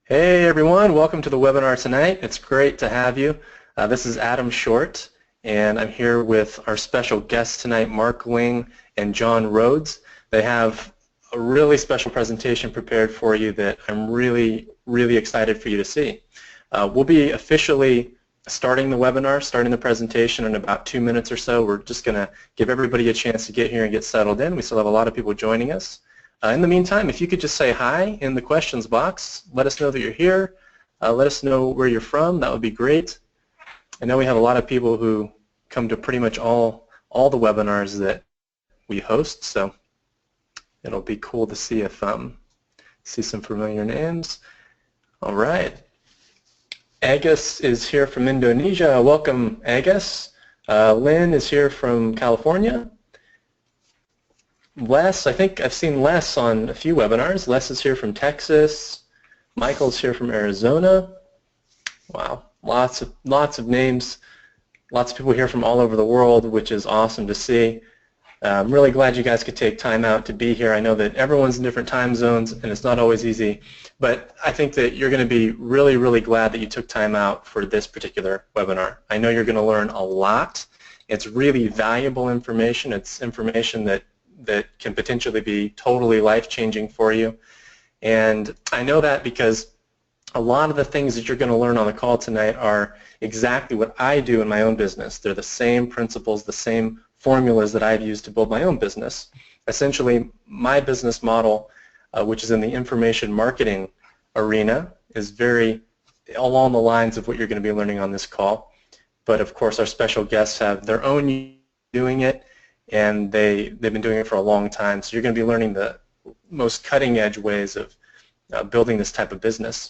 Hey everyone, welcome to the webinar tonight. It's great to have you. This is Adam Short, and I'm here with our special guests tonight, Mark Ling and John Rhodes. They have a really special presentation prepared for you that I'm really excited for you to see. We'll be officially starting the webinar, starting the presentation in about 2 minutes or so. We're just going to give everybody a chance to get here and get settled in. We still have a lot of people joining us. In the meantime, if you could just say hi in the questions box, let us know that you're here, let us know where you're from, that would be great. I know we have a lot of people who come to pretty much all the webinars that we host, so it'll be cool to see if see some familiar names. All right. Agus is here from Indonesia. Welcome, Agus. Lynn is here from California. Les, I think I've seen Les on a few webinars. Les is here from Texas. Michael's here from Arizona. Wow, lots of names, lots of people here from all over the world, which is awesome to see. I'm really glad you guys could take time out to be here. I know that everyone's in different time zones and it's not always easy, but I think that you're going to be really glad that you took time out for this particular webinar. I know you're going to learn a lot. It's really valuable information. It's information that can potentially be totally life-changing for you. And I know that because a lot of the things that you're going to learn on the call tonight are exactly what I do in my own business. They're the same principles, the same formulas that I've used to build my own business. Essentially, my business model, which is in the information marketing arena, is very along the lines of what you're going to be learning on this call. But of course, our special guests have their own doing it, and they've been doing it for a long time. So you're going to be learning the most cutting-edge ways of building this type of business.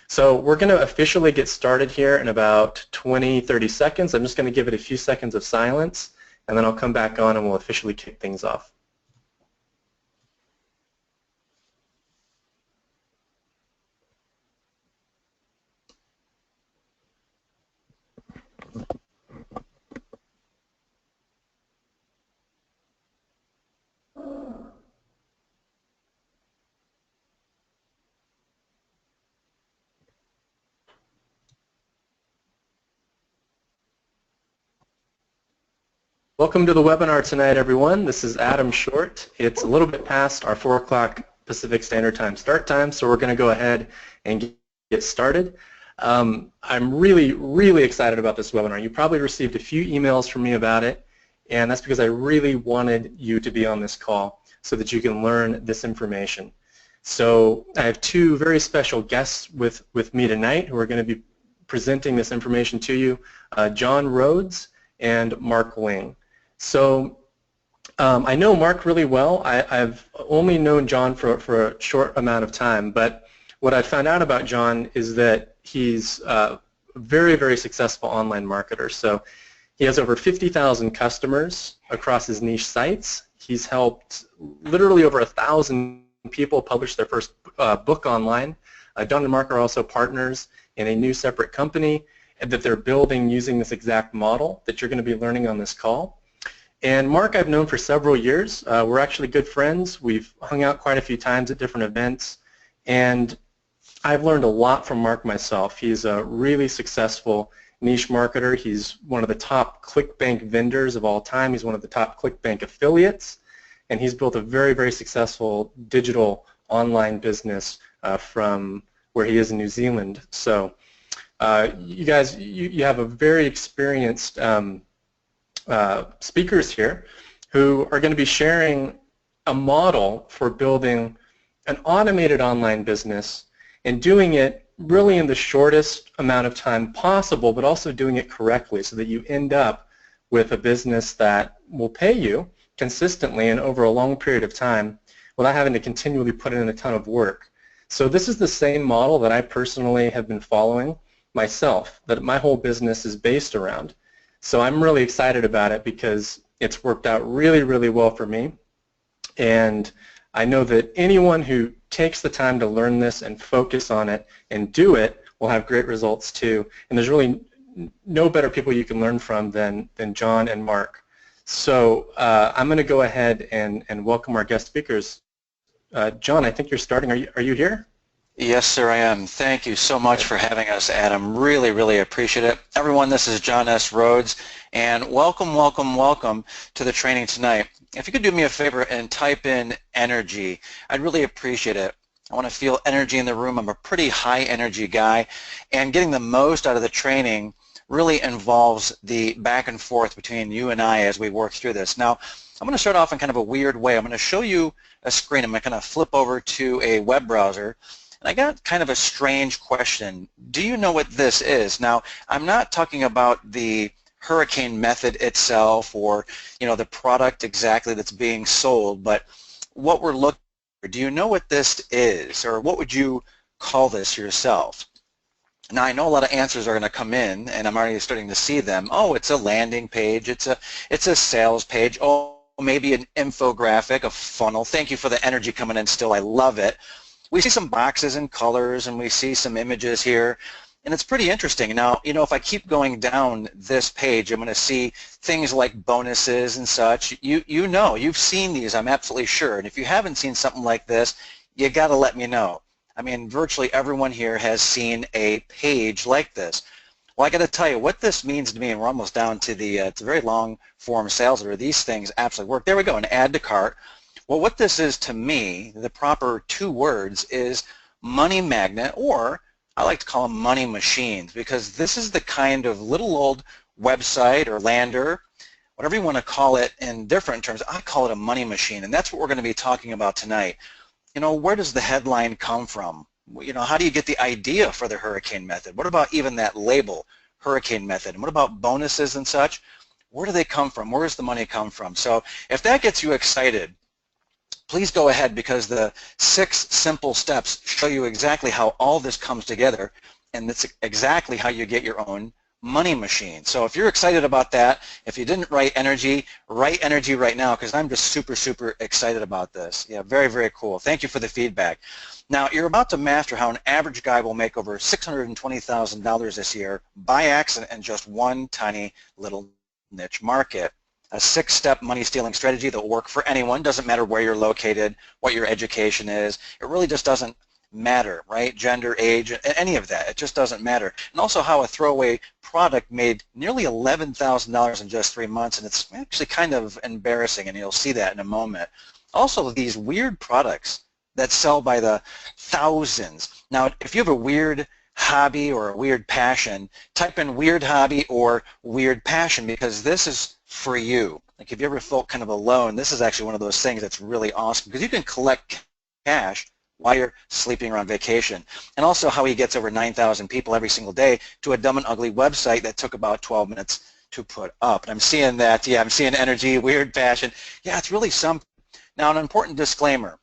So we're going to officially get started here in about 20-30 seconds. I'm just going to give it a few seconds of silence, and then I'll come back on and we'll officially kick things off. Welcome to the webinar tonight, everyone. This is Adam Short. It's a little bit past our 4 o'clock Pacific Standard Time start time, so we're going to go ahead and get started. I'm really excited about this webinar. You probably received a few emails from me about it, and that's because I really wanted you to be on this call so that you can learn this information. So I have two very special guests with me tonight who are going to be presenting this information to you, John Rhodes and Mark Ling. So I know Mark really well. I've only known John for a short amount of time, but what I found out about John is that he's a very successful online marketer. So he has over 50,000 customers across his niche sites. He's helped literally over 1,000 people publish their first book online. John and Mark are also partners in a new separate company that they're building using this exact model that you're going to be learning on this call. And Mark I've known for several years. We're actually good friends. We've hung out quite a few times at different events, and I've learned a lot from Mark myself. He's a really successful niche marketer. He's one of the top ClickBank vendors of all time. He's one of the top ClickBank affiliates, and he's built a very successful digital online business from where he is in New Zealand. So you guys, you have a very experienced speakers here who are going to be sharing a model for building an automated online business and doing it really in the shortest amount of time possible, but also doing it correctly so that you end up with a business that will pay you consistently and over a long period of time without having to continually put in a ton of work. So this is the same model that I personally have been following myself, that my whole business is based around. So I'm really excited about it because it's worked out really well for me, and I know that anyone who takes the time to learn this and focus on it and do it will have great results too. And there's really no better people you can learn from than John and Mark. So I'm going to go ahead and welcome our guest speakers. John, I think you're starting. Are you here? Yes, sir, I am. Thank you so much for having us, Adam. Really, really appreciate it. Everyone, this is John S. Rhodes, and welcome, welcome, welcome to the training tonight. If you could do me a favor and type in energy, I'd really appreciate it. I want to feel energy in the room. I'm a pretty high energy guy, and getting the most out of the training really involves the back and forth between you and I as we work through this. Now, I'm going to start off in kind of a weird way. I'm going to show you a screen. I'm going to kind of flip over to a web browser. And I got kind of a strange question. Do you know what this is? Now, I'm not talking about the hurricane method itself or, the product exactly that's being sold, but what we're looking for. Do you know what this is, or what would you call this yourself? Now, I know a lot of answers are going to come in, and I'm already starting to see them. Oh, it's a landing page. It's a sales page. Oh, maybe an infographic, a funnel. Thank you for the energy coming in still. I love it. We see some boxes and colors, and we see some images here, and it's pretty interesting. Now, if I keep going down this page, I'm going to see things like bonuses and such. You've seen these, I'm absolutely sure, and if you haven't seen something like this, you got to let me know. I mean, virtually everyone here has seen a page like this. Well, I got to tell you what this means to me, and we're almost down to it's a very long form sales order. These things absolutely work. There we go, an add to cart. Well, what this is to me, the proper two words is money magnet, or I like to call them money machines, because this is the kind of little old website or lander, whatever you want to call it in different terms. I call it a money machine, and that's what we're going to be talking about tonight. Where does the headline come from? How do you get the idea for the hurricane method? What about even that label, hurricane method? And what about bonuses and such? Where do they come from? Where does the money come from? So if that gets you excited, please go ahead, because the 6 simple steps show you exactly how all this comes together, and that's exactly how you get your own money machine. So if you're excited about that, if you didn't write energy right now, because I'm just super, super excited about this. Yeah, very, very cool. Thank you for the feedback. Now, you're about to master how an average guy will make over $620,000 this year by accident in just one tiny little niche market. A 6-step money stealing strategy that will work for anyone. Doesn't matter where you're located, what your education is. It really just doesn't matter, right? Gender, age, any of that. It just doesn't matter. And also how a throwaway product made nearly $11,000 in just 3 months, and it's actually kind of embarrassing, and you'll see that in a moment. Also, these weird products that sell by the thousands. Now, if you have a weird hobby or a weird passion, type in weird hobby or weird passion, because this is for you. Like, if you ever felt kind of alone, this is actually one of those things that's really awesome, because you can collect cash while you're sleeping or on vacation. And also how he gets over 9,000 people every single day to a dumb and ugly website that took about 12 minutes to put up. And I'm seeing that, yeah, I'm seeing energy, weird passion. Yeah, it's really something. Now, an important disclaimer.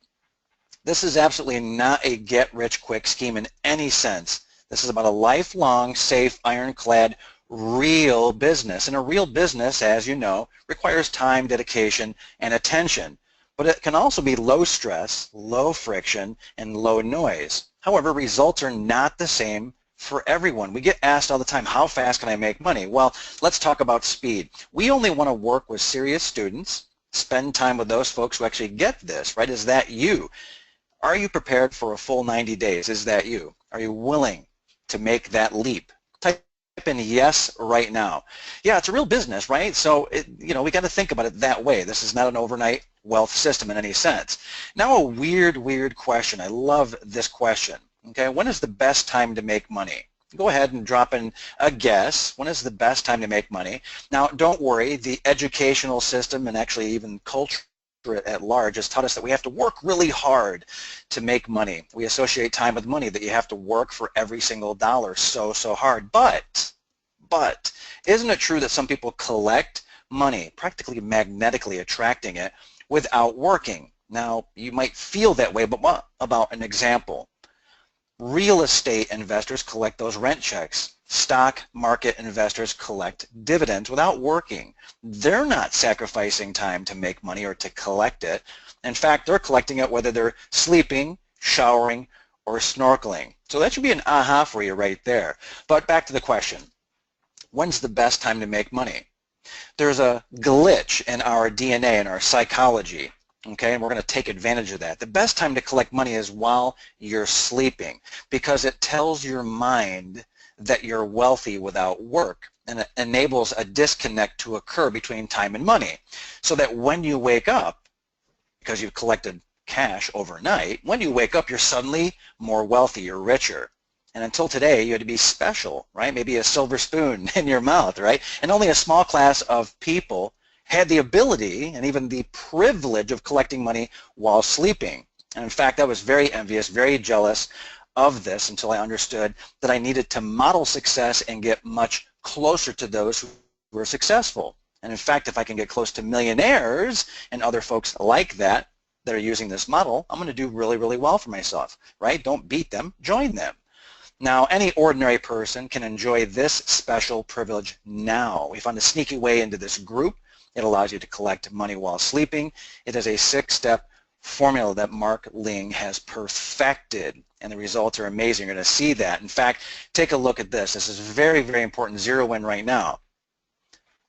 This is absolutely not a get-rich-quick scheme in any sense. This is about a lifelong, safe, ironclad, real business. And a real business, as you know, requires time, dedication, and attention. But it can also be low stress, low friction, and low noise. However, results are not the same for everyone. We get asked all the time, how fast can I make money? Well, let's talk about speed. We only want to work with serious students, spend time with those folks who actually get this, right? Is that you? Are you prepared for a full 90 days? Is that you? Are you willing to make that leap? Type in yes right now. Yeah, it's a real business, right? So, we got to think about it that way. This is not an overnight wealth system in any sense. Now, a weird question. I love this question. Okay, when is the best time to make money? Go ahead and drop in a guess. When is the best time to make money? Now, don't worry. The educational system, and actually even culture at large, has taught us that we have to work really hard to make money. We associate time with money, that you have to work for every single dollar so hard. But isn't it true that some people collect money, practically magnetically attracting it, without working? Now, you might feel that way, but what about an example? Real estate investors collect those rent checks. Stock market investors collect dividends without working. They're not sacrificing time to make money or to collect it. In fact, they're collecting it whether they're sleeping, showering, or snorkeling. So that should be an aha for you right there. But back to the question. When's the best time to make money? There's a glitch in our DNA, in our psychology. Okay, and we're going to take advantage of that. The best time to collect money is while you're sleeping, because it tells your mind that you're wealthy without work, and it enables a disconnect to occur between time and money, so that when you wake up, because you've collected cash overnight, when you wake up you're suddenly more wealthy, you're richer. And until today you had to be special, right? Maybe a silver spoon in your mouth, right? And only a small class of people had the ability and even the privilege of collecting money while sleeping. And in fact, I was very envious, very jealous of this until I understood that I needed to model success and get much closer to those who were successful. And in fact, if I can get close to millionaires and other folks like that that are using this model, I'm going to do really, really well for myself, right? Don't beat them, join them. Now, any ordinary person can enjoy this special privilege now. We found a sneaky way into this group. It allows you to collect money while sleeping. It is a 6-step formula that Mark Ling has perfected, and the results are amazing. You're going to see that. In fact, take a look at this. This is very, very important. Zero in right now.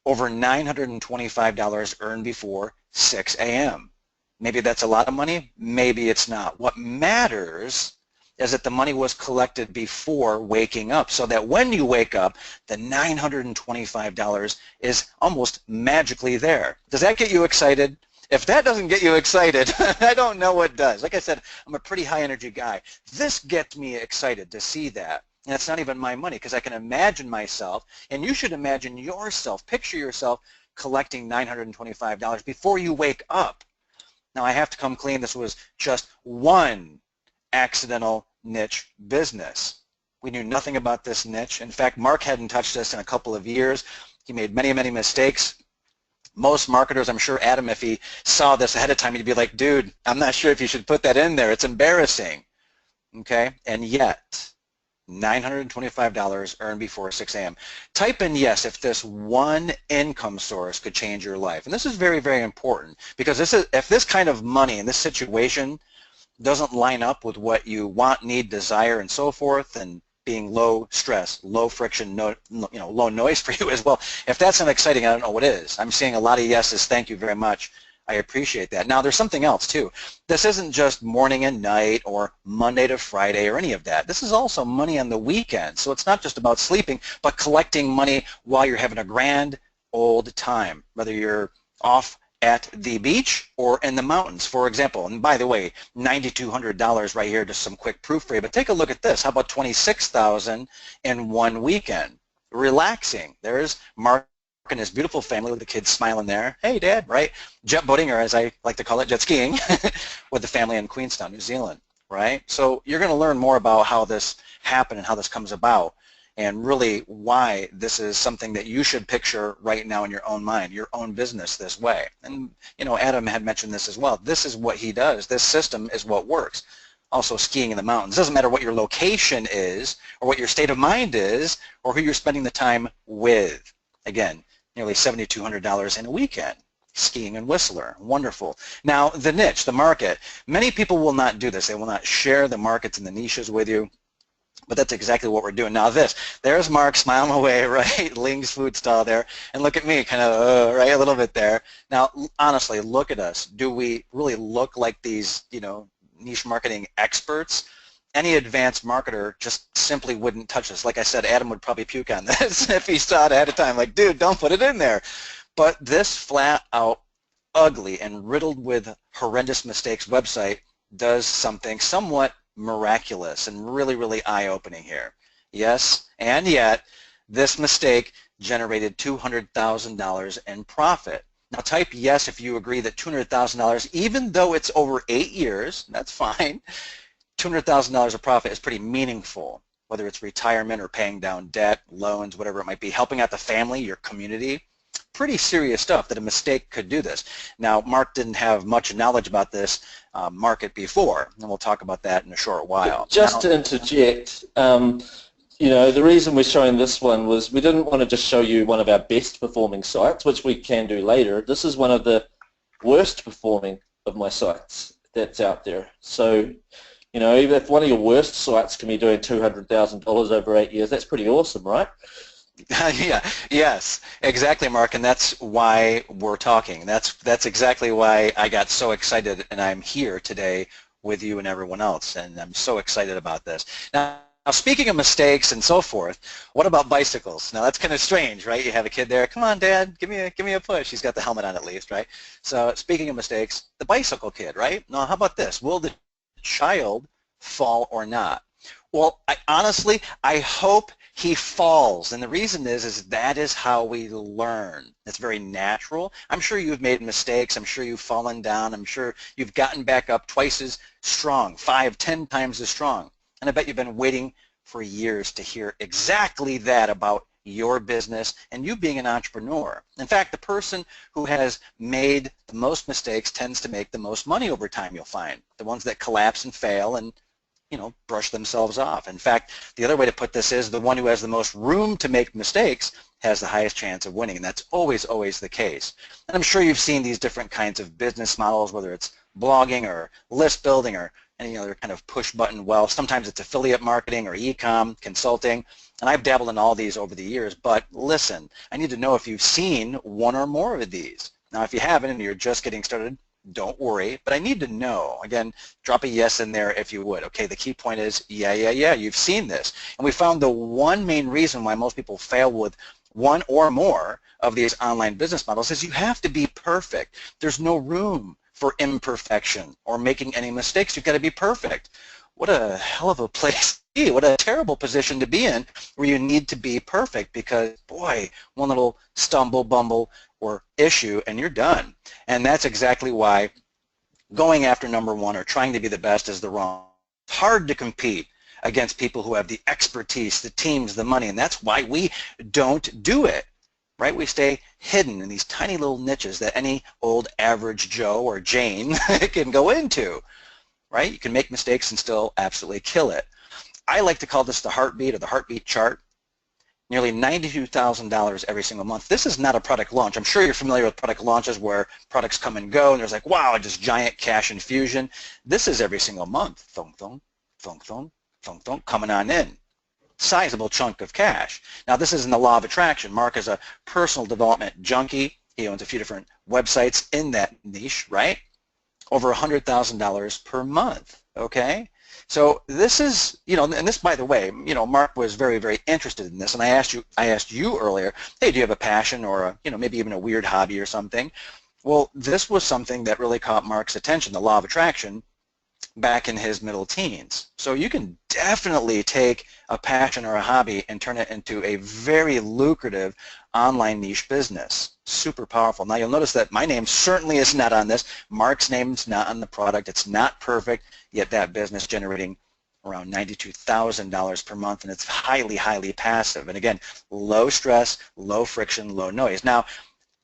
Over $925 earned before 6 a.m. Maybe that's a lot of money. Maybe it's not. What matters is that the money was collected before waking up, so that when you wake up, the $925 is almost magically there. Does that get you excited? If that doesn't get you excited, I don't know what does. Like I said, I'm a pretty high energy guy. This gets me excited to see that. And it's not even my money, because I can imagine myself, and you should imagine yourself, picture yourself collecting $925 before you wake up. Now I have to come clean, this was just one accidental niche business. We knew nothing about this niche. In fact, Mark hadn't touched this in a couple of years. He made many, many mistakes. Most marketers, I'm sure Adam, if he saw this ahead of time, he'd be like, dude, I'm not sure if you should put that in there. It's embarrassing. Okay? And yet, $925 earned before 6 a.m. Type in yes if this one income source could change your life. And this is very, very important, because if this kind of money in this situation doesn't line up with what you want, need, desire, and so forth, and being low stress, low friction, low noise for you as well, if that's not exciting, I don't know what is. I'm seeing a lot of yeses. Thank you very much. I appreciate that. Now, there's something else too. This isn't just morning and night or Monday to Friday or any of that. This is also money on the weekend. So it's not just about sleeping, but collecting money while you're having a grand old time, whether you're off at the beach or in the mountains, for example. And by the way, $9,200 right here, just some quick proof for you. But take a look at this. How about $26,000 in one weekend? Relaxing. There's Mark and his beautiful family with the kids smiling there. Hey, Dad, right? Jet boating, or as I like to call it, jet skiing, with the family in Queenstown, New Zealand, right? So you're going to learn more about how this happened and how this comes about, and really why this is something that you should picture right now in your own mind, your own business this way. And, you know, Adam had mentioned this as well. This is what he does. This system is what works. Also, skiing in the mountains. It doesn't matter what your location is or what your state of mind is or who you're spending the time with. Again, nearly $7,200 in a weekend. Skiing in Whistler. Wonderful. Now, the niche, the market. Many people will not do this. They will not share the markets and the niches with you. But that's exactly what we're doing. Now there's Mark smiling away, right? Ling's food stall there. And look at me, kind of, right, a little bit there. Now, honestly, look at us. Do we really look like these, you know, niche marketing experts? Any advanced marketer just simply wouldn't touch this. Like I said, Adam would probably puke on this if he saw it ahead of time. Like, dude, don't put it in there. But this flat out ugly and riddled with horrendous mistakes website does something somewhat miraculous and really, really eye-opening here. Yes, and yet this mistake generated $200,000 in profit. Now type yes if you agree that $200,000, even though it's over 8 years, that's fine, $200,000 of profit is pretty meaningful, whether it's retirement or paying down debt, loans, whatever it might be, helping out the family, your community. Pretty serious stuff that a mistake could do this. Now, Mark didn't have much knowledge about this market before, and we'll talk about that in a short while. Just to interject, you know, the reason we're showing this one was we didn't want to just show you one of our best performing sites, which we can do later. This is one of the worst performing of my sites that's out there. So, you know, even if one of your worst sites can be doing $200,000 over 8 years, that's pretty awesome, right? Yeah, yes, exactly, Mark, and that's why we're talking. That's exactly why I got so excited, and I'm here today with you and everyone else, and I'm so excited about this. Now, speaking of mistakes and so forth, what about bicycles? Now, that's kind of strange, right? You have a kid there, come on, Dad, give me a push. He's got the helmet on at least, right? So, speaking of mistakes, the bicycle kid, right? Now, how about this? Will the child fall or not? Well, honestly, I hope he falls, and the reason is that is how we learn. It's very natural. I'm sure you've made mistakes. I'm sure you've fallen down. I'm sure you've gotten back up twice as strong, 5, 10 times as strong. And I bet you've been waiting for years to hear exactly that about your business and you being an entrepreneur. In fact, the person who has made the most mistakes tends to make the most money over time, you'll find. The ones that collapse and fail and brush themselves off. In fact, the other way to put this is the one who has the most room to make mistakes has the highest chance of winning, and that's always, always the case. And I'm sure you've seen these different kinds of business models, whether it's blogging or list building or any other kind of push button wealth. Sometimes it's affiliate marketing or e-com, consulting, and I've dabbled in all these over the years, but listen, I need to know if you've seen one or more of these. Now, if you haven't and you're just getting started, don't worry, but I need to know. Again, drop a yes in there if you would. Okay, the key point is, yeah, you've seen this. And we found the one main reason why most people fail with one or more of these online business models is you have to be perfect. There's no room for imperfection or making any mistakes. You've got to be perfect. What a hell of a place to be. What a terrible position to be in where you need to be perfect because, boy, one little stumble, bumble, or issue and you're done. And that's exactly why going after number one or trying to be the best is the wrong. It's hard to compete against people who have the expertise, the teams, the money, and that's why we don't do it, right? We stay hidden in these tiny little niches that any old average Joe or Jane can go into, right? You can make mistakes and still absolutely kill it. I like to call this the heartbeat or the heartbeat chart. Nearly $92,000 every single month. This is not a product launch. I'm sure you're familiar with product launches where products come and go and there's like, wow, just giant cash infusion. This is every single month. Thunk, thunk, thunk, thunk, thunk, thunk, coming on in. Sizable chunk of cash. Now, this isn't the law of attraction. Mark is a personal development junkie. He owns a few different websites in that niche, right? Over $100,000 per month, okay? So this is, and this, by the way, Mark was very, very interested in this, and I asked you earlier, hey, do you have a passion or maybe even a weird hobby or something? Well, this was something that really caught Mark's attention, the law of attraction, back in his middle teens. So you can definitely take a passion or a hobby and turn it into a very lucrative online niche business. Super powerful. Now you'll notice that my name certainly is not on this. Mark's name's not on the product. It's not perfect, yet that business generating around $92,000 per month, and it's highly, highly passive. And again, low stress, low friction, low noise. Now,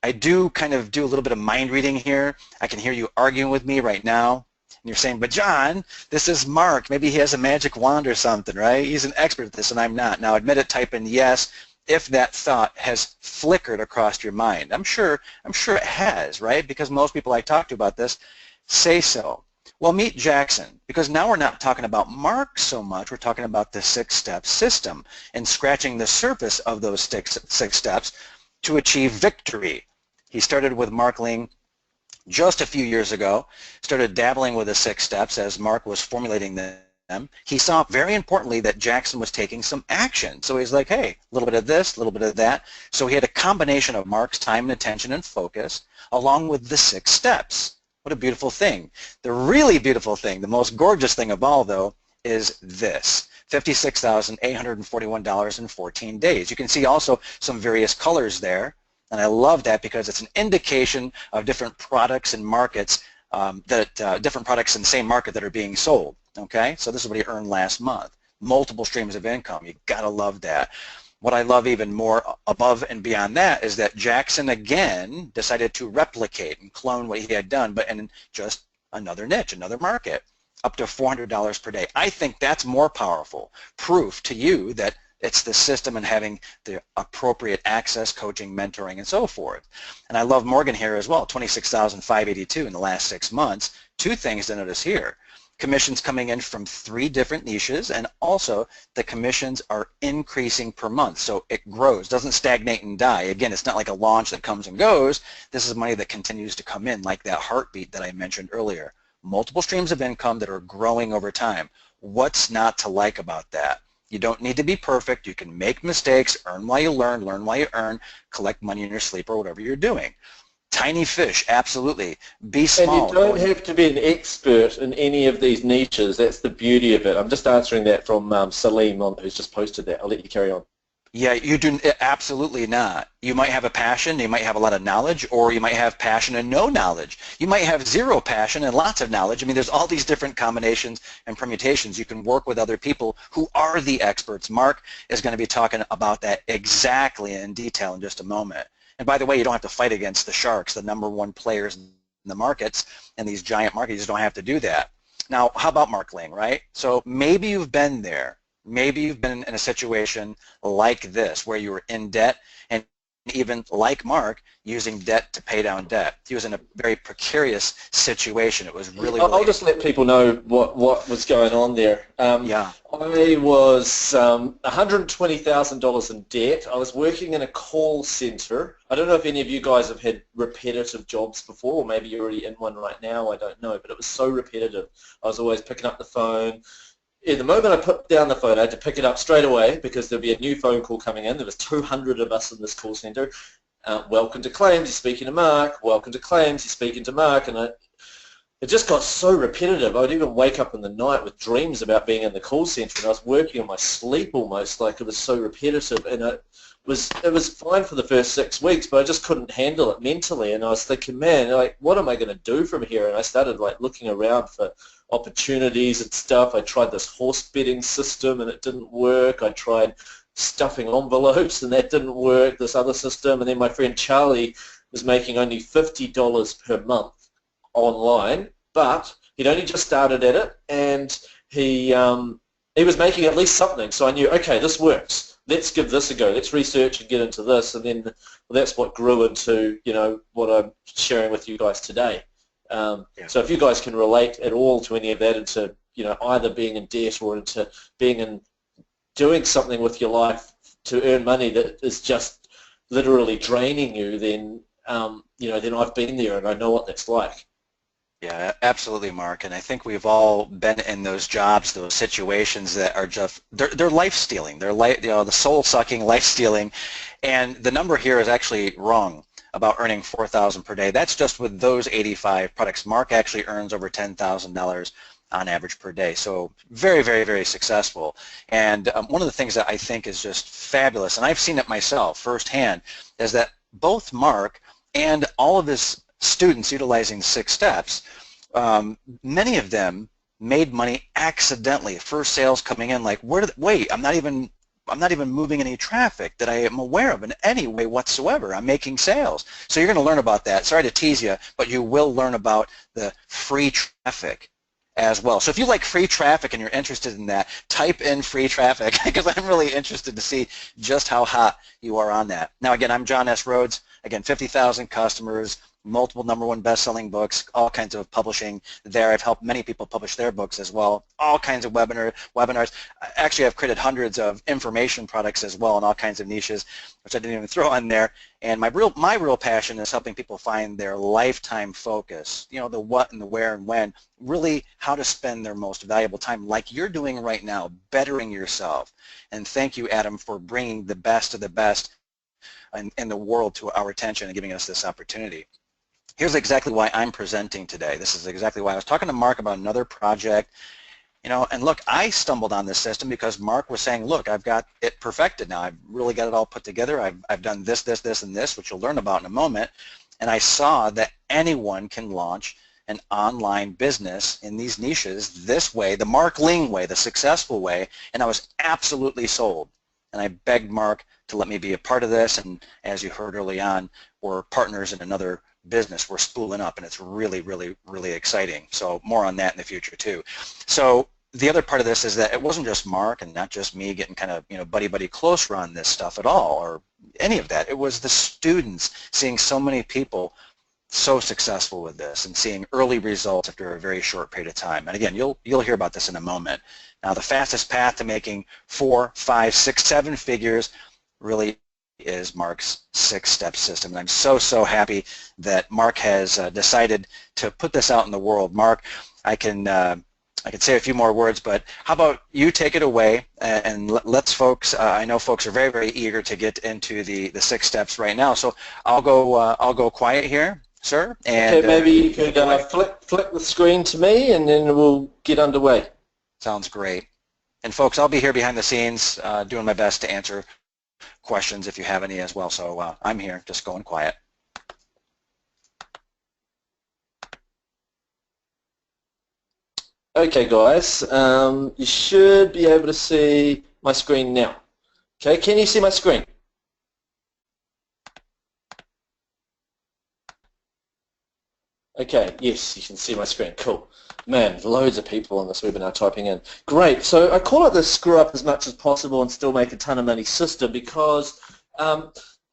I do kind of do a little bit of mind reading here. I can hear you arguing with me right now. And you're saying, but John, this is Mark. Maybe he has a magic wand or something, right? He's an expert at this, and I'm not. Now, admit it, type in yes if that thought has flickered across your mind. I'm sure it has, right? Because most people I talk to about this say so. Well, meet Jackson, because now we're not talking about Mark so much. We're talking about the six-step system and scratching the surface of those six steps to achieve victory. He started with Mark Ling just a few years ago, started dabbling with the 6 steps as Mark was formulating them. He saw, very importantly, that Jackson was taking some action. So he's like, hey, a little bit of this, a little bit of that. So he had a combination of Mark's time and attention and focus along with the 6 steps. What a beautiful thing. The really beautiful thing, the most gorgeous thing of all, though, is this. $56,841 in 14 days. You can see also some various colors there. And I love that because it's an indication of different products and markets, different products in the same market that are being sold. Okay, so this is what he earned last month. Multiple streams of income. You gotta love that. What I love even more above and beyond that is that Jackson again decided to replicate and clone what he had done, but in just another niche, another market, up to $400 per day. I think that's more powerful proof to you that it's the system and having the appropriate access, coaching, mentoring, and so forth. And I love Morgan here as well, $26,582 in the last 6 months. 2 things to notice here. commissions coming in from 3 different niches, and also the commissions are increasing per month, so it grows, doesn't stagnate and die. Again, it's not like a launch that comes and goes. This is money that continues to come in, like that heartbeat that I mentioned earlier. Multiple streams of income that are growing over time. What's not to like about that? You don't need to be perfect. You can make mistakes, earn while you learn while you earn, collect money in your sleep or whatever you're doing. Tiny fish, absolutely. Be small. And you don't have to be an expert in any of these niches. That's the beauty of it. I'm just answering that from Salim, who's just posted that. I'll let you carry on. Yeah, you do absolutely not. You might have a passion, you might have a lot of knowledge, or you might have passion and no knowledge. You might have zero passion and lots of knowledge. I mean, there's all these different combinations and permutations. You can work with other people who are the experts. Mark is going to be talking about that exactly in detail in just a moment. And by the way, you don't have to fight against the sharks, the #1 players in the markets, and these giant markets. You just don't have to do that. Now, how about Mark Ling, right? So maybe you've been there. Maybe you've been in a situation like this where you were in debt, and even like Mark, using debt to pay down debt. He was in a very precarious situation. It was really, I'll just let people know what was going on there. Yeah. I was $120,000 in debt. I was working in a call center. I don't know if any of you guys have had repetitive jobs before, or maybe you're already in one right now, I don't know, but it was so repetitive. I was always picking up the phone. The moment I put down the phone, I had to pick it up straight away because there'd be a new phone call coming in. There was 200 of us in this call center. Welcome to claims, you're speaking to Mark. Welcome to claims, you're speaking to Mark. And it just got so repetitive. I would even wake up in the night with dreams about being in the call center, and I was working on my sleep almost, like it was so repetitive. And it was fine for the first 6 weeks, but I just couldn't handle it mentally. And I was thinking, man, like, what am I going to do from here? And I started like looking around for opportunities and stuff. I tried this horse betting system and it didn't work. I tried stuffing envelopes and that didn't work, this other system. And then my friend Charlie was making only $50 per month online, but he'd only just started at it, and he was making at least something. So I knew, okay, this works. Let's give this a go. Let's research and get into this. And then that's what grew into, you know, what I'm sharing with you guys today. So if you guys can relate at all to any of that, into, you know, either being in debt or into being in doing something with your life to earn money that is just literally draining you, then you know, then I've been there and I know what that's like. Yeah, absolutely, Mark. And I think we've all been in those jobs, those situations that are just, they're life stealing. They're life, you know, the soul sucking, life stealing. And the number here is actually wrong about earning $4,000 per day. That's just with those 85 products. Mark actually earns over $10,000 on average per day. So very, very, very successful. And one of the things that I think is just fabulous, and I've seen it myself firsthand, is that both Mark and all of his students utilizing 6 steps, many of them made money accidentally. First sales coming in, like, wait, I'm not even moving any traffic that I am aware of in any way whatsoever. I'm making sales. So you're going to learn about that. Sorry to tease you, but you will learn about the free traffic as well. So if you like free traffic and you're interested in that, type in free traffic, because I'm really interested to see just how hot you are on that. Now again, I'm John S. Rhodes. Again, 50,000 customers, multiple #1 best-selling books, all kinds of publishing there. I've helped many people publish their books as well, all kinds of webinars. Actually, I've created hundreds of information products as well in all kinds of niches, which I didn't even throw on there. And my real passion is helping people find their lifetime focus, you know, the what and the where and when, really how to spend their most valuable time like you're doing right now, bettering yourself. And thank you, Adam, for bringing the best of the best in the world to our attention and giving us this opportunity. Here's exactly why I'm presenting today. This is exactly why I was talking to Mark about another project, you know, and look, I stumbled on this system because Mark was saying, look, I've got it perfected now. I've really got it all put together. I've done this, this, this, and this, which you'll learn about in a moment. And I saw that anyone can launch an online business in these niches this way, the Mark Ling way, the successful way, and I was absolutely sold. And I begged Mark to let me be a part of this, and as you heard early on, we're partners in another business. We're spooling up, and it's really, really, really exciting. So more on that in the future too. So the other part of this is that it wasn't just Mark and not just me getting kind of, you know, buddy closer on this stuff at all, or any of that. It was the students seeing so many people so successful with this and seeing early results after a very short period of time. And again, you'll hear about this in a moment. Now, the fastest path to making 4, 5, 6, 7 figures really is Mark's 6-step system. And I'm so happy that Mark has decided to put this out in the world. Mark, I can say a few more words, but how about you take it away and let's folks, I know folks are very eager to get into the 6 steps right now, so I'll go quiet here, sir. And, okay, maybe you could flick the screen to me and then we'll get underway. Sounds great. And folks, I'll be here behind the scenes doing my best to answer questions if you have any as well, so I'm here, just going quiet. Okay, guys, you should be able to see my screen now. Okay, can you see my screen? Okay, yes, you can see my screen. Cool. Man, loads of people on this webinar typing in. Great. So I call it the screw up as much as possible and still make a ton of money system because, I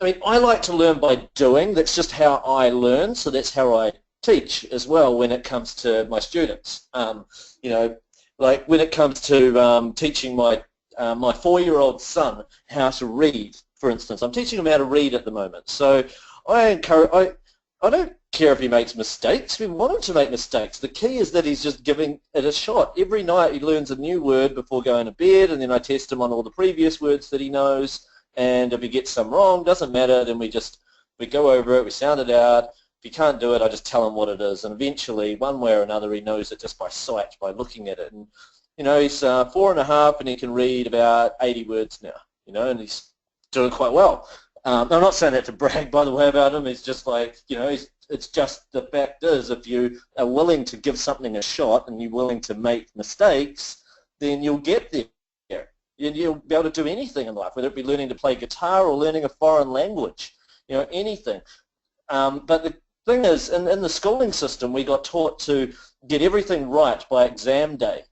mean, I like to learn by doing. That's just how I learn, so that's how I teach as well when it comes to my students. You know, like when it comes to teaching my 4-year-old son how to read, for instance. I'm teaching him how to read at the moment. So I encourage, I don't care if he makes mistakes. We want him to make mistakes. The key is that he's just giving it a shot. Every night he learns a new word before going to bed, and then I test him on all the previous words that he knows, and if he gets some wrong, doesn't matter, then we go over it, we sound it out. If he can't do it, I just tell him what it is, and eventually, one way or another, he knows it just by sight, by looking at it. And, you know, he's 4.5, and he can read about 80 words now, you know, and he's doing quite well. I'm not saying that to brag, by the way, about him. It's just like, you know, it's just the fact is if you are willing to give something a shot and you're willing to make mistakes, then you'll get there. You'll be able to do anything in life, whether it be learning to play guitar or learning a foreign language, you know, anything. But the thing is, in the schooling system, we got taught to get everything right by exam day,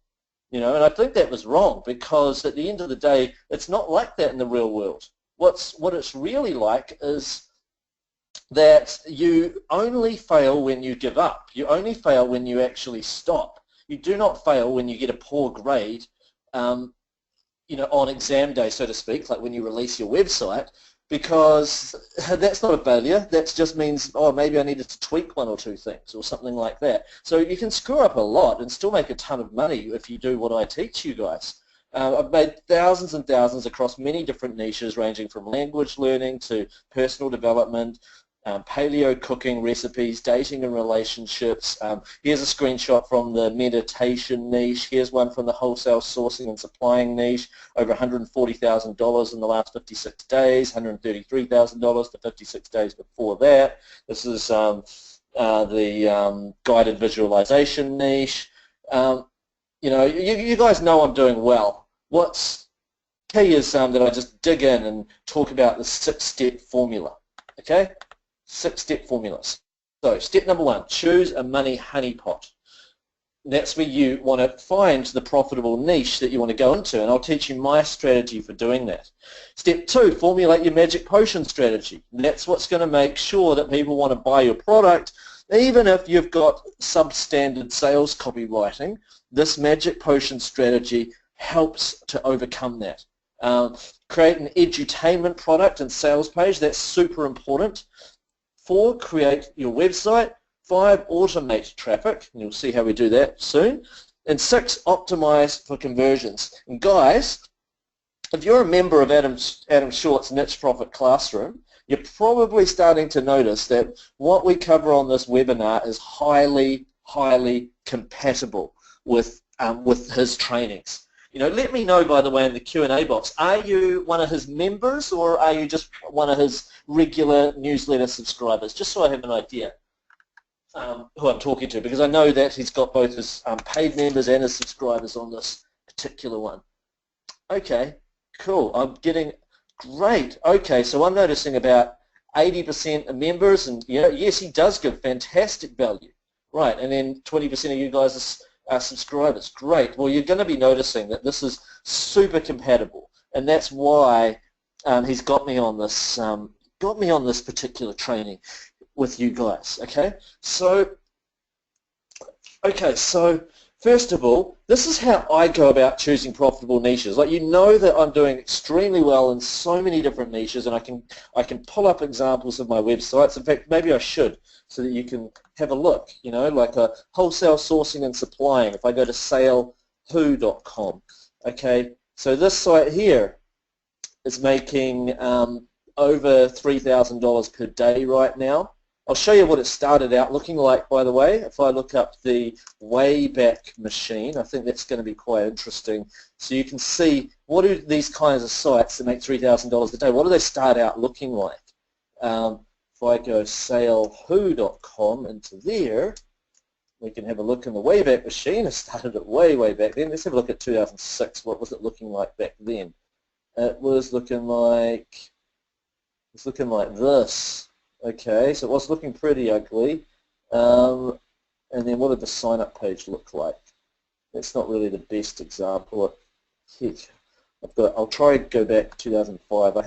you know, and I think that was wrong because at the end of the day, it's not like that in the real world. What it's really like is that you only fail when you give up. You only fail when you actually stop. You do not fail when you get a poor grade, you know, on exam day, so to speak, like when you release your website, because that's not a failure. That just means, oh, maybe I needed to tweak 1 or 2 things or something like that. So you can screw up a lot and still make a ton of money if you do what I teach you guys. I've made thousands and thousands across many different niches, ranging from language learning to personal development, paleo cooking recipes, dating and relationships. Here's a screenshot from the meditation niche. Here's one from the wholesale sourcing and supplying niche, over $140,000 in the last 56 days, $133,000 for 56 days before that. This is the guided visualization niche. You know, you guys know I'm doing well. What's key is that I just dig in and talk about the 6-step formula, okay? 6-step formulas. So step number 1, choose a money honeypot. That's where you want to find the profitable niche that you want to go into, and I'll teach you my strategy for doing that. Step 2, formulate your magic potion strategy. That's what's going to make sure that people want to buy your product, even if you've got substandard sales copywriting. This magic potion strategy helps to overcome that. Create an edutainment product and sales page. That's super important. 4, create your website. 5, automate traffic. And you'll see how we do that soon. And 6, optimize for conversions. And guys, if you're a member of Adam Short's Niche Profit Classroom, you're probably starting to notice that what we cover on this webinar is highly compatible with his trainings. You know, let me know, by the way, in the Q&A box, are you one of his members or are you just one of his regular newsletter subscribers? Just so I have an idea who I'm talking to, because I know that he's got both his paid members and his subscribers on this particular one. Okay, cool. I'm getting great. Okay, so I'm noticing about 80% of members, and you know, yes, he does give fantastic value. Right, and then 20% of you guys are subscribers. Great. Well, you're going to be noticing that this is super compatible, and that's why he's got me on this particular training. with you guys. Okay, so first of all, this is how I go about choosing profitable niches. Like, you know that I'm doing extremely well in so many different niches, and I can pull up examples of my websites. In fact, maybe I should, so that you can have a look. You know, like a wholesale sourcing and supplying. If I go to salewho.com, okay, so this site here is making over $3,000 per day right now. I'll show you what it started out looking like, by the way. If I look up the Wayback Machine, I think that's going to be quite interesting. So you can see, what do these kinds of sites that make $3,000 a day, what do they start out looking like? If I go salewho.com into there, we can have a look in the Wayback Machine. It started it way back then. Let's have a look at 2006. What was it looking like back then? It was looking like this. Okay, so it was looking pretty ugly. And then what did the sign-up page look like? It's not really the best example. Heck, I'll try to go back to 2005. I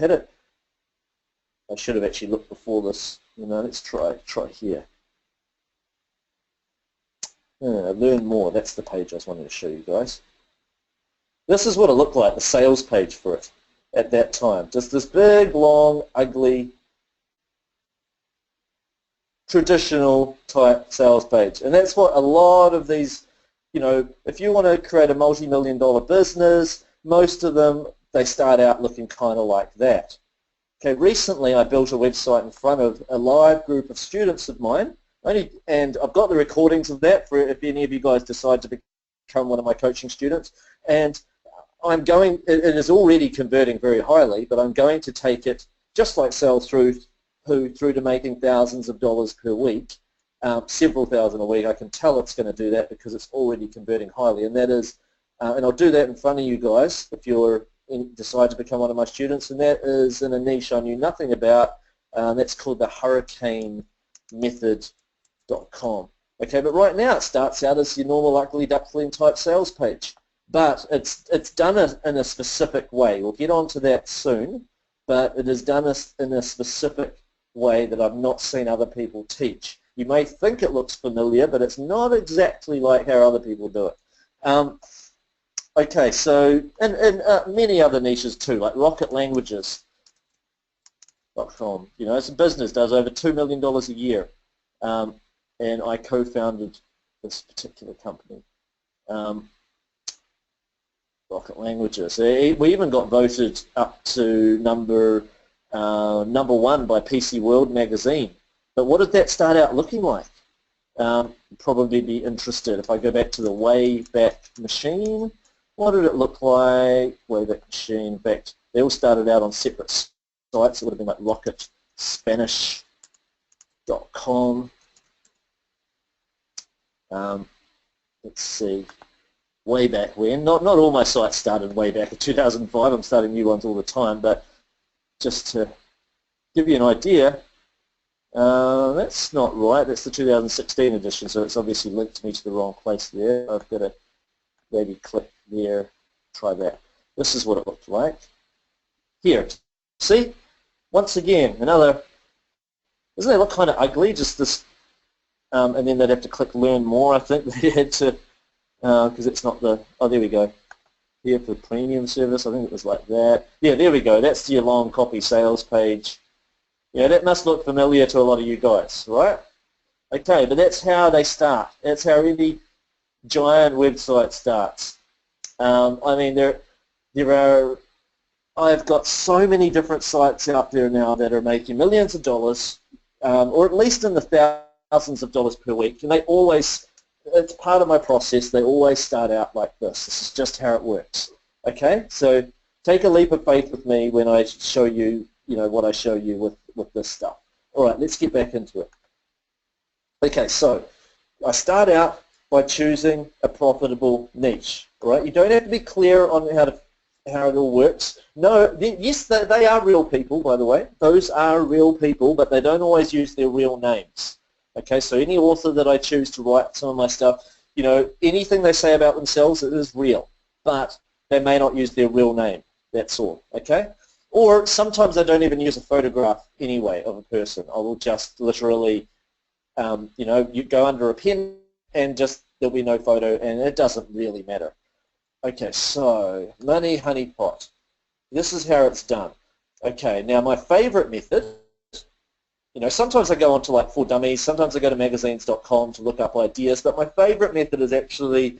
should have actually looked before this. You know, let's try here. Learn more. That's the page I was wanting to show you guys. This is what it looked like, the sales page for it at that time. Just this big, long, ugly, traditional type sales page. And that's what a lot of these, you know, if you want to create a multi-million-dollar business, most of them, they start out looking kind of like that. Okay, recently I built a website in front of a live group of students of mine, and I've got the recordings of that for if any of you guys decide to become one of my coaching students. And it is already converting very highly, but I'm going to take it, just like Sales through to making thousands of dollars per week, several thousand a week. I can tell it's going to do that because it's already converting highly, and that is, and I'll do that in front of you guys if you decide to become one of my students, and that is in a niche I knew nothing about. That's called the hurricanemethod.com. Okay, but right now it starts out as your normal ugly duckling type sales page, but it's done in a specific way. We'll get onto that soon, but it is done in a specific way that I've not seen other people teach. You may think it looks familiar, but it's not exactly like how other people do it. Okay, so and many other niches too, like rocketlanguages.com. You know, it's a business, does over $2 million a year, and I co-founded this particular company. Rocket Languages. We even got voted up to number one by PC World magazine. But what did that start out looking like? Probably be interested. If I go back to the Wayback Machine, what did it look like? Wayback Machine. In fact, they all started out on separate sites. It would have been like rocketspanish.com. Let's see. Way back when. Not all my sites started way back in 2005. I'm starting new ones all the time, but just to give you an idea, that's not right. That's the 2016 edition, so it's obviously linked me to the wrong place there. I've got to maybe click there, try that. This is what it looked like. Here, see? Once again, another, doesn't it look kind of ugly, just this, and then they'd have to click learn more, I think. They had to, because it's not the, oh, there we go. Here for premium service, I think it was like that. Yeah, there we go. That's your long copy sales page. Yeah, that must look familiar to a lot of you guys, right? Okay, but that's how they start. That's how any giant website starts. I mean, there are, I've got so many different sites out there now that are making millions of dollars, or at least in the thousands of dollars per week, and they always, it's part of my process, they always start out like this. This is just how it works. Okay, so take a leap of faith with me when I show you, what I show you with this stuff. All right, let's get back into it. Okay, so I start out by choosing a profitable niche. All right, you don't have to be clear on how it all works. No, yes, they are real people, by the way. Those are real people, but they don't always use their real names. Okay, so any author that I choose to write some of my stuff, anything they say about themselves, it is real, but they may not use their real name. That's all. Okay. Or sometimes I don't even use a photograph anyway of a person. I will just literally, you go under a pen and just there'll be no photo, and it doesn't really matter. Okay, so money honeypot. This is how it's done. Okay, now my favorite method, sometimes I go on to like For Dummies, sometimes I go to magazines.com to look up ideas, but my favorite method is actually,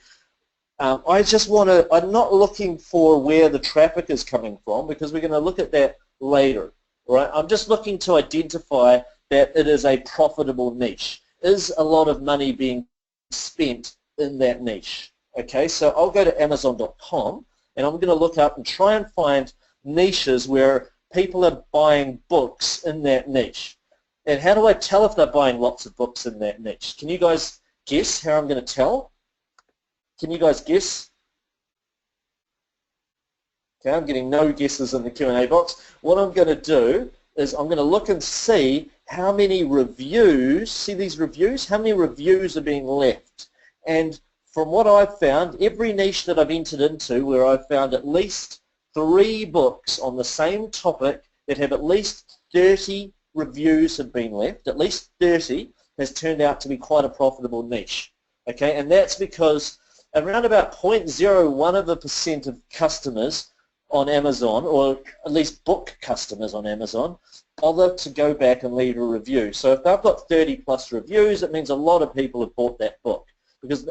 I'm not looking for where the traffic is coming from, because we're going to look at that later, right? I'm just looking to identify that it is a profitable niche. Is a lot of money being spent in that niche? Okay, so I'll go to Amazon.com and I'm going to look up and try and find niches where people are buying books in that niche. And how do I tell if they're buying lots of books in that niche? Can you guys guess how I'm going to tell? Can you guys guess? Okay, I'm getting no guesses in the Q&A box. What I'm going to do is I'm going to look and see how many reviews, see these reviews? How many reviews are being left? And from what I've found, every niche that I've entered into where I've found at least 3 books on the same topic that have at least 30 reviews have been left, at least 30, has turned out to be quite a profitable niche. Okay, and that's because around about 0.01% of customers on Amazon, or at least book customers on Amazon, bother to go back and leave a review. So if they've got 30 plus reviews, it means a lot of people have bought that book.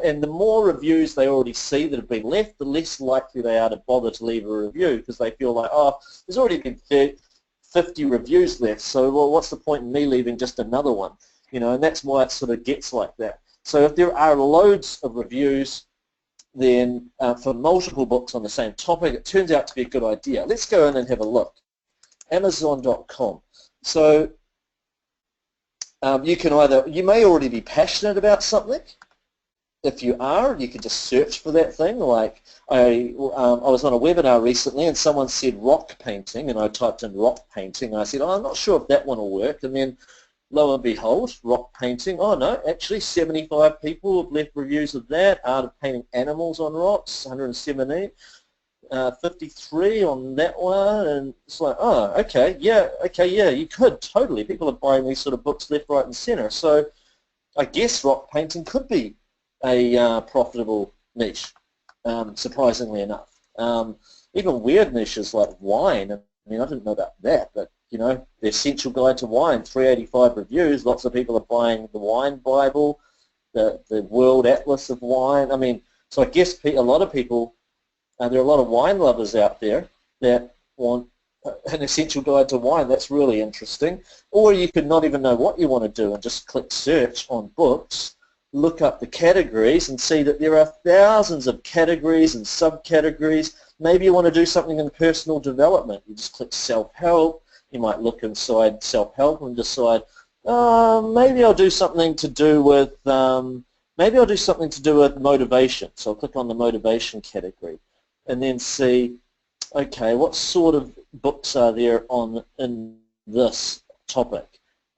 And the more reviews they already see that have been left, the less likely they are to bother to leave a review, because they feel like, oh, there's already been 50 reviews left, so well, what's the point in me leaving just another one? And that's why it sort of gets like that. So if there are loads of reviews, then for multiple books on the same topic, it turns out to be a good idea. Let's go in and have a look. Amazon.com. So you may already be passionate about something. If you are, you can just search for that thing. Like I was on a webinar recently and someone said rock painting, and I typed in rock painting, and I said, oh, I'm not sure if that one will work, and then lo and behold, rock painting, oh no, actually 75 people have left reviews of that. Art of painting animals on rocks, 117, 53 on that one, and it's like, oh, okay, yeah, you could, totally. People are buying these sort of books left, right, and center. So I guess rock painting could be a profitable niche, surprisingly enough. Even weird niches like wine, I mean, I didn't know about that, but the Essential Guide to Wine, 385 reviews, lots of people are buying the Wine Bible, the World Atlas of Wine. I mean, so I guess a lot of people, there are a lot of wine lovers out there that want an Essential Guide to Wine. That's really interesting. Or you could not even know what you want to do and just click search on books, look up the categories and see that there are thousands of categories and subcategories. Maybe you want to do something in personal development. You just click self-help. You might look inside self-help and decide, maybe I'll do something to do with motivation. So I'll click on the motivation category and then see, okay, what sort of books are there in this topic?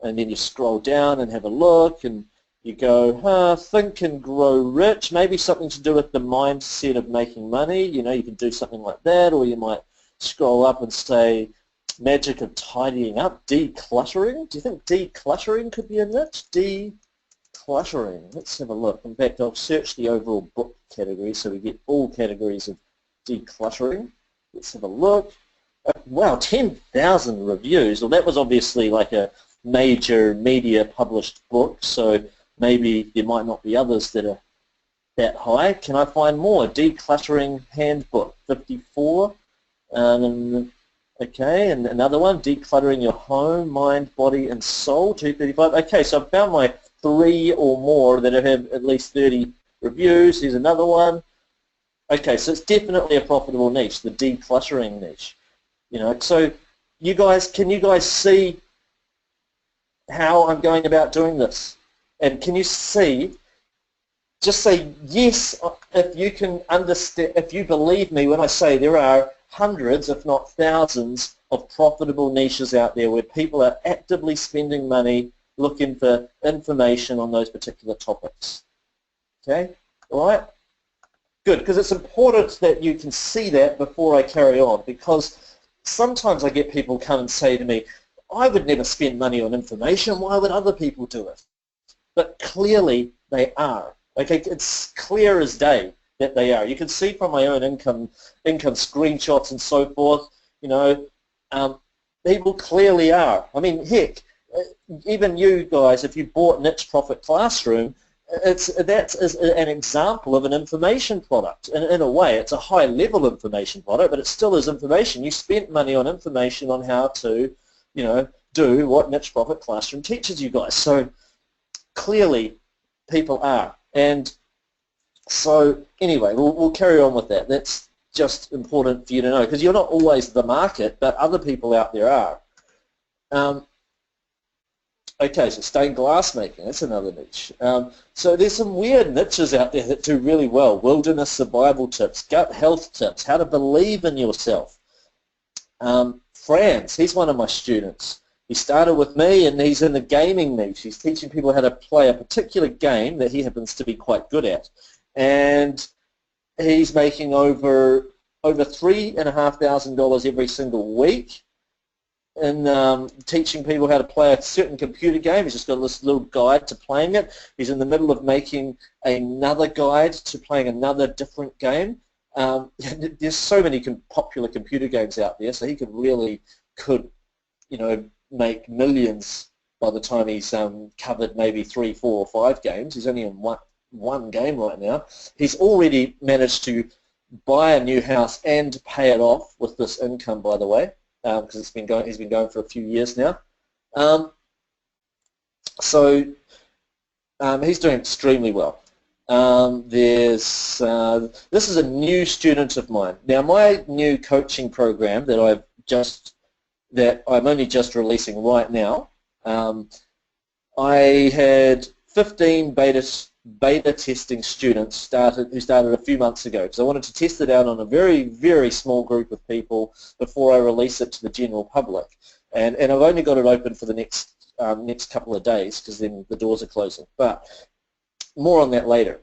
And then you scroll down and have a look, and you go, Think and Grow Rich, maybe something to do with the mindset of making money. You can do something like that, or you might scroll up and say, Magic of Tidying Up, Decluttering. Do you think decluttering could be a niche? Decluttering. Let's have a look. In fact, I'll search the overall book category so we get all categories of decluttering. Let's have a look. Wow, 10,000 reviews. Well, that was obviously like a major media published book, so maybe there might not be others that are that high. Can I find more? Decluttering Handbook, 54. Okay, and another one, Decluttering Your Home, Mind, Body, and Soul, 235. Okay, so I've found my 3 or more that have at least 30 reviews. Here's another one. Okay, so it's definitely a profitable niche, the decluttering niche. So can you guys see how I'm going about doing this? And can you see, just say yes if you can understand, if you believe me when I say there are hundreds, if not thousands, of profitable niches out there where people are actively spending money looking for information on those particular topics. Okay, all right? Good, because it's important that you can see that before I carry on, because sometimes I get people come and say to me, I would never spend money on information, why would other people do it? But clearly they are. Okay, it's clear as day that they are. You can see from my own income screenshots and so forth, you know, people clearly are. I mean, heck, even you guys, if you bought Niche Profit Classroom, that's an example of an information product. In a way, it's a high-level information product, but it still is information. You spent money on information on how to, you know, do what Niche Profit Classroom teaches you guys. So clearly, people are. And so anyway, we'll carry on with that. That's just important for you to know, because you're not always the market, but other people out there are. Okay, so stained glass making, that's another niche. So there's some weird niches out there that do really well. Wilderness survival tips, gut health tips, how to believe in yourself. Franz, he's one of my students. He started with me and he's in the gaming niche. He's teaching people how to play a particular game that he happens to be quite good at. And he's making over $3,500 every single week in teaching people how to play a certain computer game. He's just got this little guide to playing it. He's in the middle of making another guide to playing another different game. There's so many popular computer games out there, so he could you know, make millions by the time he's covered maybe 3, 4, or 5 games. He's only in one game right now. He's already managed to buy a new house and pay it off with this income, by the way, because he's been going for a few years now. So he's doing extremely well. This is a new student of mine. Now, my new coaching program that I'm only just releasing right now, I had 15 beta testing students who started a few months ago, because I wanted to test it out on a very, very small group of people before I release it to the general public. And I've only got it open for the next couple of days, because then the doors are closing. But more on that later.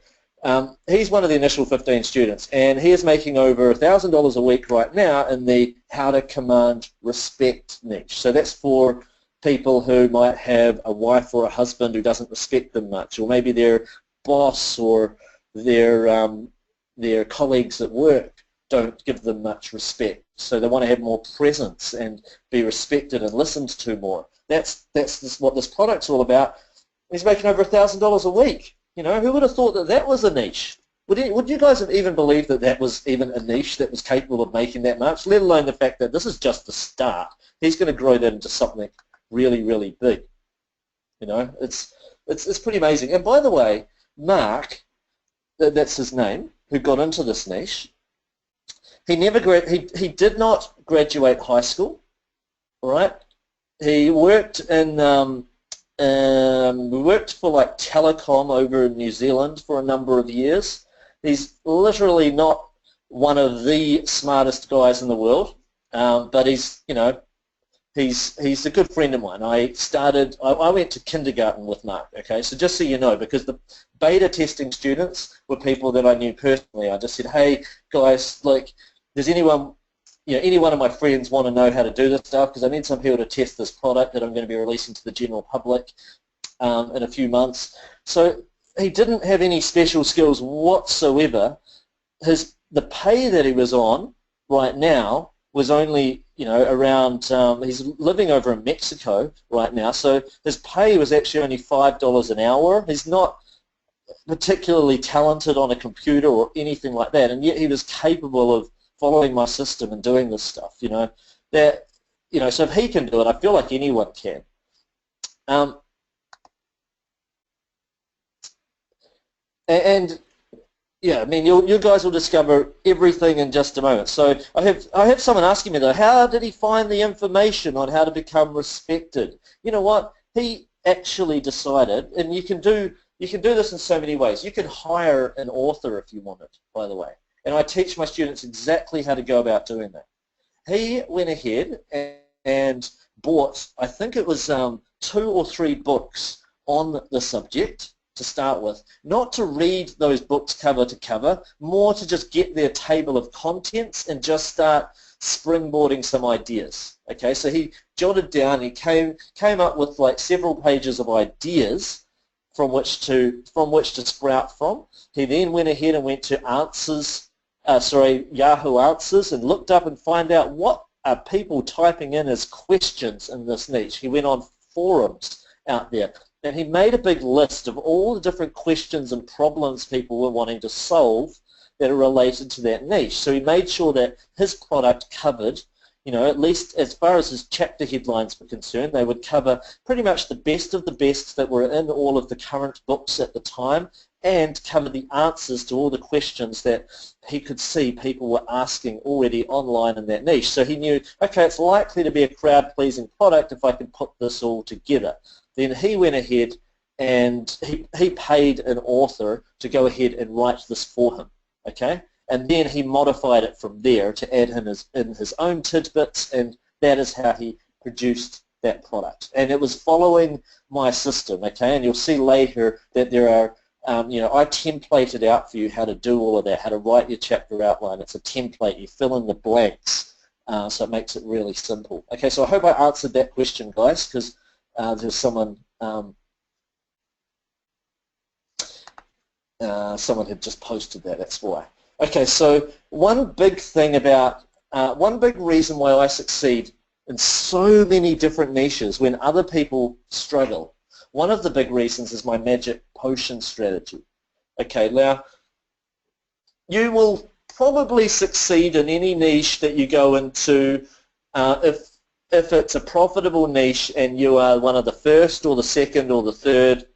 He's one of the initial 15 students, and he is making over $1,000 a week right now in the How to Command Respect niche. So that's for people who might have a wife or a husband who doesn't respect them much, or maybe their boss or their colleagues at work don't give them much respect. So they want to have more presence and be respected and listened to more. That's what this product's all about. He's making over $1,000 a week. You know, who would have thought that that was a niche? Would you guys have even believed that that was even a niche that was capable of making that much, let alone the fact that this is just the start? He's going to grow that into something really, really big. You know, it's pretty amazing. And by the way, Mark, that's his name, who got into this niche, he did not graduate high school, all right? He worked we worked for like telecom over in New Zealand for a number of years. He's literally not one of the smartest guys in the world, but he's a good friend of mine. I went to kindergarten with Mark, okay, so just so you know, because the beta testing students were people that I knew personally. I just said, hey guys, like, does anyone, any one of my friends want to know how to do this stuff, because I need some people to test this product that I'm going to be releasing to the general public in a few months. So he didn't have any special skills whatsoever. The pay that he was on right now was only, around, he's living over in Mexico right now, so his pay was actually only $5 an hour. He's not particularly talented on a computer or anything like that, and yet he was capable of following my system and doing this stuff, so if he can do it, I feel like anyone can. Yeah, I mean, you guys will discover everything in just a moment. So I have someone asking me though, how did he find the information on how to become respected? You know what? He actually decided, and you can do this in so many ways. You can hire an author if you want it, by the way. And I teach my students exactly how to go about doing that. He went ahead and bought, I think it was 2 or 3 books on the subject to start with, not to read those books cover to cover, more to just get their table of contents and just start springboarding some ideas. Okay, so he jotted down, he came up with like several pages of ideas from which to sprout from. He then went ahead and went to Yahoo Answers, and looked up and find out what are people typing in as questions in this niche. He went on forums out there, and he made a big list of all the different questions and problems people were wanting to solve that are related to that niche. So he made sure that his product covered, at least as far as his chapter headlines were concerned, they would cover pretty much the best of the best that were in all of the current books at the time, and cover the answers to all the questions that he could see people were asking already online in that niche. So he knew, okay, it's likely to be a crowd-pleasing product if I can put this all together. Then he went ahead and he paid an author to go ahead and write this for him, okay? And then he modified it from there to add in his own tidbits, and that is how he produced that product. And it was following my system, okay? And you'll see later that there are I templated out for you how to do all of that, how to write your chapter outline. It's a template. You fill in the blanks, so it makes it really simple. Okay, so I hope I answered that question, guys, because there's someone had just posted that. That's why. Okay, so one big reason why I succeed in so many different niches when other people struggle. One of the big reasons is my magic potion strategy. Okay, now you will probably succeed in any niche that you go into if it's a profitable niche and you are one of the first or the second or the third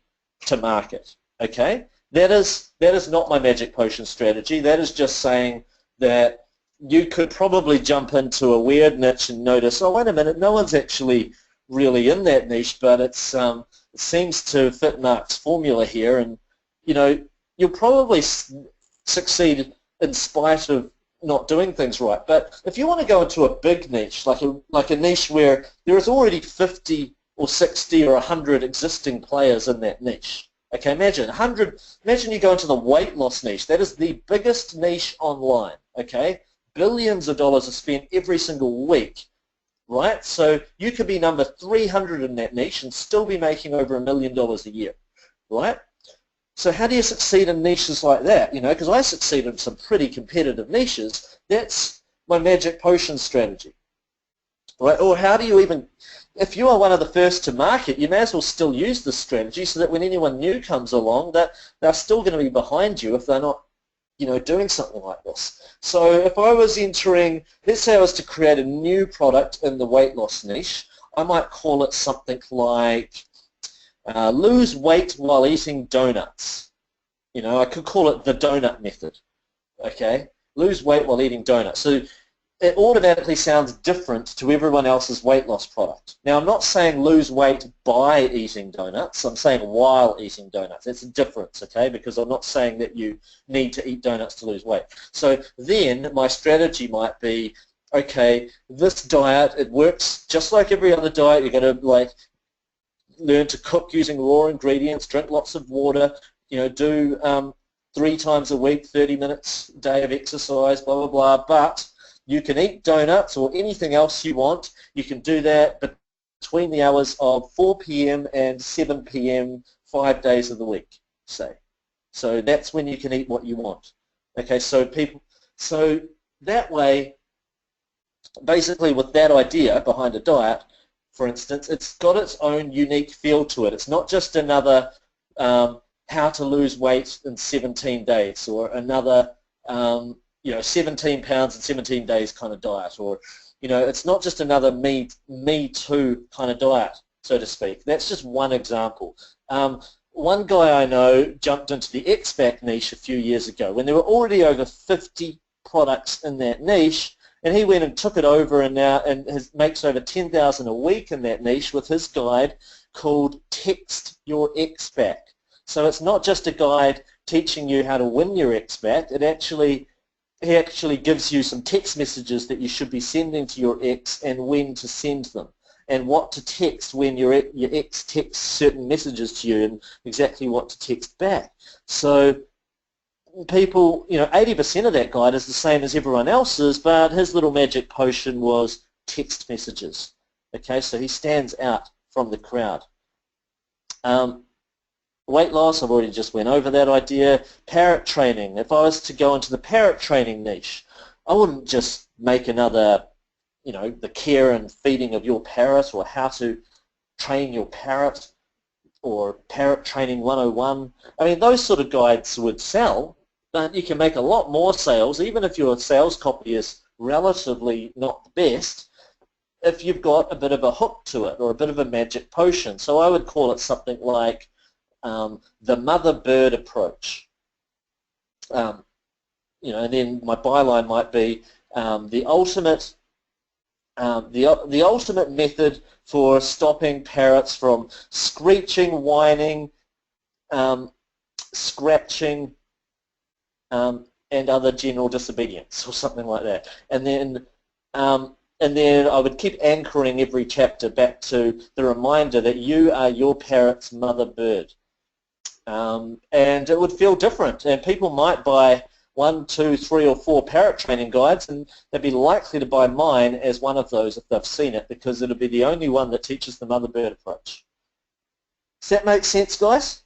to market. Okay, that is not my magic potion strategy. That is just saying that you could probably jump into a weird niche and notice, oh, wait a minute, no one's actually really in that niche, but it seems to fit Mark's formula here, and you'll probably succeed in spite of not doing things right. But if you want to go into a big niche, like a niche where there is already 50 or 60 or 100 existing players in that niche, okay, imagine you go into the weight loss niche. That is the biggest niche online, okay? Billions of dollars are spent every single week. Right, so you could be number 300 in that niche and still be making over $1 million a year, right? So how do you succeed in niches like that? Because I succeed in some pretty competitive niches. That's my magic potion strategy, right? Or how do you even, if you are one of the first to market, you may as well still use this strategy so that when anyone new comes along, that they're still going to be behind you if they're not doing something like this. So if I was entering, let's say I was to create a new product in the weight loss niche, I might call it something like lose weight while eating donuts. I could call it the donut method, okay? Lose weight while eating donuts. So it automatically sounds different to everyone else's weight loss product. Now, I'm not saying lose weight by eating donuts. I'm saying while eating donuts. It's a difference, okay, because I'm not saying that you need to eat donuts to lose weight. So then my strategy might be, okay, this diet, it works just like every other diet. You're going to learn to cook using raw ingredients, drink lots of water, do 3 times a week, 30 minutes a day of exercise, blah, blah, blah, but you can eat donuts or anything else you want. You can do that between the hours of 4 p.m. and 7 p.m. 5 days of the week, say. So that's when you can eat what you want. Okay, so that way, basically with that idea behind a diet, for instance, it's got its own unique feel to it. It's not just another how to lose weight in 17 days or another 17 pounds in 17 days kind of diet, or it's not just another me too kind of diet, so to speak. That's just one example. One guy I know jumped into the X-Back niche a few years ago when there were already over 50 products in that niche, and he went and took it over and now makes over $10,000 a week in that niche with his guide called Text Your X-Back. So it's not just a guide teaching you how to win your X-Back. He actually gives you some text messages that you should be sending to your ex and when to send them, and what to text when your ex texts certain messages to you and exactly what to text back. So people, 80% of that guide is the same as everyone else's, but his little magic potion was text messages. Okay, so he stands out from the crowd. Weight loss, I've already just went over that idea. Parrot training. If I was to go into the parrot training niche, I wouldn't just make another, the care and feeding of your parrot, or how to train your parrot, or parrot training 101. I mean, those sort of guides would sell, but you can make a lot more sales, even if your sales copy is relatively not the best, if you've got a bit of a hook to it, or a bit of a magic potion. So I would call it something like the mother bird approach. And then my byline might be the ultimate method for stopping parrots from screeching, whining, scratching, and other general disobedience, or something like that. And then I would keep anchoring every chapter back to the reminder that you are your parrot's mother bird. And it would feel different, and people might buy 1, 2, 3, or 4 parrot training guides, and they'd be likely to buy mine as one of those if they've seen it, because it'll be the only one that teaches the mother bird approach. Does that make sense, guys?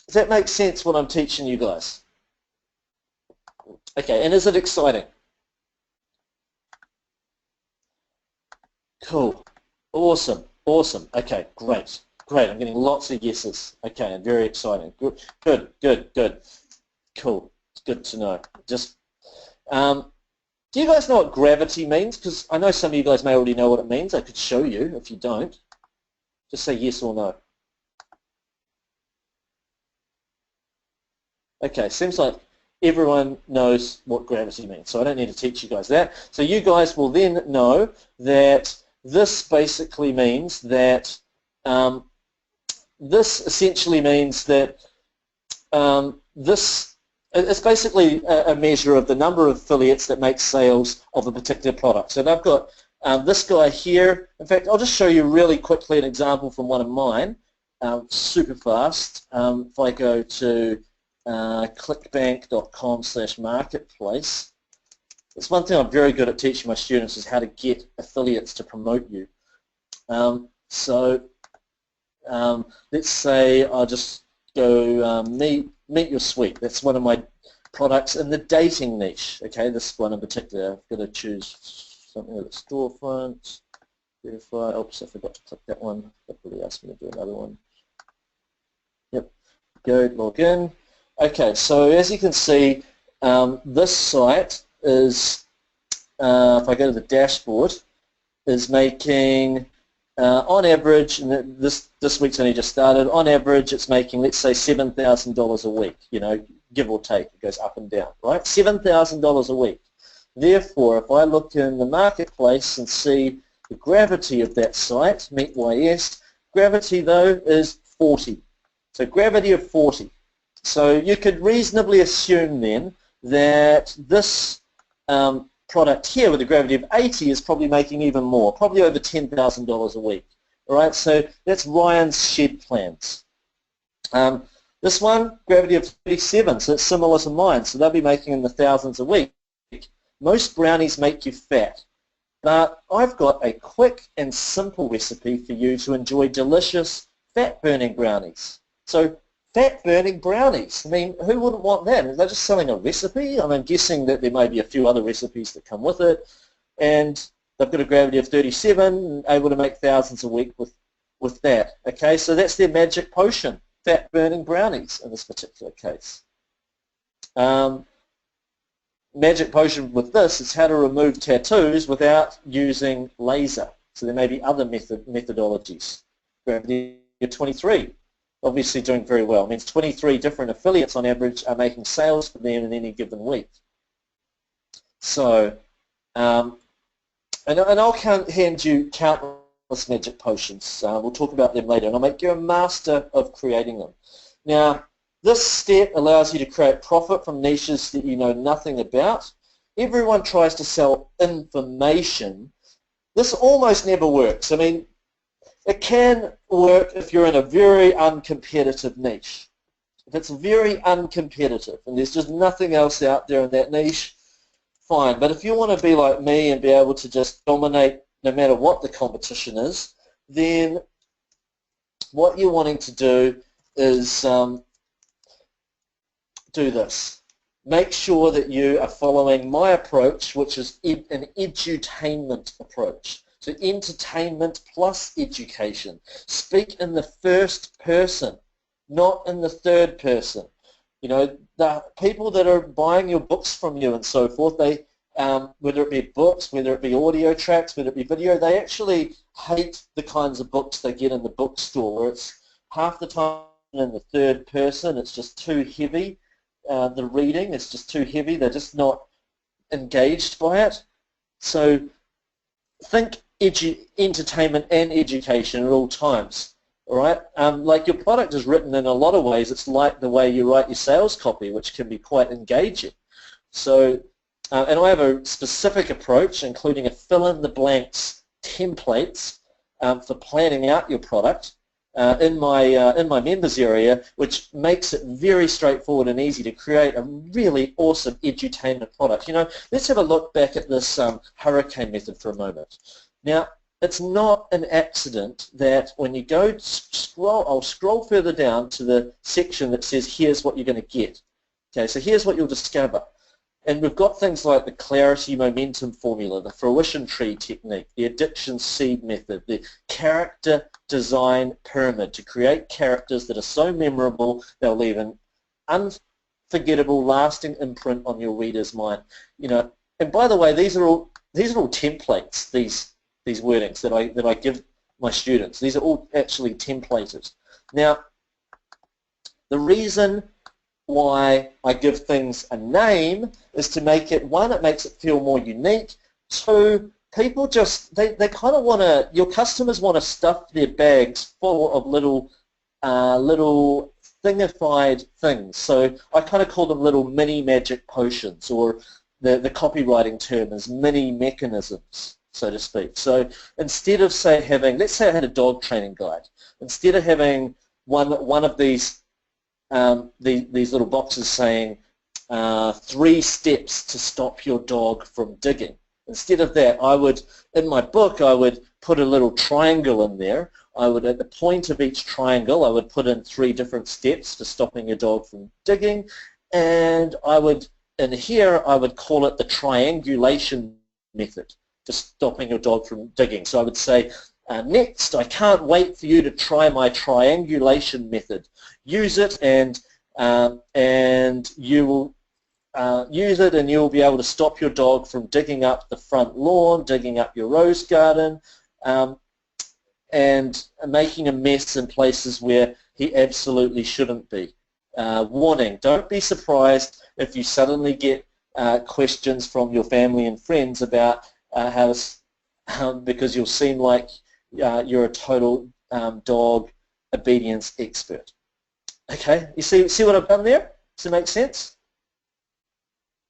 Does that make sense what I'm teaching you guys? Okay, and is it exciting? Cool. Awesome. Awesome. Okay, great. Great. I'm getting lots of yeses. Okay, very exciting. Good. Good. Good. Good. Cool. It's good to know. Just, do you guys know what gravity means? Because I know some of you guys may already know what it means. I could show you if you don't. Just say yes or no. Okay, seems like everyone knows what gravity means, so I don't need to teach you guys that. So you guys will then know that this basically means that this essentially means that it's basically a measure of the number of affiliates that make sales of a particular product. So I've got this guy here. In fact, I'll just show you really quickly an example from one of mine, super fast. If I go to clickbank.com/marketplace, it's one thing I'm very good at teaching my students is how to get affiliates to promote you. Let's say I'll just go meet your sweet. That's one of my products in the dating niche. Okay, this one in particular, I've got to choose something with a storefront. Verify. Oops, I forgot to click that one. That really asked me to do another one. Yep. Go log in. Okay, so as you can see, this site is, if I go to the dashboard, is making, on average, and this week's only just started, on average it's making, let's say, $7,000 a week, give or take. It goes up and down, right? $7,000 a week. Therefore, if I look in the marketplace and see the gravity of that site, MeetYS, gravity, though, is 40. So gravity of 40. So you could reasonably assume then that this product here with a gravity of 80 is probably making even more, probably over $10,000 a week. All right, so that's Ryan's shed plans. This one, gravity of 37, so it's similar to mine, so they'll be making in the thousands a week. Most brownies make you fat, but I've got a quick and simple recipe for you to enjoy delicious fat-burning brownies. So fat-burning brownies. I mean, who wouldn't want that? Are they just selling a recipe? I'm guessing that there may be a few other recipes that come with it, and they've got a gravity of 37 and able to make thousands a week with that. Okay, so that's their magic potion, fat-burning brownies in this particular case. Magic potion with this is how to remove tattoos without using laser. So there may be other methodologies. Gravity of 23. Obviously doing very well. It means 23 different affiliates on average are making sales for them in any given week. So, and I'll hand you countless magic potions. We'll talk about them later, and I'll make you a master of creating them. Now, this step allows you to create profit from niches that you know nothing about. Everyone tries to sell information. This almost never works. I mean, it can work if you're in a very uncompetitive niche. If it's very uncompetitive and there's just nothing else out there in that niche, fine. But if you want to be like me and be able to just dominate no matter what the competition is, then what you're wanting to do is do this. Make sure that you are following my approach, which is an edutainment approach. So entertainment plus education. Speak in the first person, not in the third person. You know, the people that are buying your books from you and so forth, they, whether it be books, whether it be audio tracks, whether it be video, they actually hate the kinds of books they get in the bookstore, where it's half the time in the third person, it's just too heavy. The reading is just too heavy. They're just not engaged by it. So think entertainment and education at all times. All right, like your product is written in a lot of ways. It's like the way you write your sales copy, which can be quite engaging. So, and I have a specific approach, including a fill-in-the-blanks templates for planning out your product in my members area, which makes it very straightforward and easy to create a really awesome edutainment product. You know, let's have a look back at this hurricane method for a moment. Now, it's not an accident that when you go scroll, I'll scroll further down to the section that says here's what you're going to get. Okay, so here's what you'll discover. And we've got things like the clarity momentum formula, the fruition tree technique, the addiction seed method, the character design pyramid to create characters that are so memorable they'll leave an unforgettable, lasting imprint on your reader's mind. You know, and by the way, these are all templates. These wordings that I give my students. These are all actually templated. Now, the reason why I give things a name is to make it, one, it makes it feel more unique. Two, people just, they kind of want to, your customers want to stuff their bags full of little thingified things. So I kind of call them little mini magic potions, or the copywriting term is mini mechanisms, so to speak. So instead of, say, having, let's say I had a dog training guide, instead of having one of these little boxes saying 3 steps to stop your dog from digging, instead of that, I would, in my book, I would put a little triangle in there. I would, at the point of each triangle, I would put in 3 different steps for stopping your dog from digging, and I would, in here, I would call it the triangulation method for stopping your dog from digging. So I would say, next, I can't wait for you to try my triangulation method. Use it, and you will use it, and you'll be able to stop your dog from digging up the front lawn, digging up your rose garden, and making a mess in places where he absolutely shouldn't be. Warning, don't be surprised if you suddenly get questions from your family and friends about because you'll seem like you're a total dog obedience expert. Okay, you see what I've done there? Does it make sense?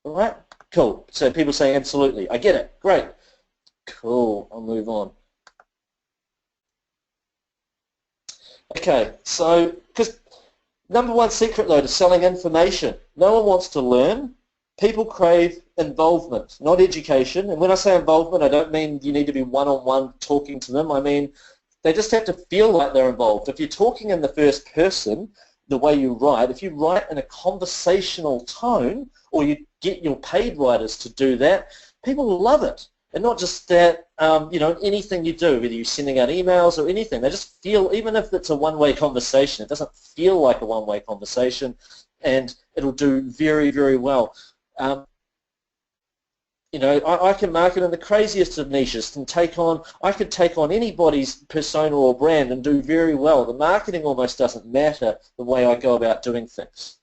All right, cool. So people say absolutely. I get it. Great. Cool. I'll move on. Okay, so because number one secret though to selling information, no one wants to learn. People crave involvement, not education. And when I say involvement, I don't mean you need to be one-on-one talking to them. I mean they just have to feel like they're involved. If you're talking in the first person, the way you write, if you write in a conversational tone, or you get your paid writers to do that, people will love it. And not just that, you know, anything you do, whether you're sending out emails or anything, they just feel, even if it's a one-way conversation, it doesn't feel like a one-way conversation, and it'll do very, very well. You know, I can market in the craziest of niches and I could take on anybody's persona or brand and do very well. The marketing almost doesn't matter the way I go about doing things.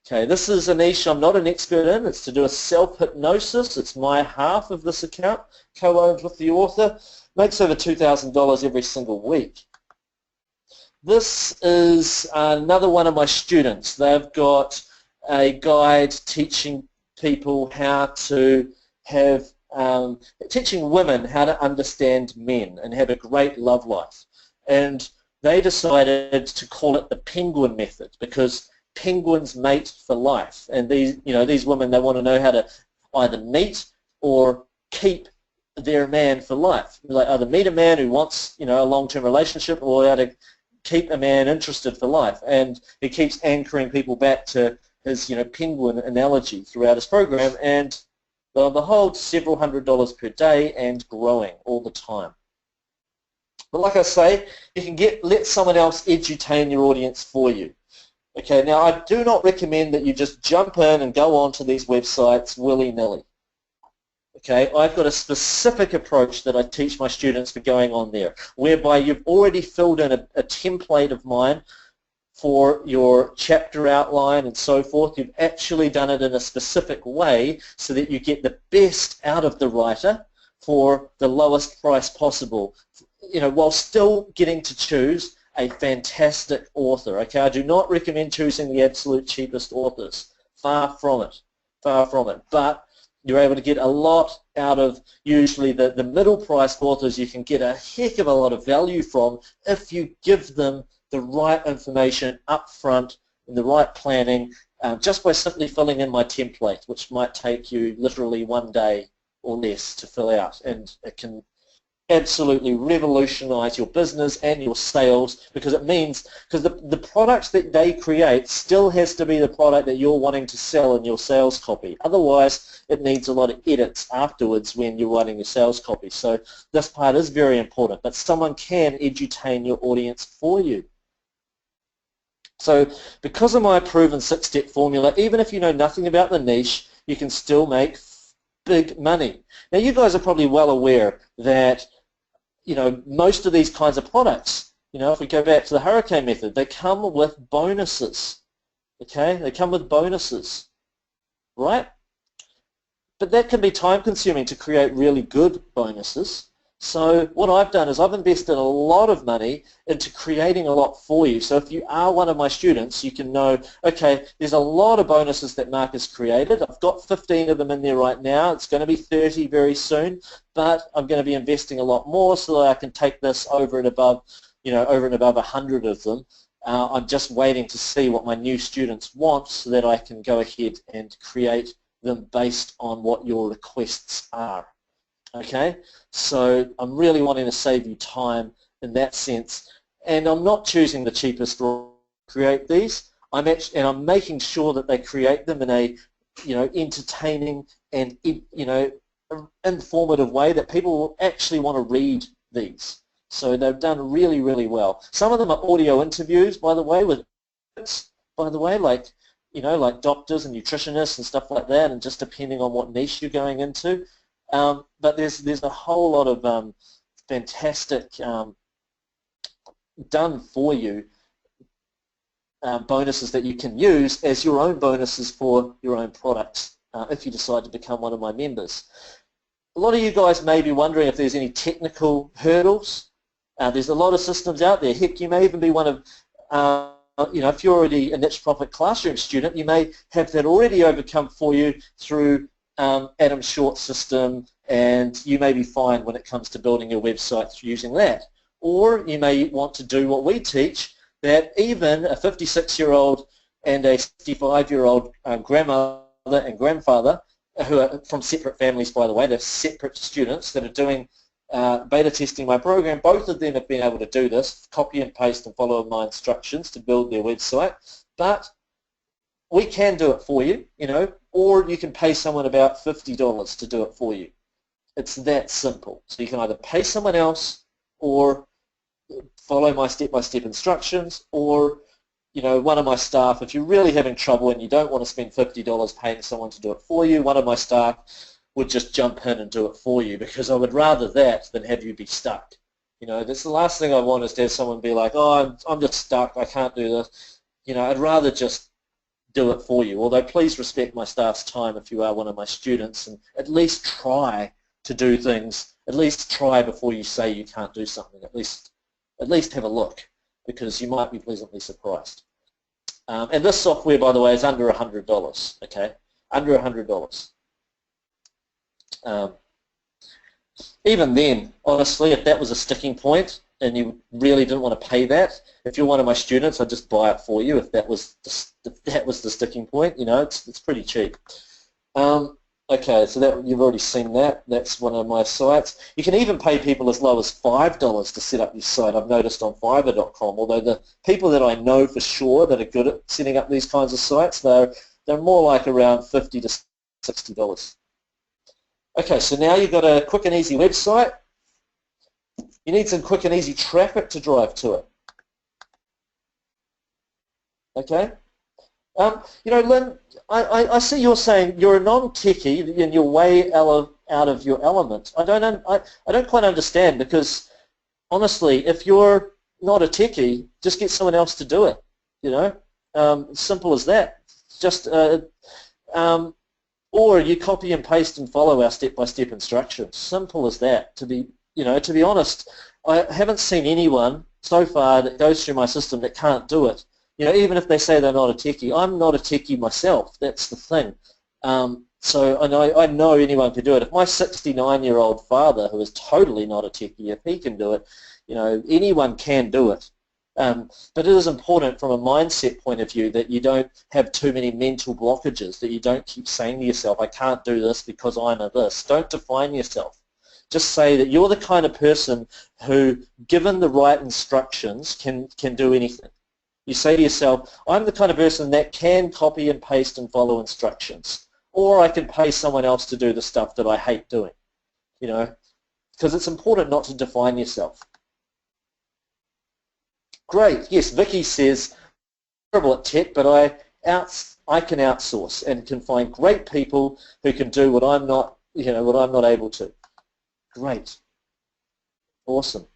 Okay, this is a niche I'm not an expert in. It's to do with self-hypnosis. It's my half of this account, co-owned with the author. Makes over $2,000 every single week. This is another one of my students. They've got a guide teaching people how to have, teaching women how to understand men and have a great love life. And they decided to call it the penguin method because penguins mate for life. And these women, they want to know how to either meet or keep their man for life. Like either meet a man who wants, a long-term relationship, or how to keep a man interested for life. And he keeps anchoring people back to his, penguin analogy throughout his program. And lo and behold, several $100s per day and growing all the time. But like I say, you can let someone else edutain your audience for you. Okay, now I do not recommend that you just jump in and go onto these websites willy-nilly. Okay, I've got a specific approach that I teach my students for going on there, whereby you've already filled in a template of mine for your chapter outline and so forth. You've actually done it in a specific way so that you get the best out of the writer for the lowest price possible, while still getting to choose a fantastic author. Okay, I do not recommend choosing the absolute cheapest authors. Far from it. Far from it. But you're able to get a lot out of usually the middle priced authors. You can get a heck of a lot of value from if you give them the right information up front and the right planning, just by simply filling in my template, which might take you literally 1 day or less to fill out. And it can absolutely revolutionize your business and your sales, because it means, because the products that they create still has to be the product that you're wanting to sell in your sales copy. Otherwise, it needs a lot of edits afterwards when you're writing your sales copy. So this part is very important, but someone can edutain your audience for you. So because of my proven 6-step formula, even if you know nothing about the niche, you can still make big money. Now you guys are probably well aware that most of these kinds of products, if we go back to the hurricane method, they come with bonuses. Okay, they come with bonuses, right? But that can be time consuming to create really good bonuses. So what I've done is I've invested a lot of money into creating a lot for you. So if you are one of my students, you can know, okay, there's a lot of bonuses that Mark has created. I've got 15 of them in there right now. It's going to be 30 very soon, but I'm going to be investing a lot more so that I can take this over and above, over and above 100 of them. I'm just waiting to see what my new students want so that I can go ahead and create them based on what your requests are. Okay, so I'm really wanting to save you time in that sense, and I'm not choosing the cheapest to create these. I'm making sure that they create them in a, entertaining and informative way that people will actually want to read these. So they've done really, really well. Some of them are audio interviews, by the way, like doctors and nutritionists and stuff like that, and just depending on what niche you're going into. But there's a whole lot of fantastic done for you bonuses that you can use as your own bonuses for your own products if you decide to become one of my members. A lot of you guys may be wondering if there's any technical hurdles. There's a lot of systems out there. Heck, you may even be one of if you're already a niche profit classroom student, you may have that already overcome for you through Adam Short's system, and you may be fine when it comes to building your website using that. Or you may want to do what we teach, that even a 56-year-old and a 65-year-old grandmother and grandfather, who are from separate families, by the way, they're separate students that are doing beta testing my program. Both of them have been able to do this, copy and paste and follow my instructions to build their website. But we can do it for you, or you can pay someone about $50 to do it for you. It's that simple. So you can either pay someone else or follow my step-by-step instructions, or one of my staff. If you're really having trouble and you don't want to spend $50 paying someone to do it for you, one of my staff would just jump in and do it for you, because I would rather that than have you be stuck. That's the last thing I want, is to have someone be like, oh, I'm just stuck, I can't do this. I'd rather just do it for you. Although please respect my staff's time if you are one of my students, and at least try to do things. At least try before you say you can't do something. At least have a look, because you might be pleasantly surprised. And this software, by the way, is under $100. Okay, under $100. Even then, honestly, if that was a sticking point, and you really didn't want to pay that, if you're one of my students, I'd just buy it for you if that was the sticking point. You know, it's pretty cheap. Okay, so that you've already seen that. That's one of my sites. You can even pay people as low as $5 to set up your site. I've noticed on Fiverr.com, although the people that I know for sure that are good at setting up these kinds of sites, they're more like around $50 to $60. Okay, so now you've got a quick and easy website. You need some quick and easy traffic to drive to it. Okay? You know, Lynn, I see you're saying you're a non-techie and you're way out of your element. I don't quite understand, because honestly, if you're not a techie, just get someone else to do it. You know, simple as that. Just or you copy and paste and follow our step-by-step instructions. Simple as that. To be honest, I haven't seen anyone so far that goes through my system that can't do it. You know, even if they say they're not a techie, I'm not a techie myself. That's the thing. So I know anyone can do it. If my 69-year-old father, who is totally not a techie, if he can do it, you know, anyone can do it. But it is important from a mindset point of view that you don't have too many mental blockages, that you don't keep saying to yourself, I can't do this because I'm a this. Don't define yourself. Just say that you're the kind of person who, given the right instructions, can do anything. You say to yourself, I'm the kind of person that can copy and paste and follow instructions, or I can pay someone else to do the stuff that I hate doing, you know, because it's important not to define yourself. Great. Yes, Vicky says, terrible at tech, but I can outsource and can find great people who can do what I'm not, you know, what I'm not able to. Great. Awesome.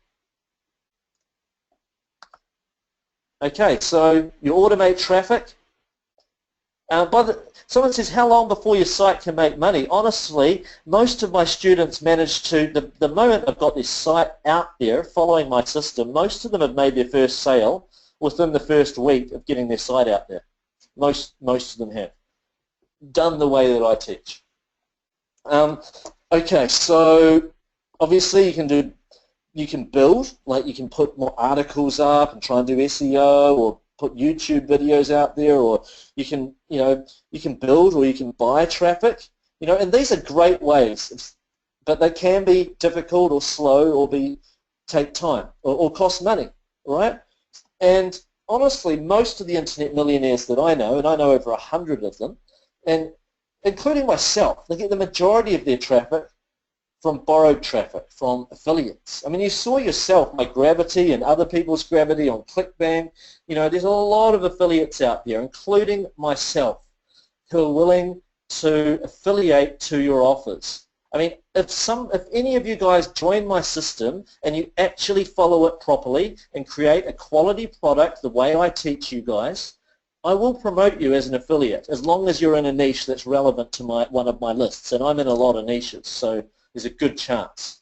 Okay, so you automate traffic. Someone says, how long before your site can make money? Honestly, most of my students manage to, the moment I've got this site out there following my system, most of them have made their first sale within the first week of getting their site out there. Most of them have. Done the way that I teach. Okay, so obviously you can build, like you can put more articles up and try and do SEO, or put YouTube videos out there, or you can, you know, you can build or you can buy traffic, you know, and these are great ways, but they can be difficult or slow or take time or cost money, right? And honestly, most of the internet millionaires that I know, and I know over 100 of them, and including myself, they get the majority of their traffic from borrowed traffic, from affiliates. I mean, you saw yourself my gravity and other people's gravity on ClickBank. You know, there's a lot of affiliates out there, including myself, who are willing to affiliate to your offers. I mean, if any of you guys join my system and you actually follow it properly and create a quality product the way I teach you guys, I will promote you as an affiliate, as long as you're in a niche that's relevant to one of my lists, and I'm in a lot of niches, so there's a good chance.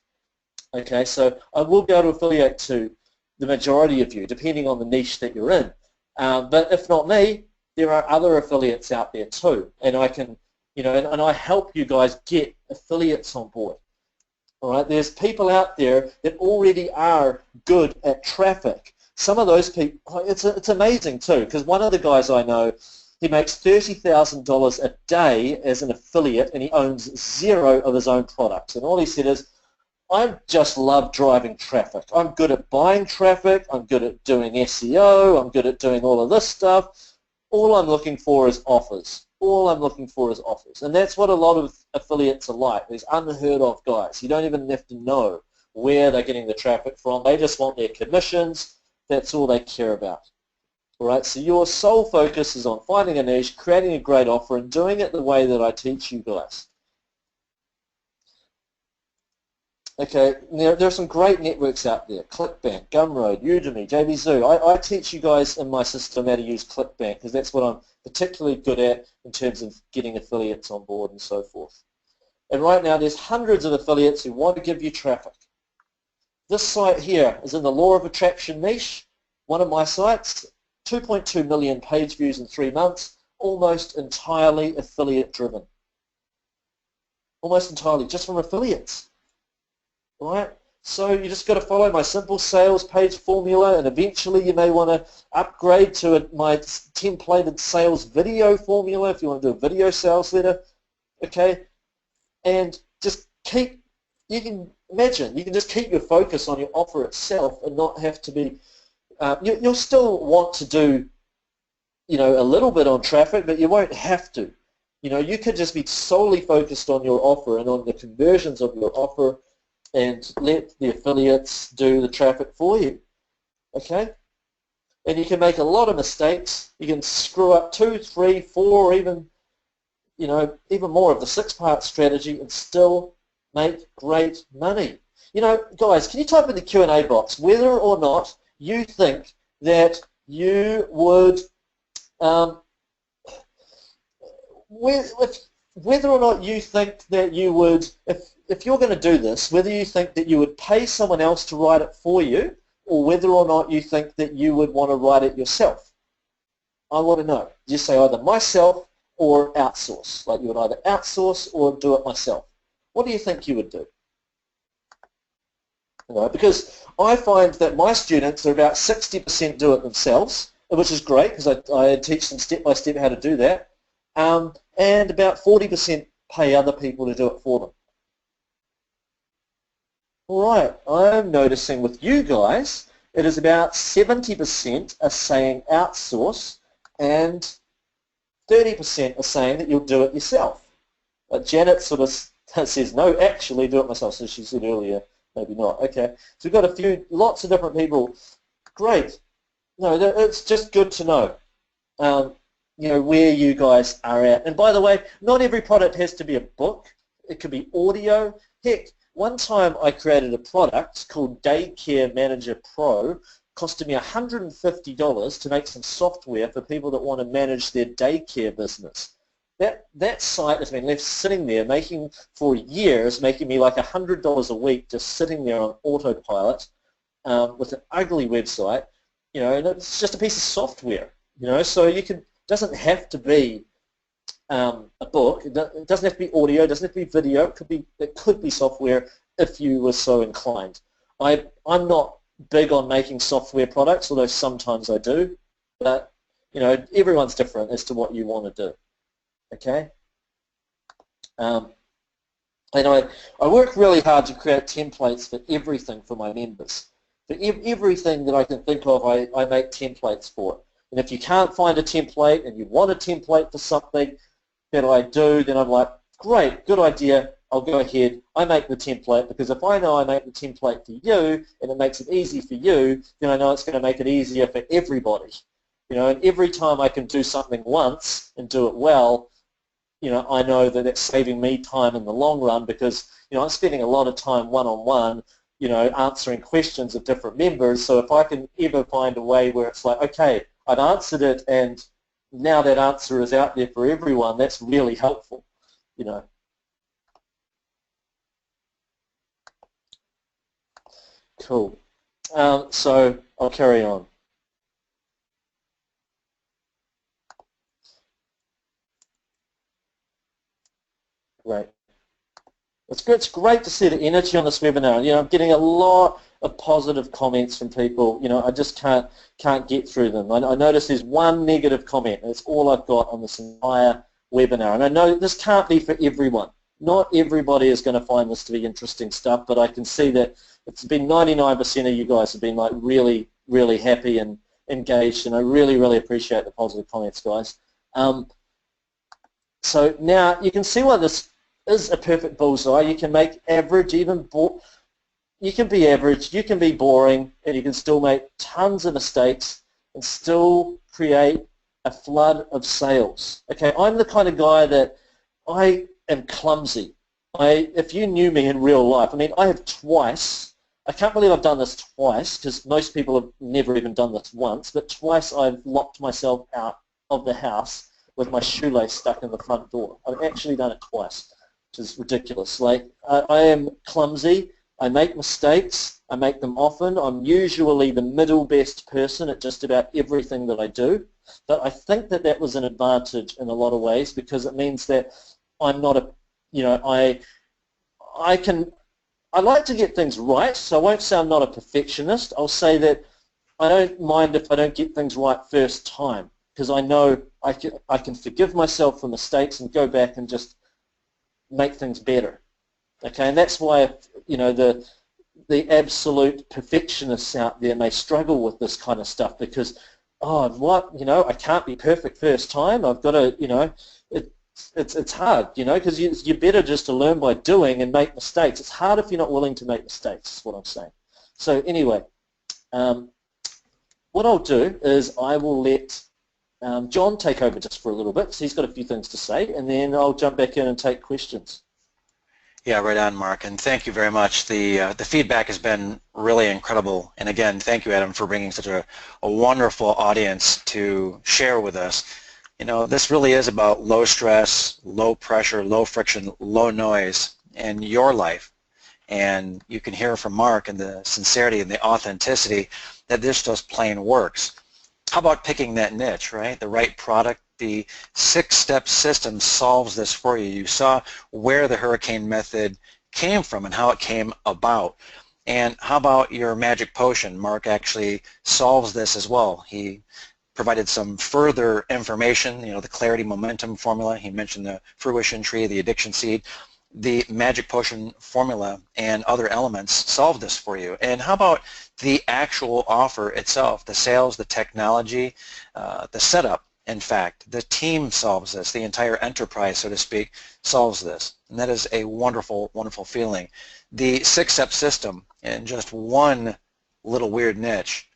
Okay, so I will be able to affiliate to the majority of you, depending on the niche that you're in. But if not me, there are other affiliates out there too, and I can, you know, and I help you guys get affiliates on board. All right, there's people out there that already are good at traffic. Some of those people, it's amazing too, because one of the guys I know, he makes $30,000 a day as an affiliate, and he owns 0 of his own products. And all he said is, I just love driving traffic. I'm good at buying traffic. I'm good at doing SEO. I'm good at doing all of this stuff. All I'm looking for is offers. All I'm looking for is offers. And that's what a lot of affiliates are like, these unheard of guys. You don't even have to know where they're getting the traffic from. They just want their commissions. That's all they care about. All right, so your sole focus is on finding a niche, creating a great offer, and doing it the way that I teach you guys. Okay, there are some great networks out there: ClickBank, Gumroad, Udemy, JVZoo. I teach you guys in my system how to use ClickBank, because that's what I'm particularly good at in terms of getting affiliates on board and so forth. And right now there's hundreds of affiliates who want to give you traffic. This site here is in the law of attraction niche, one of my sites. 2.2 million page views in 3 months, almost entirely affiliate driven. Almost entirely, just from affiliates. All right? So you just got to follow my simple sales page formula, and eventually you may want to upgrade to my templated sales video formula if you want to do a video sales letter, okay? And just keep, you can imagine, you can just keep your focus on your offer itself and not have to be, you'll still want to do, you know, a little bit on traffic, but you won't have to. You know, you could just be solely focused on your offer and on the conversions of your offer and let the affiliates do the traffic for you, okay? And you can make a lot of mistakes. You can screw up 2, 3, 4, even, you know, even more of the 6-part strategy and still make great money. You know, guys, can you type in the Q&A box whether or not you think that you would, whether or not you think that you would, if you're going to do this, whether you think that you would pay someone else to write it for you, or whether or not you think that you would want to write it yourself. I want to know. You say either myself or outsource. Like you would either outsource or do it myself. What do you think you would do? You know, because I find that my students are about 60% do it themselves, which is great because I teach them step by step how to do that, and about 40% pay other people to do it for them. All right, I'm noticing with you guys, it is about 70% are saying outsource and 30% are saying that you'll do it yourself. But Janet sort of says, no, actually do it myself, so she said earlier, maybe not. Okay, so we've got lots of different people. Great. No, it's just good to know, you know, where you guys are at. And by the way, not every product has to be a book. It could be audio. Heck, one time I created a product called Daycare Manager Pro, costed me $150 to make some software for people that want to manage their daycare business. That site has been left sitting there for years, making me like $100 a week just sitting there on autopilot with an ugly website, you know, and it's just a piece of software, you know, so you can, doesn't have to be a book. It doesn't have to be audio. It doesn't have to be video. It could be software if you were so inclined. I'm not big on making software products, although sometimes I do. But you know, everyone's different as to what you want to do. Okay. And I work really hard to create templates for everything for my members. For everything that I can think of, I make templates for. And if you can't find a template and you want a template for something that I do, then I'm like, great, good idea, I'll go ahead, I make the template, because if I know I make the template for you and it makes it easy for you, then I know it's going to make it easier for everybody. You know, and every time I can do something once and do it well, you know, I know that it's saving me time in the long run, because, you know, I'm spending a lot of time one-on-one, you know, answering questions of different members. So if I can ever find a way where it's like, okay, I've answered it and now that answer is out there for everyone, that's really helpful, you know. Cool. So I'll carry on. Great. It's great to see the energy on this webinar. You know, I'm getting a lot of positive comments from people. You know, I just can't get through them. I notice there's one negative comment. That's all I've got on this entire webinar. And I know this can't be for everyone. Not everybody is going to find this to be interesting stuff, but I can see that it's been 99% of you guys have been like really, really happy and engaged, and I really, really appreciate the positive comments, guys. So now you can see why this is a perfect bullseye. You can make average, you can be average, you can be boring, and you can still make tons of mistakes and still create a flood of sales. Okay, I'm the kind of guy that I am clumsy. If you knew me in real life, I mean, I have twice, I can't believe I've done this twice, because most people have never even done this once, but twice I've locked myself out of the house with my shoelace stuck in the front door. I've actually done it twice, which is ridiculous. Like, I am clumsy, I make mistakes, I make them often. I'm usually the middle best person at just about everything that I do, but I think that that was an advantage in a lot of ways, because it means that I'm not a, you know, I I like to get things right, so I won't say I'm not a perfectionist. I'll say that I don't mind if I don't get things right first time, because I know I can forgive myself for mistakes and go back and just make things better. Okay, and that's why, you know, the absolute perfectionists out there may struggle with this kind of stuff, because, oh, what, you know, I can't be perfect first time. I've got to, you know, it's hard, you know, because you're better just to learn by doing and make mistakes. It's hard if you're not willing to make mistakes, is what I'm saying. So anyway, what I'll do is I will let John take over just for a little bit, because he's got a few things to say, and then I'll jump back in and take questions. Yeah, right on, Mark, and thank you very much. The feedback has been really incredible, and again, thank you, Adam, for bringing such a wonderful audience to share with us. You know, this really is about low stress, low pressure, low friction, low noise in your life, and you can hear from Mark and the sincerity and the authenticity that this just plain works. How about picking that niche, right? The right product. The 6-step system solves this for you. You saw where the hurricane method came from and how it came about. And how about your magic potion? Mark actually solves this as well. He provided some further information, you know, the clarity momentum formula. He mentioned the fruition tree, the addiction seed. The magic potion formula and other elements solve this for you. And how about the actual offer itself, the sales, the technology, the setup? In fact, the team solves this. The entire enterprise, so to speak, solves this. And that is a wonderful, wonderful feeling. The 6-step system in just one little weird niche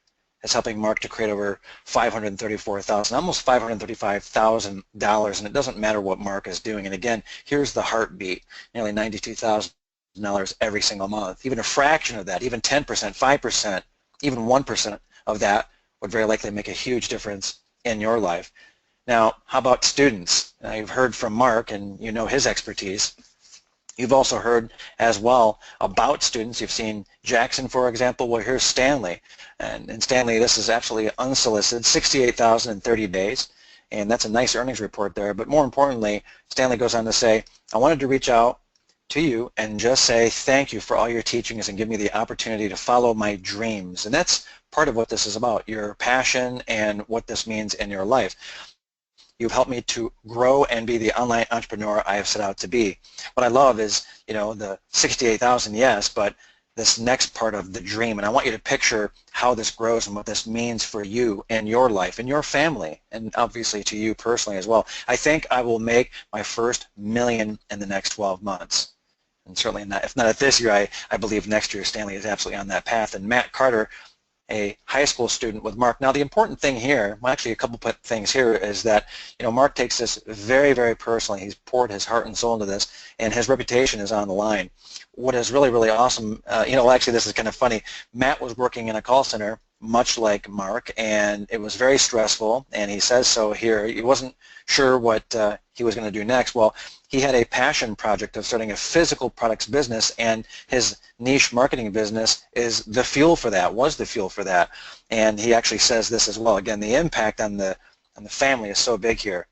is helping Mark to create over $534,000, almost $535,000, and it doesn't matter what Mark is doing. And again, here's the heartbeat, nearly $92,000 every single month. Even a fraction of that, even 10%, 5%, even 1% of that would very likely make a huge difference in your life. Now, how about students? Now, you've heard from Mark and you know his expertise. You've also heard as well about students. You've seen Jackson, for example. Well, here's Stanley. And Stanley, this is absolutely unsolicited, $68,000 in 30 days. And that's a nice earnings report there. But more importantly, Stanley goes on to say, I wanted to reach out to you and just say thank you for all your teachings and give me the opportunity to follow my dreams. And that's part of what this is about, your passion and what this means in your life. You've helped me to grow and be the online entrepreneur I have set out to be. What I love is, you know, the 68,000, yes, but this next part of the dream, and I want you to picture how this grows and what this means for you and your life and your family, and obviously to you personally as well. I think I will make my first million in the next 12 months. And certainly not, if not at this year, I believe next year Stanley is absolutely on that path. And Matt Carter, a high school student with Mark. Now the important thing here, well, actually a couple of things here, is that, you know, Mark takes this very, very personally. He's poured his heart and soul into this, and his reputation is on the line. What is really, really awesome, you know, actually this is kind of funny. Matt was working in a call center, much like Mark, and it was very stressful, and he says so here. He wasn't sure what he was going to do next. Well, he had a passion project of starting a physical products business, and his niche marketing business is the fuel for that, was the fuel for that. And he actually says this as well. Again, the impact on the family is so big here.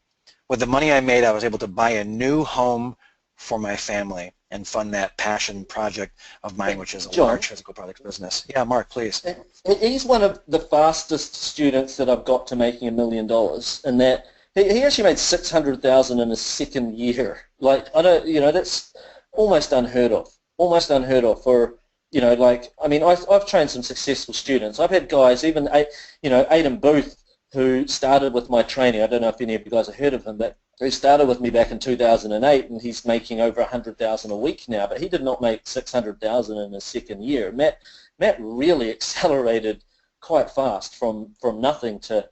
With the money I made, I was able to buy a new home for my family and fund that passion project of mine, which is a large physical products business. Yeah, Mark, please. He's one of the fastest students that I've got to making $1 million, and that he actually made $600,000 in his second year. Like, I don't, you know, that's almost unheard of. Almost unheard of for, you know, like, I mean, I've trained some successful students. I've had guys, even, you know, Aidan Booth, who started with my training. I don't know if any of you guys have heard of him, but he started with me back in 2008, and he's making over $100,000 a week now. But he did not make $600,000 in his second year. Matt really accelerated quite fast from nothing to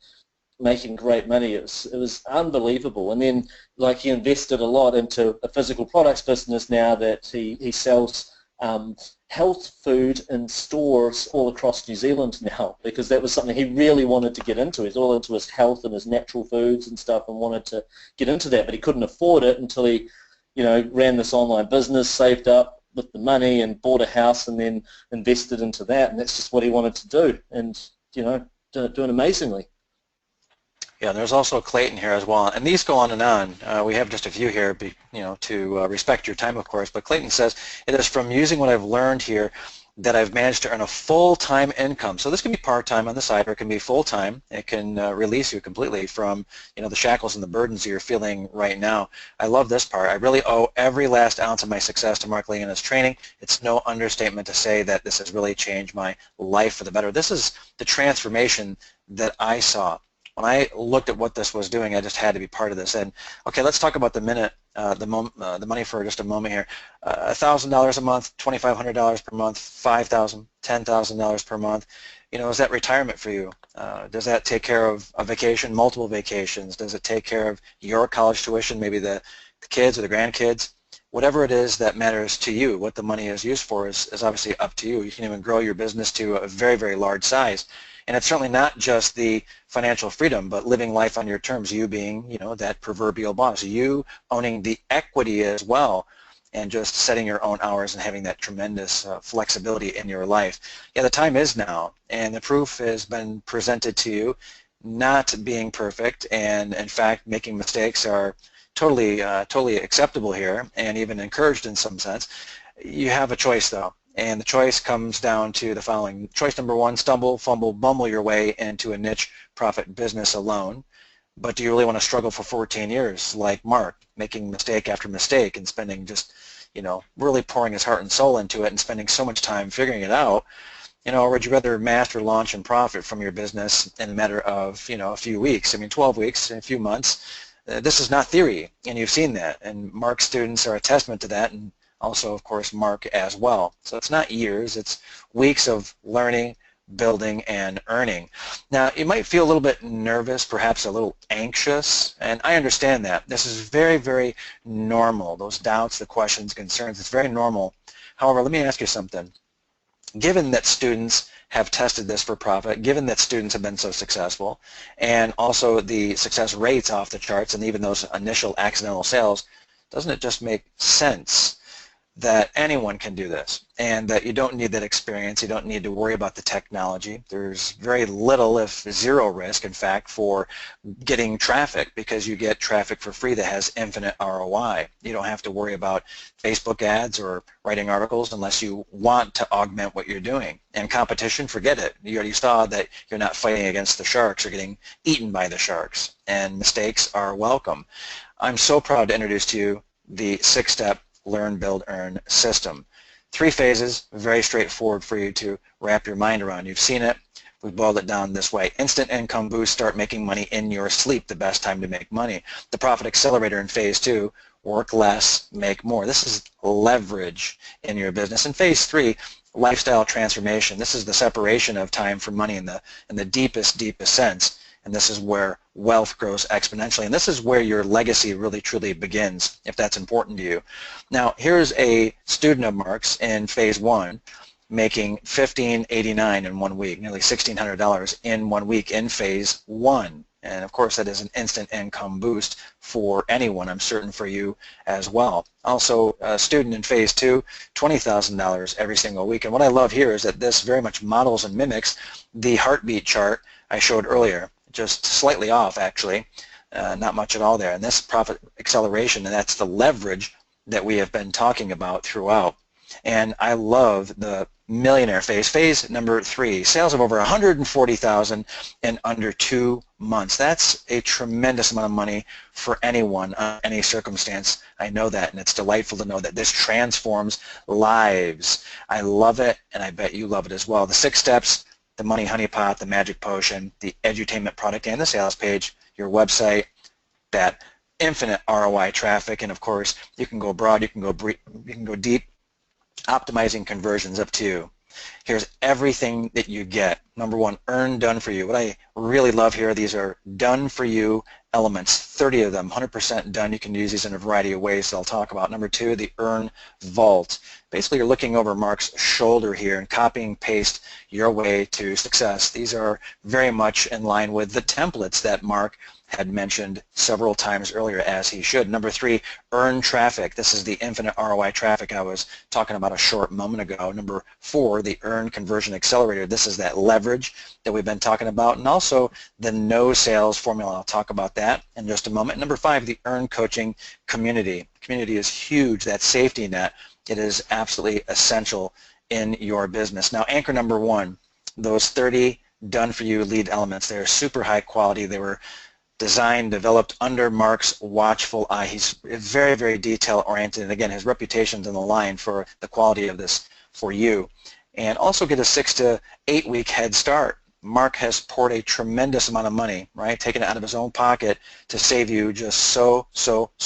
making great money. It was unbelievable. And then, like, he invested a lot into a physical products business now that he sells health food in stores all across New Zealand now, because that was something he really wanted to get into. He's all into his health and his natural foods and stuff, and wanted to get into that, but he couldn't afford it until he, you know, ran this online business, saved up with the money and bought a house and then invested into that, and that's just what he wanted to do, and, you know, doing amazingly. Yeah, and there's also Clayton here as well, and these go on and on. We have just a few here, to respect your time, of course. But Clayton says, it is from using what I've learned here that I've managed to earn a full-time income. So this can be part-time on the side, or it can be full-time. It can release you completely from, the shackles and the burdens you're feeling right now. I love this part. I really owe every last ounce of my success to Mark Ling and his training. It's no understatement to say that this has really changed my life for the better. This is the transformation that I saw. When I looked at what this was doing, I just had to be part of this. And okay, let's talk about the money for just a moment here. $1,000 a month, $2,500 per month, $5,000, $10,000 per month. Is that retirement for you? Does that take care of a vacation, multiple vacations? Does it take care of your college tuition, maybe the kids or the grandkids? Whatever it is that matters to you, what the money is used for is obviously up to you. You can even grow your business to a very, very large size. And it's certainly not just the financial freedom, but living life on your terms, you being, that proverbial boss, you owning the equity as well, and just setting your own hours and having that tremendous flexibility in your life. Yeah, the time is now, and the proof has been presented to you. Not being perfect, and in fact, making mistakes are totally acceptable here, and even encouraged in some sense. You have a choice, though. And the choice comes down to the following. Choice number one, stumble, fumble, bumble your way into a niche profit business alone. But do you really want to struggle for 14 years like Mark, making mistake after mistake and spending just, really pouring his heart and soul into it and spending so much time figuring it out? Or would you rather master, launch, and profit from your business in a matter of, a few weeks? 12 weeks, a few months. This is not theory, and you've seen that. And Mark's students are a testament to that, and also, of course, Mark as well. So it's not years, it's weeks of learning, building, and earning. Now, you might feel a little bit nervous, perhaps a little anxious, and I understand that. This is very, very normal. Those doubts, the questions, concerns, it's very normal. However, let me ask you something. Given that students have tested this for profit, given that students have been so successful, and also the success rates off the charts and even those initial accidental sales, doesn't it just make sense that anyone can do this, and that you don't need that experience, you don't need to worry about the technology? There's very little, if zero risk, in fact, for getting traffic, because you get traffic for free that has infinite ROI. You don't have to worry about Facebook ads or writing articles unless you want to augment what you're doing. And competition, forget it. You already saw that you're not fighting against the sharks, you're getting eaten by the sharks, and mistakes are welcome. I'm so proud to introduce to you the 6-step Learn, Build, Earn system. 3 phases, very straightforward for you to wrap your mind around. You've seen it. We've boiled it down this way. Instant income boost, start making money in your sleep, the best time to make money. The profit accelerator in phase 2, work less, make more. This is leverage in your business. In phase 3, lifestyle transformation. This is the separation of time from money in the deepest sense. And this is where wealth grows exponentially. And this is where your legacy really, truly begins, if that's important to you. Now, here's a student of Mark's in phase 1 making $1,589 in 1 week, nearly $1,600 in 1 week in phase 1. And of course, that is an instant income boost for anyone, I'm certain for you as well. Also, a student in phase 2, $20,000 every single week. And what I love here is that this very much models and mimics the heartbeat chart I showed earlier. Just slightly off, actually, not much at all there. And this profit acceleration, and that's the leverage that we have been talking about throughout. And I love the millionaire phase. Phase number 3, sales of over $140,000 in under 2 months. That's a tremendous amount of money for anyone, any circumstance. I know that, and it's delightful to know that this transforms lives. I love it, and I bet you love it as well. The 6 steps: the money honeypot, the magic potion, the edutainment product, and the sales page, your website, that infinite ROI traffic, and of course, you can go broad, you can go deep, optimizing conversions up to you. Here's everything that you get. Number 1, earn done for you. What I really love here, these are done for you elements, 30 of them, 100% done. You can use these in a variety of ways that I'll talk about. Number 2, the earn vault. Basically, you're looking over Mark's shoulder here and copying and paste your way to success. These are very much in line with the templates that Mark had mentioned several times earlier, as he should. Number 3, earn traffic. This is the infinite ROI traffic I was talking about a short moment ago. Number 4, the earn conversion accelerator. This is that leverage leverage that we've been talking about, and also the no sales formula. I'll talk about that in just a moment. Number 5, the Earn Coaching community. Community is huge, that safety net. It is absolutely essential in your business. Now, anchor number 1, those 30 done-for-you lead elements. They're super high quality. They were designed, developed under Mark's watchful eye. He's very, very detail-oriented, and again, his reputation's on the line for the quality of this for you. And also get a 6 to 8 week head start. Mark has poured a tremendous amount of money, right, taken it out of his own pocket to save you just so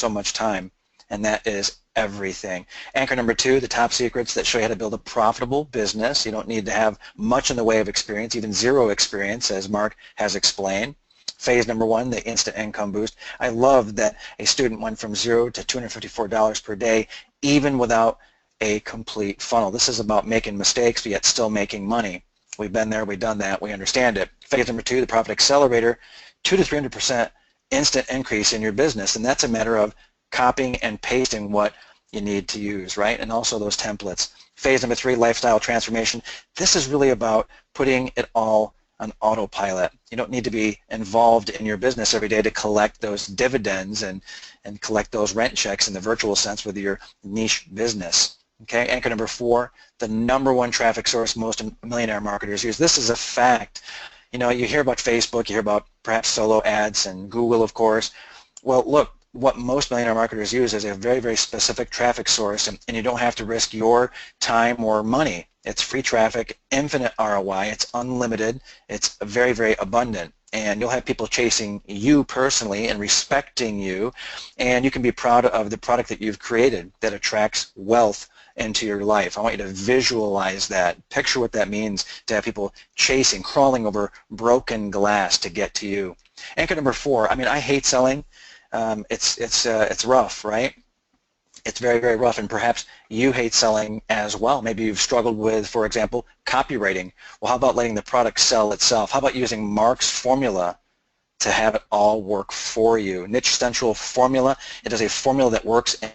much time, and that is everything. Anchor number 2, the top secrets that show you how to build a profitable business. You don't need to have much in the way of experience, even 0 experience, as Mark has explained. Phase number 1, the instant income boost. I love that a student went from 0 to $254 per day, even without a complete funnel. This is about making mistakes, but yet still making money. We've been there, we've done that, we understand it. Phase number 2, the Profit Accelerator, 200 to 300% instant increase in your business, and that's a matter of copying and pasting what you need to use, right? And also those templates. Phase number 3, Lifestyle Transformation. This is really about putting it all on autopilot. You don't need to be involved in your business every day to collect those dividends and collect those rent checks in the virtual sense with your niche business. Okay, anchor number 4, the number 1 traffic source most millionaire marketers use. This is a fact. You know, you hear about Facebook, you hear about perhaps solo ads and Google, of course. Well, look, what most millionaire marketers use is a very, very specific traffic source, and you don't have to risk your time or money. It's free traffic, infinite ROI, it's unlimited, it's very, very abundant, and you'll have people chasing you personally and respecting you, and you can be proud of the product that you've created that attracts wealth into your life. I want you to visualize that. Picture what that means to have people chasing, crawling over broken glass to get to you. Anchor number 4, I mean, I hate selling. It's rough, right? It's very, very rough, and perhaps you hate selling as well. Maybe you've struggled with, for example, copywriting. Well, how about letting the product sell itself? How about using Mark's formula to have it all work for you? Niche Central formula, it is a formula that works in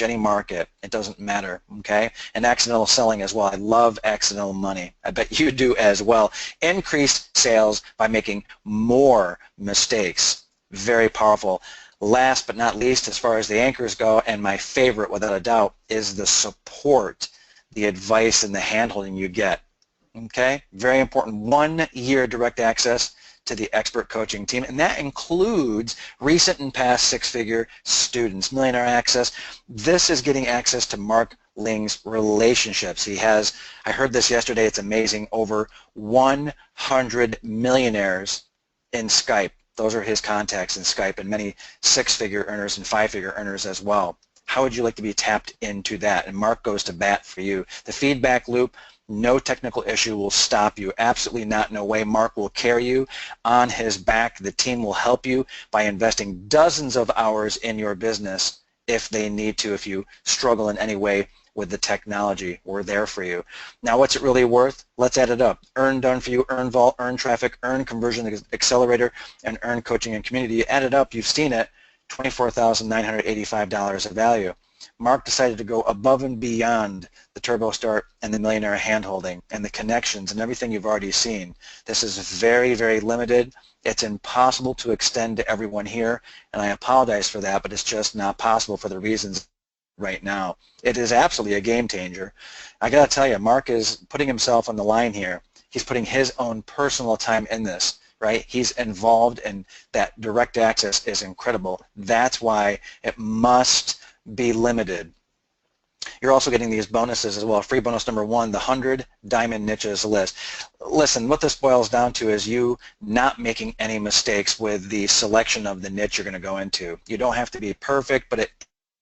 any market. It doesn't matter, okay? And accidental selling as well. I love accidental money. I bet you do as well. Increase sales by making more mistakes. Very powerful. Last but not least, as far as the anchors go, and my favorite without a doubt, is the support, the advice, and the handholding you get. Okay? Very important. 1 year direct access to the expert coaching team, and that includes recent and past 6-figure students. Millionaire access. This is getting access to Mark Ling's relationships. He has, I heard this yesterday, it's amazing, over 100 millionaires in Skype. Those are his contacts in Skype, and many 6-figure earners and 5-figure earners as well. How would you like to be tapped into that? And Mark goes to bat for you. The feedback loop, no technical issue will stop you. Absolutely not, no way. Mark will carry you on his back. The team will help you by investing dozens of hours in your business if they need to, if you struggle in any way with the technology. We're there for you. Now, what's it really worth? Let's add it up. Earn done for you, earn vault, earn traffic, earn conversion accelerator, and earn coaching and community. You add it up, you've seen it, $24,985 of value. Mark decided to go above and beyond the Turbo Start and the Millionaire Handholding and the connections and everything you've already seen. This is very, very limited. It's impossible to extend to everyone here, and I apologize for that, but it's just not possible for the reasons right now. It is absolutely a game changer. I got to tell you, Mark is putting himself on the line here. He's putting his own personal time in this, right? He's involved, and that direct access is incredible. That's why it must be limited. You're also getting these bonuses as well. Free bonus number 1, the 100 Diamond Niches list. Listen, what this boils down to is you not making any mistakes with the selection of the niche you're going to go into. You don't have to be perfect, but it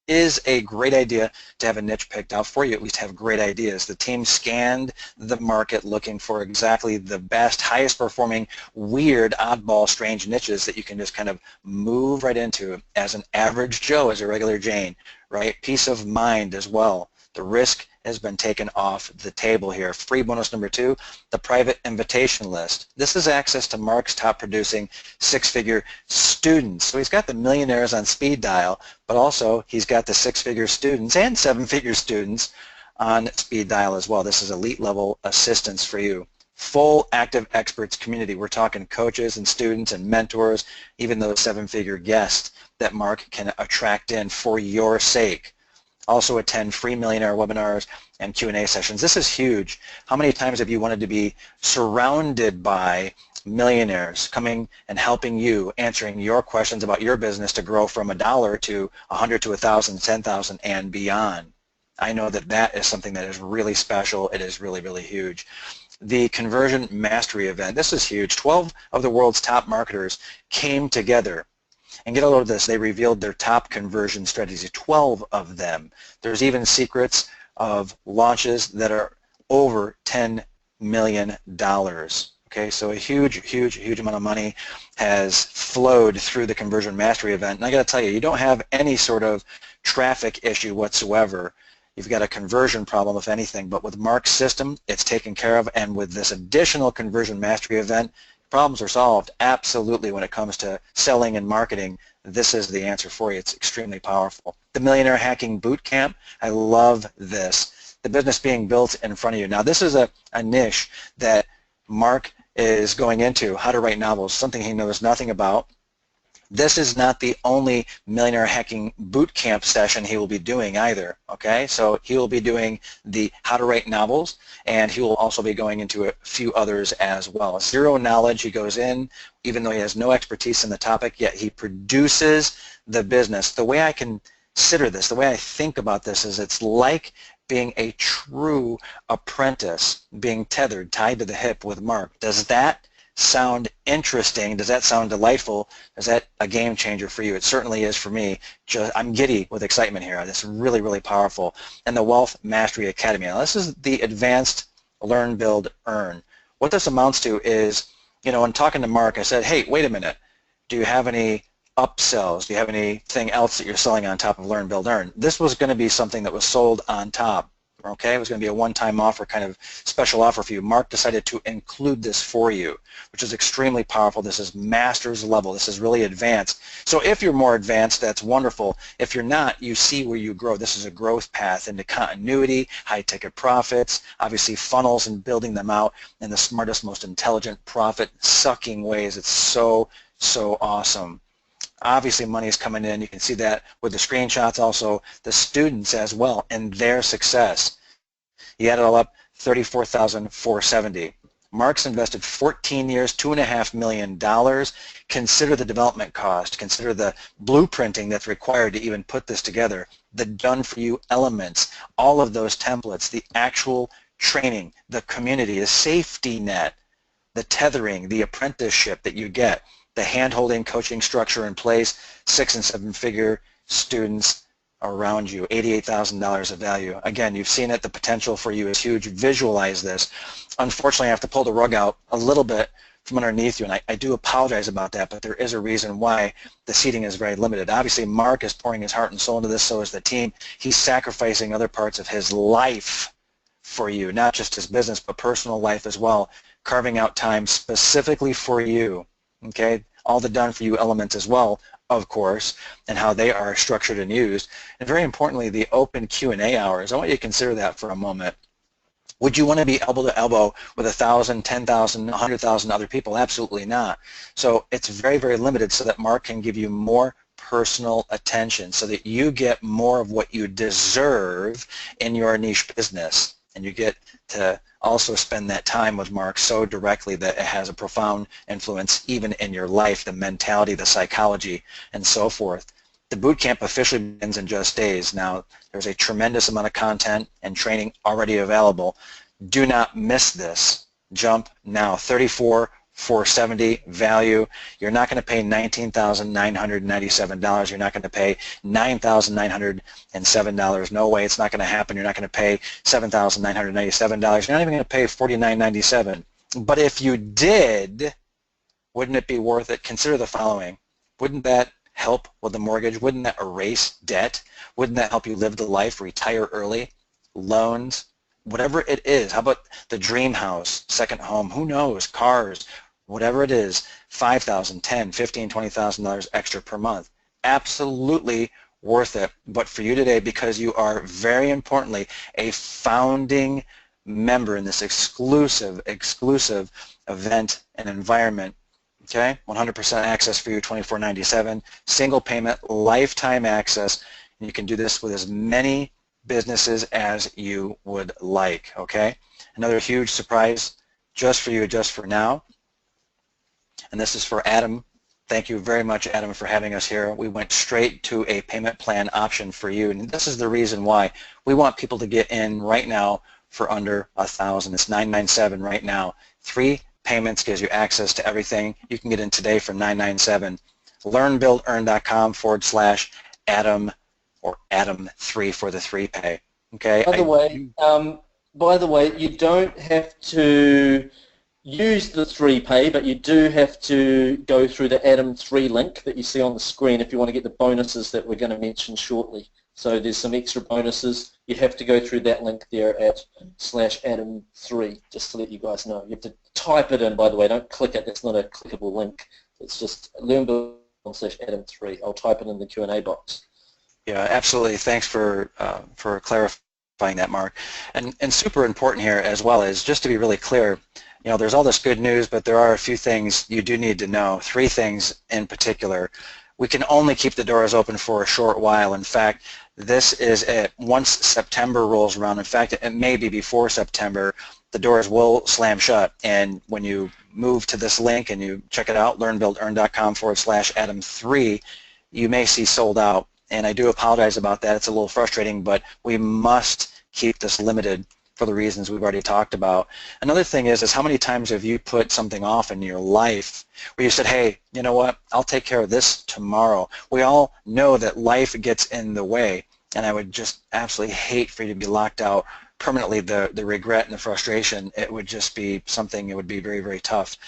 is a great idea to have a niche picked out for you, at least have great ideas. The team scanned the market looking for exactly the best, highest performing, weird, oddball, strange niches that you can just kind of move right into as an average Joe, as a regular Jane, right? Peace of mind as well. The risk has been taken off the table here. Free bonus number 2, the private invitation list. This is access to Mark's top producing 6-figure students. So he's got the millionaires on speed dial, but also he's got the 6-figure students and 7-figure students on speed dial as well. This is elite level assistance for you. full active experts community. We're talking coaches and students and mentors, even those seven-figure guests that Mark can attract in for your sake. Also attend free millionaire webinars and Q&A sessions. This is huge. How many times have you wanted to be surrounded by millionaires coming and helping you, answering your questions about your business to grow from $1 to 100 to 1,000, 10,000 and beyond? I know that that is something that is really special. It is really, really huge. The Conversion Mastery event, this is huge. 12 of the world's top marketers came together. And get a load of this, they revealed their top conversion strategies, 12 of them. There's even secrets of launches that are over $10 million. Okay, so a huge, huge, huge amount of money has flowed through the Conversion Mastery event. And I got to tell you, you don't have any sort of traffic issue whatsoever. You've got a conversion problem, if anything, but with Mark's system, it's taken care of, and with this additional Conversion Mastery event, problems are solved. Absolutely, when it comes to selling and marketing, this is the answer for you. It's extremely powerful. The Millionaire Hacking Bootcamp, I love this. The business being built in front of you. Now, this is a niche that Mark is going into, how to write novels, something he knows nothing about. This is not the only Millionaire Hacking Bootcamp session he will be doing either, okay? So he will be doing the how to write novels, and he will also be going into a few others as well. Zero knowledge, he goes in, even though he has no expertise in the topic, yet he produces the business. The way I consider this, the way I think about this is it's like being a true apprentice, being tethered, tied to the hip with Mark. Does that sound interesting? Does that sound delightful? Is that a game changer for you? It certainly is for me. I'm giddy with excitement here. This is really, really powerful. And the Wealth Mastery Academy. Now, this is the Advanced Learn, Build, Earn. What this amounts to is, you know, when talking to Mark, I said, hey, wait a minute. Do you have any upsells? Do you have anything else that you're selling on top of Learn, Build, Earn? This was going to be something that was sold on top. Okay, it was going to be a one-time offer, kind of special offer for you. Mark decided to include this for you, which is extremely powerful. This is master's level. This is really advanced. So if you're more advanced, that's wonderful. If you're not, you see where you grow. This is a growth path into continuity, high-ticket profits, obviously funnels and building them out in the smartest, most intelligent, profit-sucking ways. It's so, so awesome. Obviously, money is coming in. You can see that with the screenshots, also the students as well, and their success. You add it all up, $34,470. Mark's invested 14 years, $2.5 million. Consider the development cost. Consider the blueprinting that's required to even put this together, the done-for-you elements, all of those templates, the actual training, the community, the safety net, the tethering, the apprenticeship that you get, the hand-holding coaching structure in place, 6- and 7-figure students around you, $88,000 of value. Again, you've seen it. The potential for you is huge. Visualize this. Unfortunately, I have to pull the rug out a little bit from underneath you, and I do apologize about that, but there is a reason why the seating is very limited. Obviously, Mark is pouring his heart and soul into this, so is the team. He's sacrificing other parts of his life for you, not just his business, but personal life as well, carving out time specifically for you. Okay, all the done-for-you elements as well, of course, and how they are structured and used. And very importantly, the open Q&A hours. I want you to consider that for a moment. Would you want to be elbow to elbow with 1,000, 10,000, 100,000 other people? Absolutely not. So it's very, very limited so that Mark can give you more personal attention so that you get more of what you deserve in your niche business. And you get to also spend that time with Mark so directly that it has a profound influence even in your life, the mentality, the psychology, and so forth. The bootcamp officially begins in just days. Now, there's a tremendous amount of content and training already available. Do not miss this. Jump now. $34,470 value. You're not going to pay $19,997. You're not going to pay $9,907. No way, it's not going to happen. You're not going to pay $7,997. You're not even going to pay $49.97. But if you did, wouldn't it be worth it? Consider the following. Wouldn't that help with the mortgage? Wouldn't that erase debt? Wouldn't that help you live the life, retire early, loans, whatever it is? How about the dream house, second home, who knows, cars, whatever it is, $5,000, $10,000, $15,000, $20,000 extra per month. Absolutely worth it. But for you today, because you are very importantly a founding member in this exclusive event and environment. Okay, 100% access for you, $24.97, single payment, lifetime access. And you can do this with as many businesses as you would like. Okay, another huge surprise just for you, just for now. And this is for Adam. Thank you very much, Adam, for having us here. We went straight to a payment plan option for you, and this is the reason why. We want people to get in right now for under $1,000. It's $997 right now. 3 payments gives you access to everything. You can get in today for $997. LearnBuildEarn.com/Adam or Adam3 for the 3 pay. Okay. By the way, you don't have to use the 3 pay, but you do have to go through the Adam3 link that you see on the screen if you want to get the bonuses that we're going to mention shortly. So there's some extra bonuses. You have to go through that link there at /Adam3, just to let you guys know. You have to type it in, by the way. Don't click it. That's not a clickable link. It's just LearnBuild.com/Adam3. I'll type it in the Q&A box. Yeah, absolutely. Thanks for clarifying that, Mark. And super important here as well is just to be really clear, you know, there's all this good news, but there are a few things you do need to know, 3 things in particular. We can only keep the doors open for a short while. In fact, this is once September rolls around. In fact, it may be before September, the doors will slam shut. And when you move to this link and you check it out, LearnBuildEarn.com/Adam3, you may see sold out. And I do apologize about that. It's a little frustrating, but we must keep this limited for the reasons we've already talked about. Another thing is how many times have you put something off in your life where you said, hey, you know what, I'll take care of this tomorrow. We all know that life gets in the way, and I would just absolutely hate for you to be locked out permanently. The regret and the frustration, it would just be something, it would be very, very tough.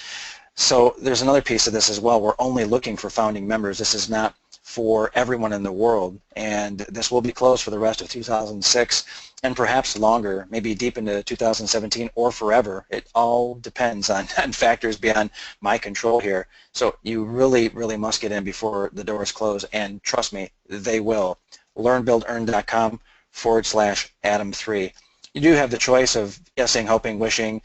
So there's another piece of this as well. We're only looking for founding members. This is not for everyone in the world, and this will be closed for the rest of 2006 and perhaps longer, maybe deep into 2017 or forever. It all depends on factors beyond my control here. So you really, really must get in before the doors close, and trust me, they will. LearnBuildEarn.com/Adam3. You do have the choice of guessing, hoping, wishing,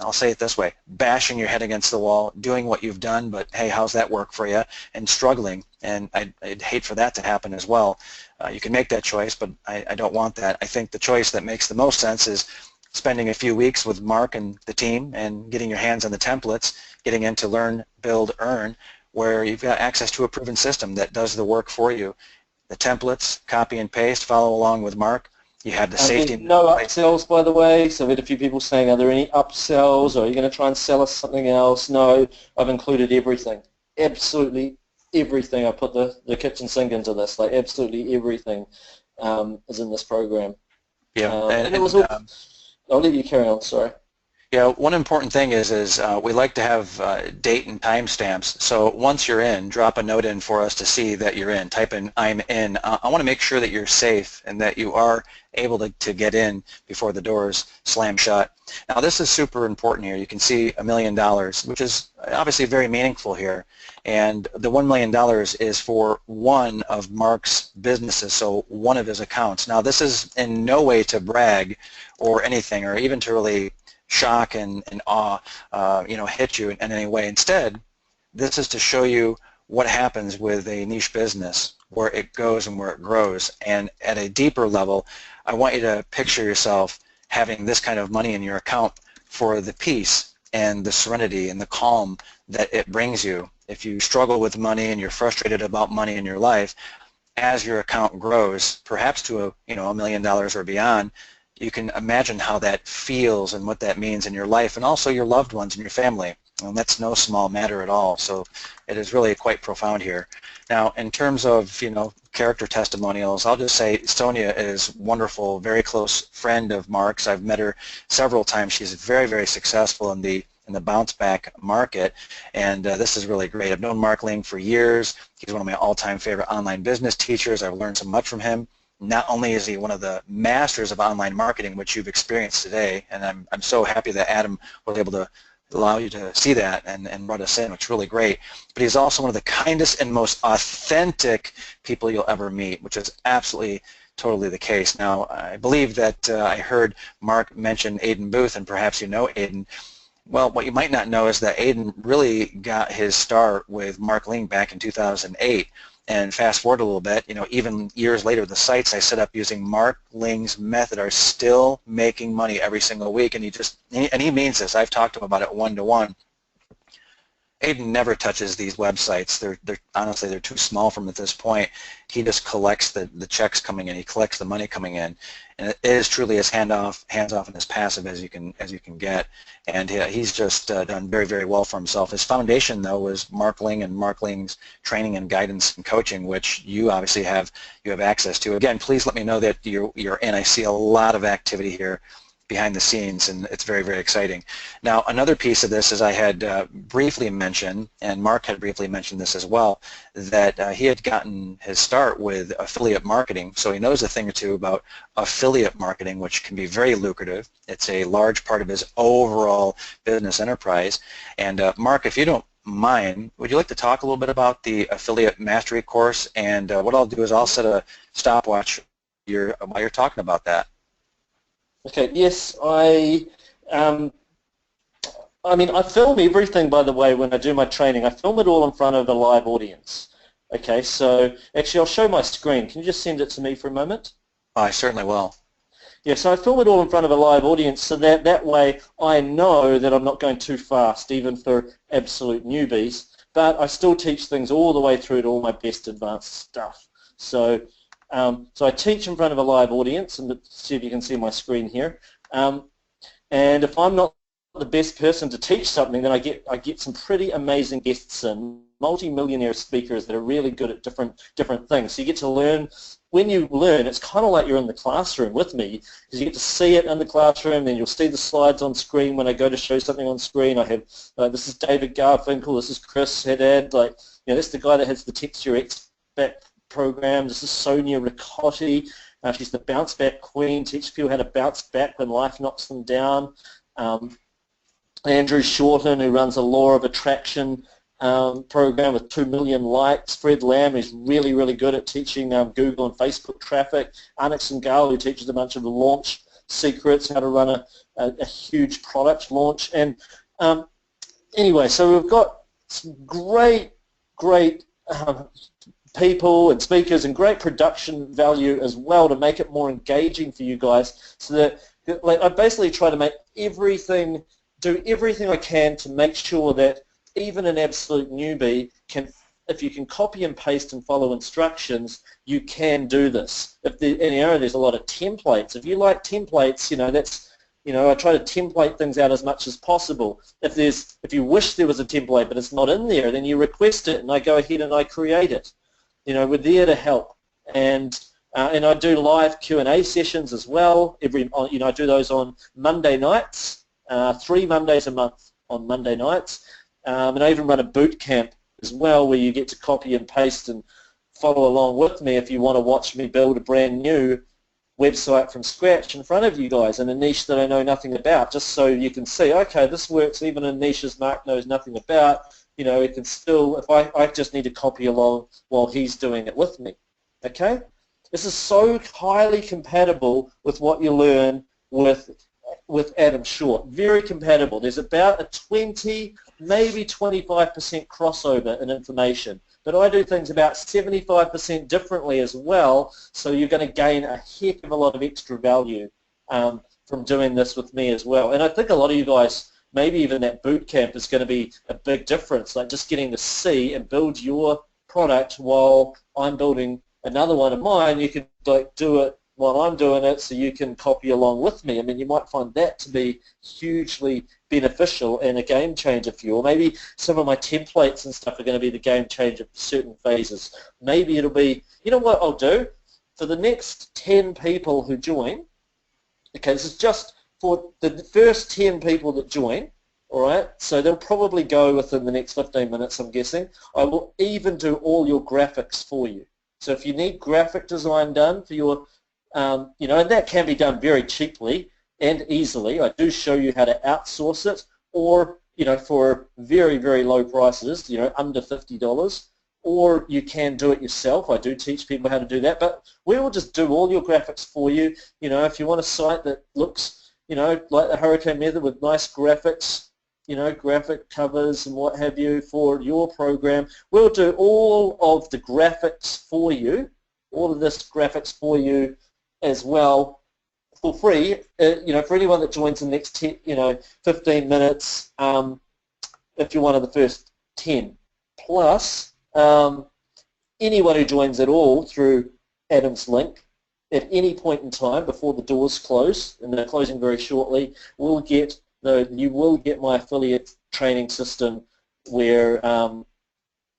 I'll say it this way, bashing your head against the wall, doing what you've done, but hey, how's that work for you, and struggling, and I'd hate for that to happen as well. You can make that choice, but I don't want that. I think the choice that makes the most sense is spending a few weeks with Mark and the team and getting your hands on the templates, getting into Learn, Build, Earn, where you've got access to a proven system that does the work for you. The templates, copy and paste, follow along with Mark. You have the safety. No upsells, by the way. So we had a few people saying, are there any upsells, or are you going to try and sell us something else? No, I've included everything. Absolutely everything. I put the kitchen sink into this. Like, absolutely everything is in this program. Yeah. I'll let you carry on, sorry. Yeah, one important thing is we like to have date and time stamps. So once you're in, drop a note in for us to see that you're in. Type in, I'm in. I want to make sure that you're safe and that you are able to get in before the doors slam shut. Now this is super important here. You can see $1 million, which is obviously very meaningful here. And the $1 million is for one of Mark's businesses, so one of his accounts. Now this is in no way to brag or anything, or even to really shock and awe, hit you in any way. Instead, this is to show you what happens with a niche business, where it goes and where it grows. And at a deeper level, I want you to picture yourself having this kind of money in your account for the peace and the serenity and the calm that it brings you. If you struggle with money and you're frustrated about money in your life, as your account grows, perhaps to $1 million or beyond, you can imagine how that feels and what that means in your life, and also your loved ones and your family. And that's no small matter at all. So it is really quite profound here. Now, in terms of character testimonials, I'll just say Sonia is wonderful, very close friend of Mark's. I've met her several times. She's very, very successful in the bounce back market, and this is really great. I've known Mark Ling for years. He's one of my all-time favorite online business teachers. I've learned so much from him. Not only is he one of the masters of online marketing, which you've experienced today, and I'm so happy that Adam was able to allow you to see that and brought us in, which is really great, but he's also one of the kindest and most authentic people you'll ever meet, which is absolutely totally the case. Now, I believe that I heard Mark mention Aiden Booth, and perhaps you know Aiden. Well, what you might not know is that Aiden really got his start with Mark Ling back in 2008. And fast forward a little bit, even years later, the sites I set up using Mark Ling's method are still making money every single week. And he means this. I've talked to him about it one-to-one. Aiden never touches these websites. They're honestly, they're too small for him at this point. He just collects the checks coming in. He collects the money coming in, and it is truly as hands-off and as passive as you can get. And he's just done very, very well for himself. His foundation, though, was Mark Ling and Mark Ling's training and guidance and coaching, which you obviously have access to. Again, please let me know that you're in. I see a lot of activity here behind the scenes, and it's very, very exciting. Now, another piece of this is I had briefly mentioned, and Mark had briefly mentioned this as well, that he had gotten his start with affiliate marketing, so he knows a thing or two about affiliate marketing, which can be very lucrative. It's a large part of his overall business enterprise. And Mark, if you don't mind, would you like to talk a little bit about the affiliate mastery course? And what I'll do is I'll set a stopwatch while you're talking about that. Okay, yes, I mean, I film everything, by the way, when I do my training. I film it all in front of a live audience. Okay, so actually I'll show my screen. Can you just send it to me for a moment? I certainly will. Yeah, so I film it all in front of a live audience, so that way I know that I'm not going too fast, even for absolute newbies, but I still teach things all the way through to all my best advanced stuff. So I teach in front of a live audience, and let's see if you can see my screen here. And if I'm not the best person to teach something, then I get some pretty amazing guests in, multi-millionaire speakers that are really good at different things. So you get to learn. When you learn, it's kind of like you're in the classroom with me, because you get to see it in the classroom, then you'll see the slides on screen when I go to show something on screen. I have this is David Garfinkel, this is Chris Haddad, that's the guy that has the Text Your Expert program. This is Sonia Ricotti. She's the bounce back queen, teaches people how to bounce back when life knocks them down. Andrew Shorten, who runs a law of attraction program with 2 million likes. Fred Lamb, who's really, really good at teaching Google and Facebook traffic. Anik Singhal, who teaches a bunch of launch secrets, how to run a huge product launch. And anyway, so we've got some great people and speakers and great production value as well to make it more engaging for you guys, so that I basically try to make do everything I can to make sure that even an absolute newbie can, if you can copy and paste and follow instructions, you can do this. There's a lot of templates. If you like templates, I try to template things out as much as possible. If you wish there was a template but it's not in there, then you request it and I go ahead and I create it. We're there to help. And I do live Q&A sessions as well. I do those on Monday nights, 3 Mondays a month on Monday nights. And I even run a boot camp as well, where you get to copy and paste and follow along with me if you want to watch me build a brand new website from scratch in front of you guys in a niche that I know nothing about, just so you can see, okay, this works even in niches Mark knows nothing about. It can still, if I just need to copy along while he's doing it with me. Okay? This is so highly compatible with what you learn with Adam Short. Very compatible. There's about a 20, maybe 25% crossover in information. But I do things about 75% differently as well, so you're going to gain a heck of a lot of extra value from doing this with me as well. And I think a lot of you guys, maybe even that boot camp is going to be a big difference, like just getting to see and build your product while I'm building another one of mine. You can do it while I'm doing it, so you can copy along with me. I mean, you might find that to be hugely beneficial and a game changer for you. Or maybe some of my templates and stuff are going to be the game changer for certain phases. Maybe it'll be, you know what I'll do? For the next 10 people who join, okay, this is just for the first 10 people that join, all right, so they'll probably go within the next 15 minutes, I'm guessing. I will even do all your graphics for you. So if you need graphic design done for your and that can be done very cheaply and easily. I do show you how to outsource it, or for very, very low prices, under $50. or you can do it yourself. I do teach people how to do that, but we will just do all your graphics for you. You know, if you want a site that looks, you know, like the Hurricane Method with nice graphics, you know, graphic covers and what have you for your program, we'll do all of the graphics for you, all of this graphics for you as well for free, you know, for anyone that joins in the next 10, 15 minutes, if you're one of the first 10. Plus, anyone who joins at all through Adam's link at any point in time before the doors close, and they're closing very shortly, you will get my affiliate training system where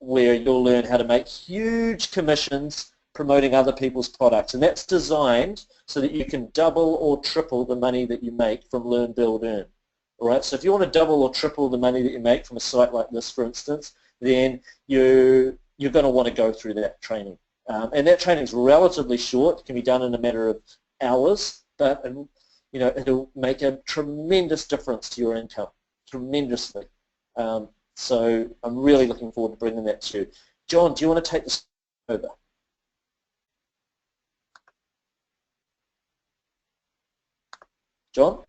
you'll learn how to make huge commissions promoting other people's products, and that's designed so that you can double or triple the money that you make from Learn, Build, Earn. All right, so if you want to double or triple the money that you make from a site like this, for instance, then you're going to want to go through that training. And that training is relatively short. It can be done in a matter of hours, but you know, it'll make a tremendous difference to your income, tremendously. So I'm really looking forward to bringing that to you. John, do you want to take this over? John?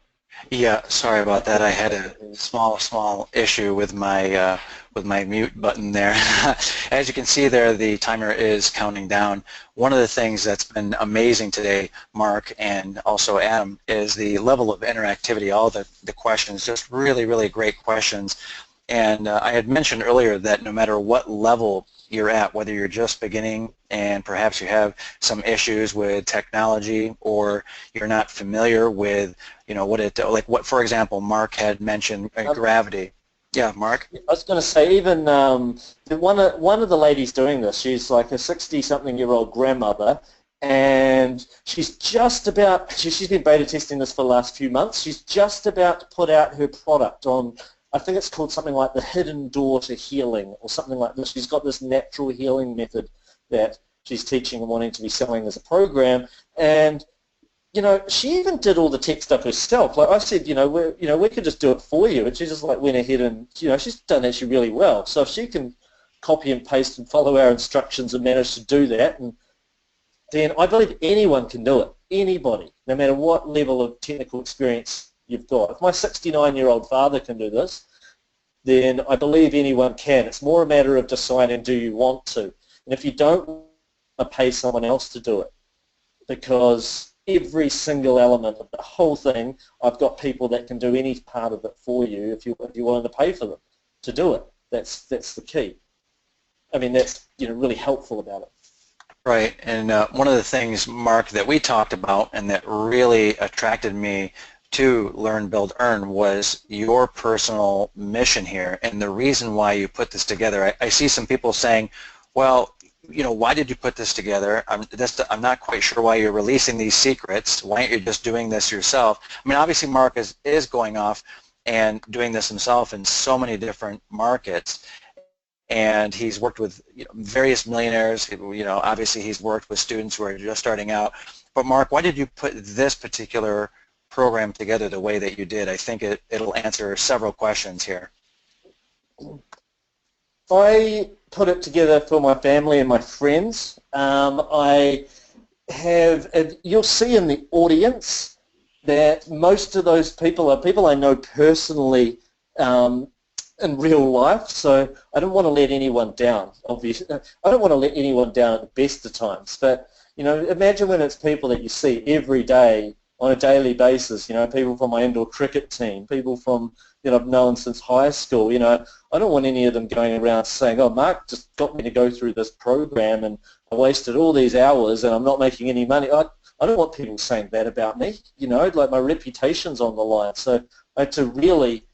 Yeah, sorry about that. I had a small issue with my mute button there. As you can see there, the timer is counting down. One of the things that's been amazing today, Mark and also Adam, is the level of interactivity. All the questions, just really, really great questions. And I had mentioned earlier that no matter what level you're at, whether you're just beginning and perhaps you have some issues with technology or you're not familiar with, you know, what for example, Mark had mentioned gravity. Yeah, Mark? I was going to say, even one of the ladies doing this, she's like a 60-something-year-old grandmother, and she's just about, she's been beta testing this for the last few months, she's just about to put out her product on, I think it's called something like the hidden door to healing or something like this. She's got this natural healing method that she's teaching and wanting to be selling as a program, and you know, she even did all the tech stuff herself. Like I said, we could just do it for you, and she just like went ahead and, you know, she's done actually really well. So if she can copy and paste and follow our instructions and manage to do that, and then I believe anyone can do it. Anybody, no matter what level of technical experience you've got. If my 69-year-old father can do this, then I believe anyone can. It's more a matter of deciding, do you want to? And if you don't want to pay someone else to do it, because every single element of the whole thing, I've got people that can do any part of it for you if you wanted to pay for them to do it. That's the key. I mean, that's, you know, really helpful about it. Right, and one of the things, Mark, that we talked about and that really attracted me to Learn, Build, Earn was your personal mission here and the reason why you put this together. I see some people saying, well, you know, why did you put this together? I'm not quite sure why you're releasing these secrets. Why aren't you just doing this yourself? I mean, obviously Mark is going off and doing this himself in so many different markets. And he's worked with, you know, various millionaires. You know, obviously he's worked with students who are just starting out. But Mark, why did you put this particular program together the way that you did? I think it'll answer several questions here. I put it together for my family and my friends. I have, you'll see in the audience that most of those people are people I know personally in real life, so I don't want to let anyone down, obviously. I don't want to let anyone down at the best of times, but, you know, imagine when it's people that you see every day on a daily basis, you know, people from my indoor cricket team, people from, you know, I've known since high school, you know, I don't want any of them going around saying, oh, Mark just got me to go through this program and I wasted all these hours and I'm not making any money. I don't want people saying that about me, you know, like my reputation's on the line. So I had to really,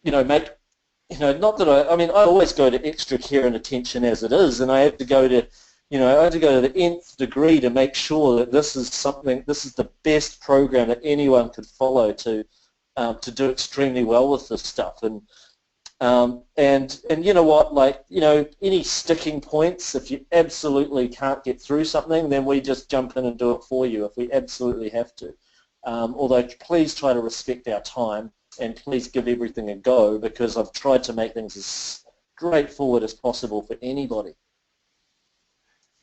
you know, make, you know, not that I mean, I always go to extra care and attention as it is, and I have to go to, you know, I had to go to the nth degree to make sure that this is the best program that anyone could follow to do extremely well with this stuff. And you know what, like, you know, any sticking points, if you absolutely can't get through something, then we just jump in and do it for you if we absolutely have to. Although please try to respect our time and please give everything a go, because I've tried to make things as straightforward as possible for anybody.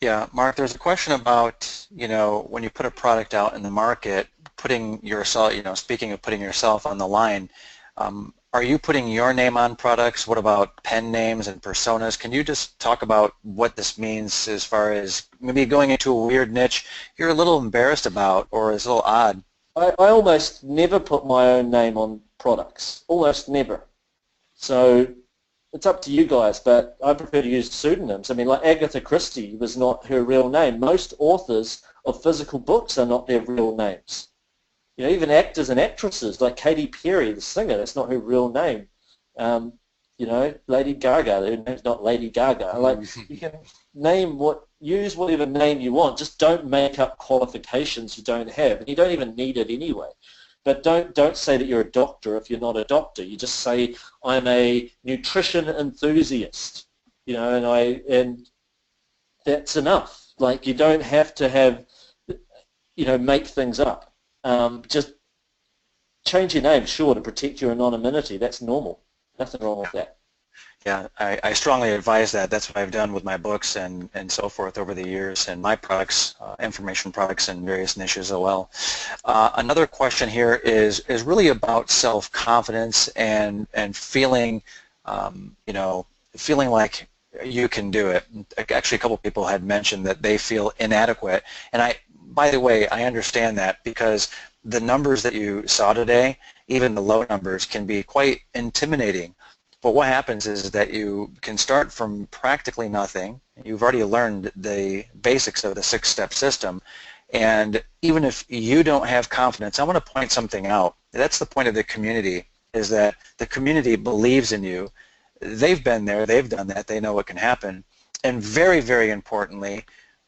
Yeah, Mark, there's a question about, when you put a product out in the market, putting yourself, speaking of putting yourself on the line, are you putting your name on products? What about pen names and personas? Can you just talk about what this means as far as maybe going into a weird niche you're a little embarrassed about or is a little odd? I almost never put my own name on products, almost never. So it's up to you guys, but I prefer to use pseudonyms. I mean, like Agatha Christie was not her real name. Most authors of physical books are not their real names. Even actors and actresses, like Katy Perry, the singer, that's not her real name. Um, Lady Gaga, her name's not Lady Gaga. Like, you can use whatever name you want. Just don't make up qualifications you don't have, and you don't even need it anyway. But don't say that you're a doctor if you're not a doctor. You just say, I'm a nutrition enthusiast, and that's enough. Like, you don't have to have, make things up. Just change your name, sure, to protect your anonymity. That's normal. Nothing wrong with that. Yeah, I strongly advise that. That's what I've done with my books and so forth over the years and my products, information products in various niches as well. Another question here is really about self-confidence and feeling, feeling like you can do it. Actually, a couple people had mentioned that they feel inadequate. And by the way, I understand that because the numbers that you saw today, even the low numbers, can be quite intimidating. But what happens is that you can start from practically nothing. You've already learned the basics of the six-step system. And even if you don't have confidence, I want to point something out. That's the point of the community, is that the community believes in you. They've been there. They've done that. They know what can happen. And very, very importantly,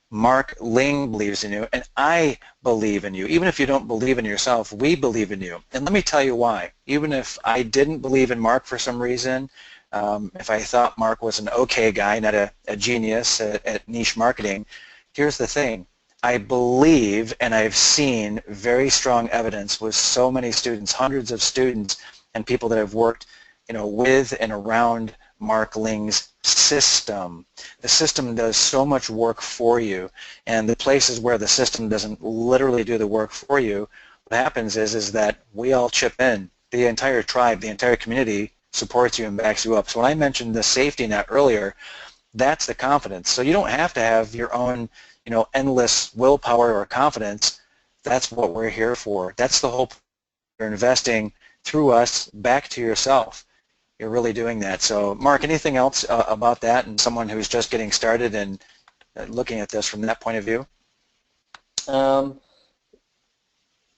Mark Ling believes in you, and I believe in you. Even if you don't believe in yourself, we believe in you. And let me tell you why. Even if I didn't believe in Mark for some reason, if I thought Mark was an okay guy, not a genius at niche marketing, here's the thing. I believe, and I've seen very strong evidence with so many students, hundreds of students and people that have worked with and around Mark Ling's system. The system does so much work for you, and the places where the system doesn't literally do the work for you, what happens is that we all chip in. The entire tribe, the entire community supports you and backs you up. So when I mentioned the safety net earlier, that's the confidence. So you don't have to have your own, endless willpower or confidence. That's what we're here for. That's the whole point. You're investing through us back to yourself. You're really doing that. So, Mark, anything else about that and someone who's just getting started and looking at this from that point of view?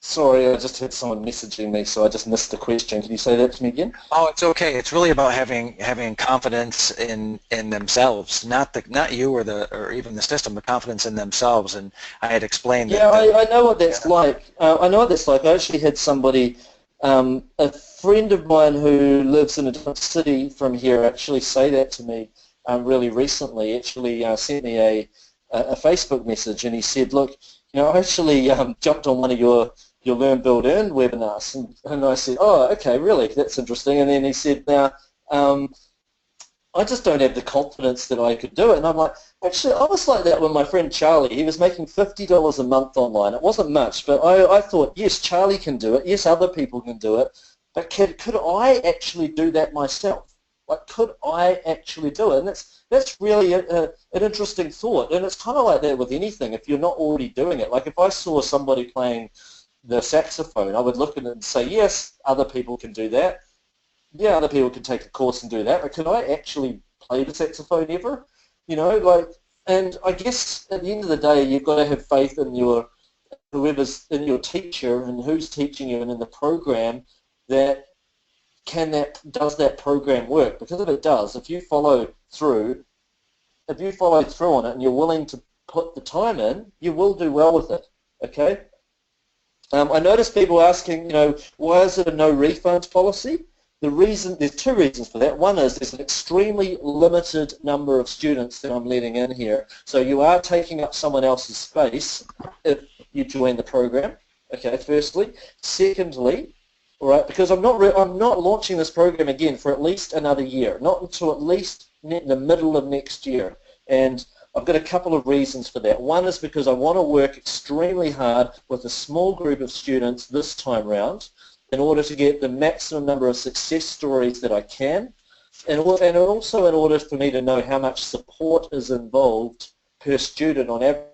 Sorry, I just had someone messaging me, so I just missed the question. Can you say that to me again? Oh, it's okay. It's really about having confidence in themselves, not you or even the system, but confidence in themselves. And I had explained Yeah, that. I know what that's like. I know what that's like. I actually had somebody. A friend of mine who lives in a different city from here actually say that to me really recently. Actually sent me a Facebook message, and he said, look, I actually jumped on one of your Learn, Build, Earn webinars, and I said, oh, okay, really, that's interesting. And then he said, now, I just don't have the confidence that I could do it. And I'm like, actually, I was like that with my friend Charlie. He was making $50 a month online. It wasn't much, but I thought, yes, Charlie can do it. Yes, other people can do it. But could I actually do that myself? Like, could I actually do it? And that's really an interesting thought. And it's kind of like that with anything. If you're not already doing it, like if I saw somebody playing the saxophone, I would look at it and say, yes, other people can do that. Yeah, other people can take a course and do that, but can I actually play the saxophone ever? And I guess at the end of the day, you've got to have faith in whoever's in your teacher and who's teaching you and in the program does that program work? Because if it does, if you follow through on it and you're willing to put the time in, you will do well with it. Okay. I noticed people asking, why is it a no refunds policy? There's two reasons for that. One is there's an extremely limited number of students that I'm letting in here. So you are taking up someone else's space if you join the program, okay, firstly. Secondly, all right, because I'm not launching this program again for at least another year, not until at least the middle of next year. And I've got a couple of reasons for that. One is because I want to work extremely hard with a small group of students this time round in order to get the maximum number of success stories that I can, and also in order for me to know how much support is involved per student on average.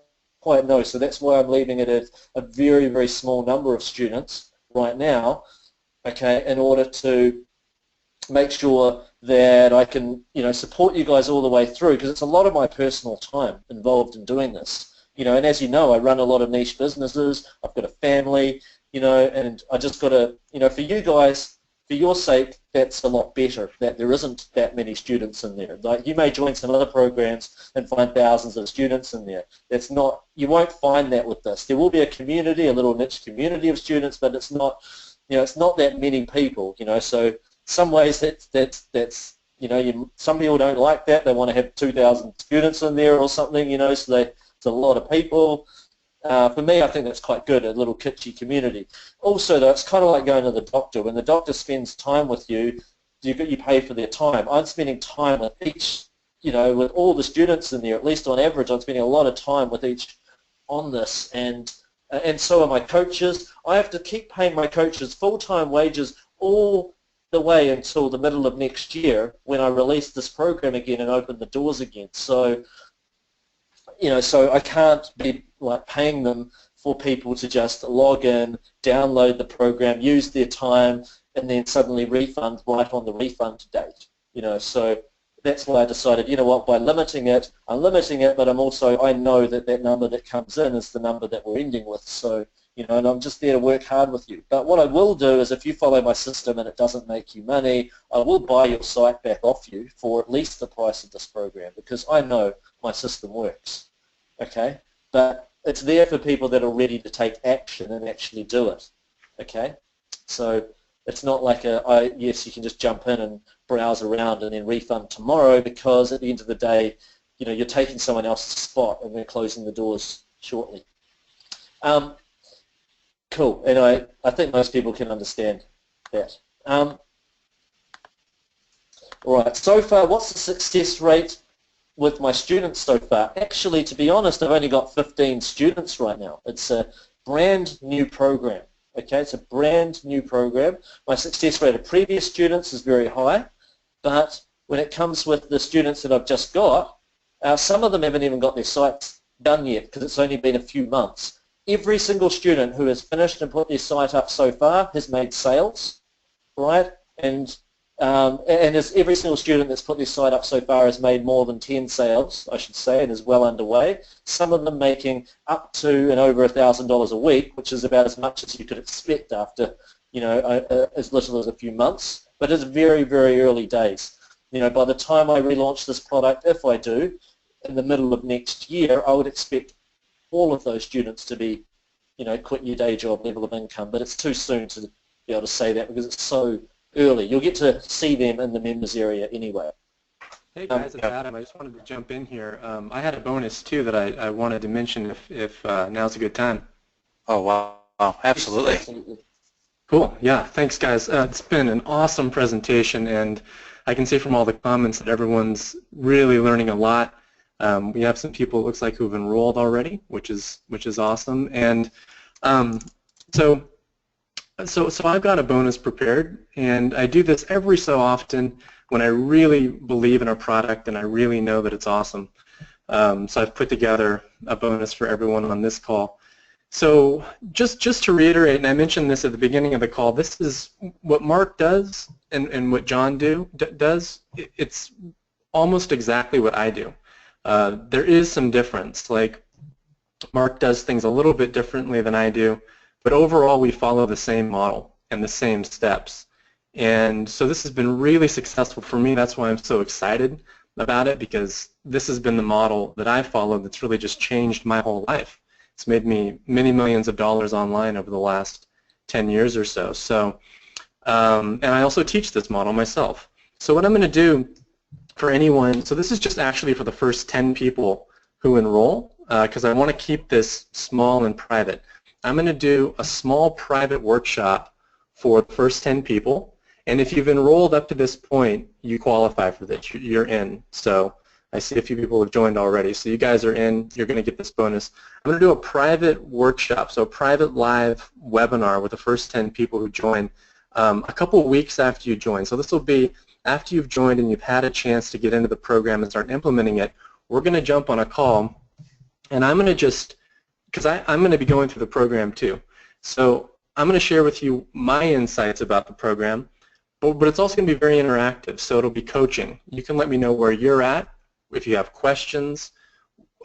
Quite know, so that's why I'm leaving it at a very, very small number of students right now, okay, in order to make sure that I can, support you guys all the way through, because it's a lot of my personal time involved in doing this. And as you know, I run a lot of niche businesses, I've got a family, and I just got to, for you guys, for your sake, that's a lot better, that there isn't that many students in there. Like, you may join some other programs and find thousands of students in there. That's not, you won't find that with this. There will be a community, a little niche community of students, but it's not, it's not that many people, so some ways that's some people don't like that. They want to have 2,000 students in there or something, so it's a lot of people. For me, I think that's quite good, a little kitschy community. Also, though, it's kind of like going to the doctor. When the doctor spends time with you, you pay for their time. I'm spending time with each, with all the students in there, at least on average, I'm spending a lot of time with each on this, and so are my coaches. I have to keep paying my coaches full-time wages all the way until the middle of next year when I release this program again and open the doors again. So, so I can't be like paying them for people to just log in, download the program, use their time, and then suddenly refund right on the refund date. So that's why I decided, what, by limiting it, I'm limiting it, but I know that that number that comes in is the number that we're ending with. So, and I'm just there to work hard with you. But what I will do is, if you follow my system and it doesn't make you money, I will buy your site back off you for at least the price of this program, because I know my system works. Okay? But it's there for people that are ready to take action and actually do it. Okay? So it's not like yes, you can just jump in and browse around and then refund tomorrow, because at the end of the day, you're taking someone else's spot and we're closing the doors shortly. Cool, and I think most people can understand that. All right, so far, what's the success rate with my students so far? Actually, to be honest, I've only got 15 students right now. It's a brand new program. Okay, it's a brand new program. My success rate of previous students is very high, but when it comes with the students that I've just got, some of them haven't even got their sites done yet, because it's only been a few months. Every single student who has finished and put their site up so far has made sales, right? And every single student that's put their site up so far has made more than 10 sales, I should say, and is well underway. Some of them making up to and over $1,000 a week, which is about as much as you could expect after, as little as a few months. But it's very, very early days. By the time I relaunch this product, if I do, in the middle of next year, I would expect all of those students to be, quit your day job level of income. But it's too soon to be able to say that, because it's so early. You'll get to see them in the members area anyway. Hey guys, it's Adam. I just wanted to jump in here. I had a bonus too that I wanted to mention if now's a good time. Oh, wow. Absolutely. Cool. Yeah, thanks guys. It's been an awesome presentation, and I can see from all the comments that everyone's really learning a lot. We have some people, it looks like, who've enrolled already, which is awesome. And so I've got a bonus prepared, and I do this every so often when I really believe in a product and I really know that it's awesome. So I've put together a bonus for everyone on this call. So just to reiterate, and I mentioned this at the beginning of the call, this is what Mark does and what John does. It's almost exactly what I do. There is some difference. Like, Mark does things a little bit differently than I do, but overall we follow the same model and the same steps. And so this has been really successful for me. That's why I'm so excited about it, because this has been the model that I followed that's really just changed my whole life. It's made me many millions of dollars online over the last 10 years or so. So, and I also teach this model myself. So what I'm going to do for anyone, so this is just actually for the first 10 people who enroll, because I want to keep this small and private. I'm going to do a small private workshop for the first 10 people, and if you've enrolled up to this point, you qualify for this. You're in. So I see a few people have joined already. So you guys are in. You're going to get this bonus. I'm going to do a private workshop, so a private live webinar with the first 10 people who join a couple of weeks after you join. So this will be after you've joined and you've had a chance to get into the program and start implementing it. We're going to jump on a call, and I'm going to just, because I'm going to be going through the program too. So I'm going to share with you my insights about the program, but it's also going to be very interactive, so it'll be coaching. You can let me know where you're at. If you have questions,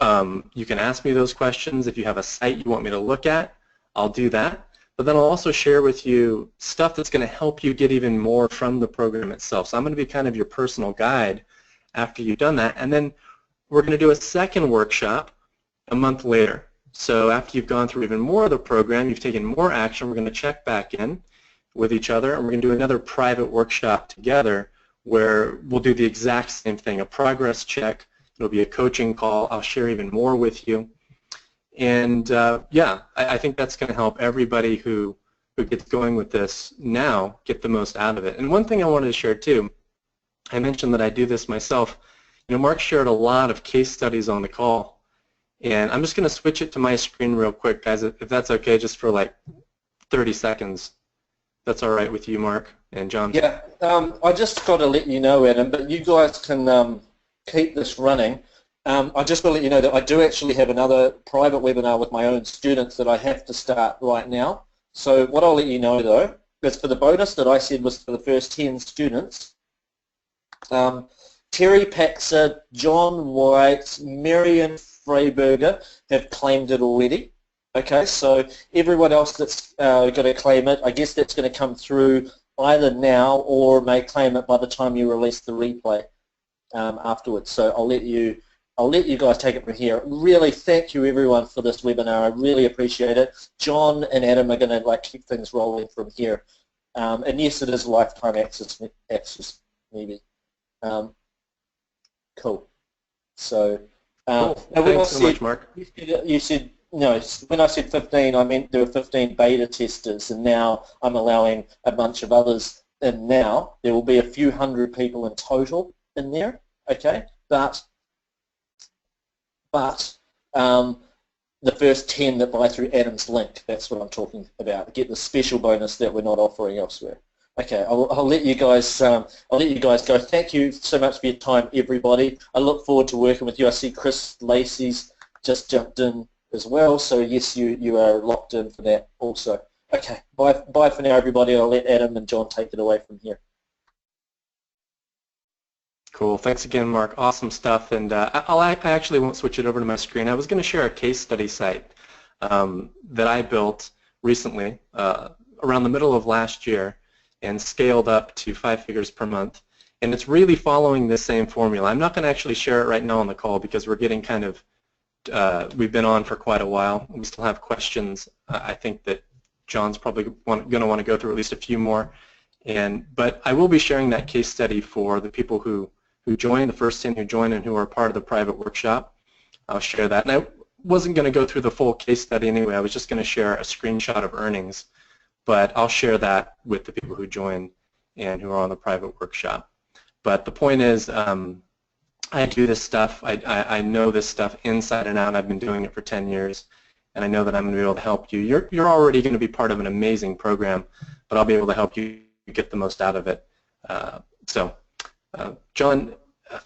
you can ask me those questions. If you have a site you want me to look at, I'll do that. But then I'll also share with you stuff that's going to help you get even more from the program itself. So I'm going to be kind of your personal guide after you've done that. And then we're going to do a second workshop a month later. So after you've gone through even more of the program, you've taken more action, we're going to check back in with each other, and we're going to do another private workshop together where we'll do the exact same thing, a progress check. It'll be a coaching call. I'll share even more with you. And yeah, I think that's going to help everybody who gets going with this now get the most out of it. And one thing I wanted to share too, I mentioned that I do this myself. You know, Mark shared a lot of case studies on the call, and I'm just going to switch it to my screen real quick, guys, if that's okay, just for like 30 seconds. That's all right with you, Mark and John? Yeah, I just got to let you know, Adam, but you guys can keep this running. I just want to let you know that I do actually have another private webinar with my own students that I have to start right now. So what I'll let you know, though, is for the bonus that I said was for the first 10 students, Terry Paxer, John White, Marion Freiberger have claimed it already. Okay, so everyone else that's going to claim it, I guess that's going to come through either now or may claim it by the time you release the replay afterwards. So I'll let you guys take it from here. Really, thank you everyone for this webinar. I really appreciate it. John and Adam are going to keep things rolling from here. And yes, it is lifetime access maybe. Cool. So cool. Thanks so much, Mark. You said, no, when I said 15, I meant there were 15 beta testers, and now I'm allowing a bunch of others in now. There will be a few hundred people in total in there, okay? But the first 10 that buy through Adam's link, that's what I'm talking about. Get the special bonus that we're not offering elsewhere. Okay, I'll let you guys. Go. Thank you so much for your time, everybody. I look forward to working with you. I see Chris Lacey's just jumped in as well. So yes, you are locked in for that also. Okay, bye for now, everybody. I'll let Adam and John take it away from here. Cool. Thanks again, Mark. Awesome stuff. And I actually won't switch it over to my screen. I was going to share a case study site that I built recently around the middle of last year and scaled up to 5 figures per month. And it's really following this same formula. I'm not going to actually share it right now on the call because we're getting kind of, we've been on for quite a while. We still have questions. I think that John's probably going to want to go through at least a few more. But I will be sharing that case study for the people who join, the first 10 who join and who are part of the private workshop. I'll share that. And I wasn't going to go through the full case study anyway. I was just going to share a screenshot of earnings. But I'll share that with the people who join and who are on the private workshop. But the point is, I do this stuff. I know this stuff inside and out. I've been doing it for 10 years, and I know that I'm going to be able to help you. You're already going to be part of an amazing program, but I'll be able to help you get the most out of it. John,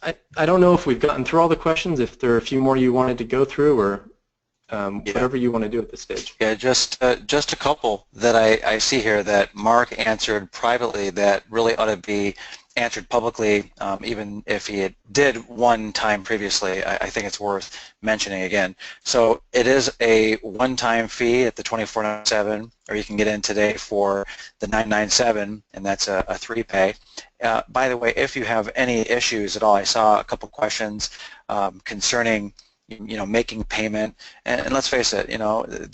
I don't know if we've gotten through all the questions, if there are a few more you wanted to go through, or whatever you want to do at this stage. Yeah, just a couple that I see here that Mark answered privately that really ought to be answered publicly, even if he did one time previously. I think it's worth mentioning again. So it is a one-time fee at the $24.97, or you can get in today for the $9.97, and that's a 3-pay. By the way, if you have any issues at all, I saw a couple questions concerning making payment, and let's face it,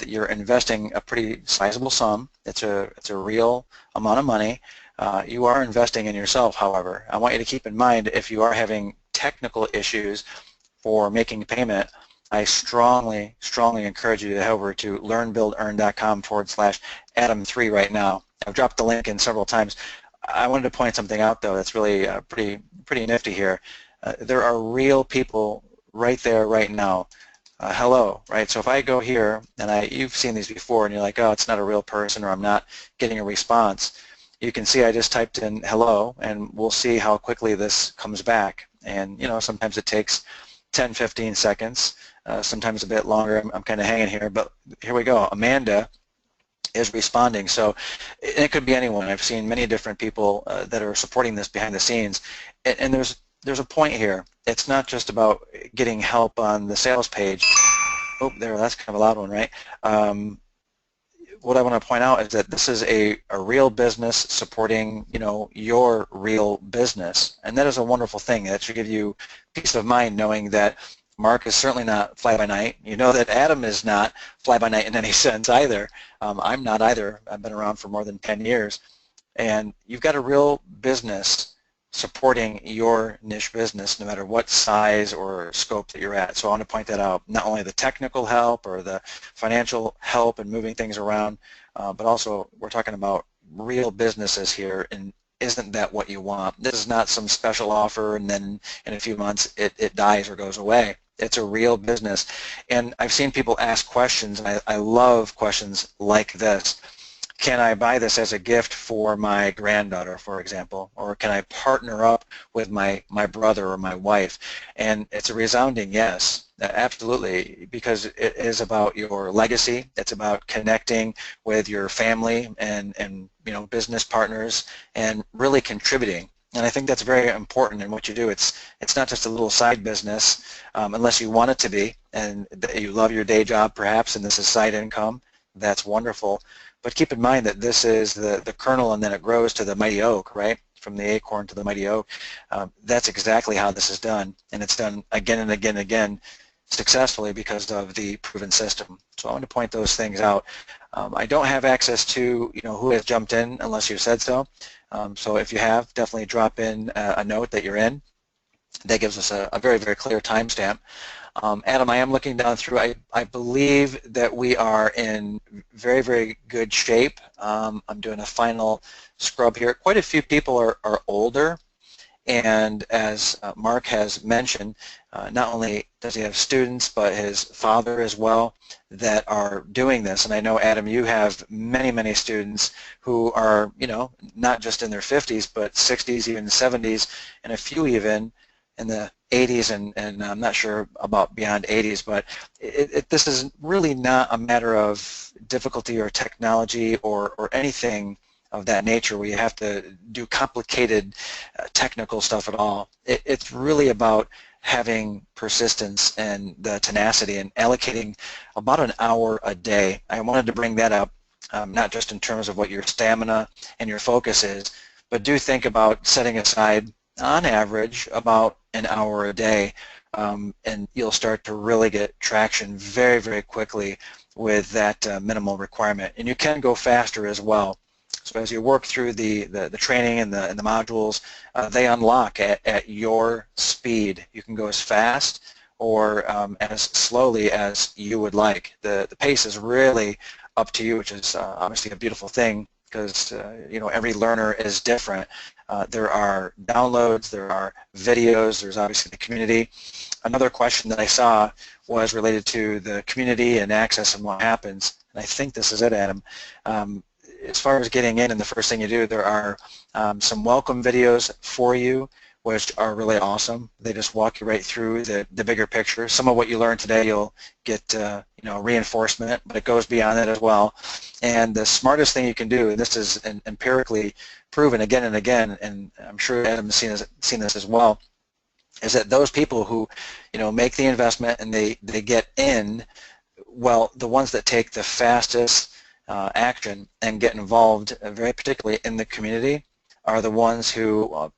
you're investing a pretty sizable sum. It's a real amount of money. You are investing in yourself, however. I want you to keep in mind, if you are having technical issues for making payment, I strongly encourage you to head over to learnbuildearn.com/Adam3 right now. I've dropped the link in several times. I wanted to point something out, though, that's really pretty nifty here. there are real people right there, right now. Hello, right? So if I go here, and you've seen these before, and you're like, oh, it's not a real person, or I'm not getting a response. You can see I just typed in hello, and we'll see how quickly this comes back. And sometimes it takes 10, 15 seconds, sometimes a bit longer. I'm kind of hanging here, but here we go. Amanda is responding. So it could be anyone. I've seen many different people that are supporting this behind the scenes, and there's a point here. It's not just about getting help on the sales page. Oh, that's kind of a loud one, right? What I want to point out is that this is a real business supporting, your real business, and that is a wonderful thing. That should give you peace of mind knowing that Mark is certainly not fly-by-night. You know that Adam is not fly-by-night in any sense either. I'm not either. I've been around for more than 10 years, and you've got a real business supporting your niche business no matter what size or scope that you're at. So I want to point that out. Not only the technical help or the financial help and moving things around, but also we're talking about real businesses here, and isn't that what you want? This is not some special offer and then in a few months it dies or goes away. It's a real business. And I've seen people ask questions, and I love questions like this. Can I buy this as a gift for my granddaughter, for example, or can I partner up with my brother or my wife? And it's a resounding yes, absolutely, because it is about your legacy. It's about connecting with your family and business partners and really contributing. And I think that's very important in what you do. It's not just a little side business unless you want it to be, and you love your day job perhaps, and this is side income. That's wonderful. But keep in mind that this is the kernel, and then it grows to the mighty oak, right? From the acorn to the mighty oak. That's exactly how this is done, and it's done again and again and again successfully because of the proven system. So I want to point those things out. I don't have access to who has jumped in unless you said so. So if you have, definitely drop in a note that you're in. That gives us a very, very clear timestamp. Adam, I am looking down through. I believe that we are in very, very good shape. I'm doing a final scrub here. Quite a few people are older, and as Mark has mentioned, not only does he have students, but his father as well that are doing this. And I know, Adam, you have many, many students who are, not just in their 50s, but 60s, even 70s, and a few even in the 80s, and I'm not sure about beyond 80s, but this is really not a matter of difficulty or technology or anything of that nature where you have to do complicated technical stuff at all. It's really about having persistence and the tenacity and allocating about an hour a day. I wanted to bring that up, not just in terms of what your stamina and your focus is, but do think about setting aside on average about an hour a day, and you'll start to really get traction very, very quickly with that minimal requirement. And you can go faster as well. So as you work through the training and the modules, they unlock at your speed. You can go as fast or as slowly as you would like. The pace is really up to you, which is obviously a beautiful thing, because every learner is different. There are downloads, there are videos, there's obviously the community. Another question that I saw was related to the community and access and what happens, and I think this is it, Adam. As far as getting in, and the first thing you do, there are some welcome videos for you, which are really awesome. They just walk you right through the bigger picture. Some of what you learned today, you'll get reinforcement, but it goes beyond that as well. And the smartest thing you can do, and this is empirically proven again and again, and I'm sure Adam has seen this as well, is that those people who make the investment and they get in, well, the ones that take the fastest action and get involved very particularly in the community are the ones who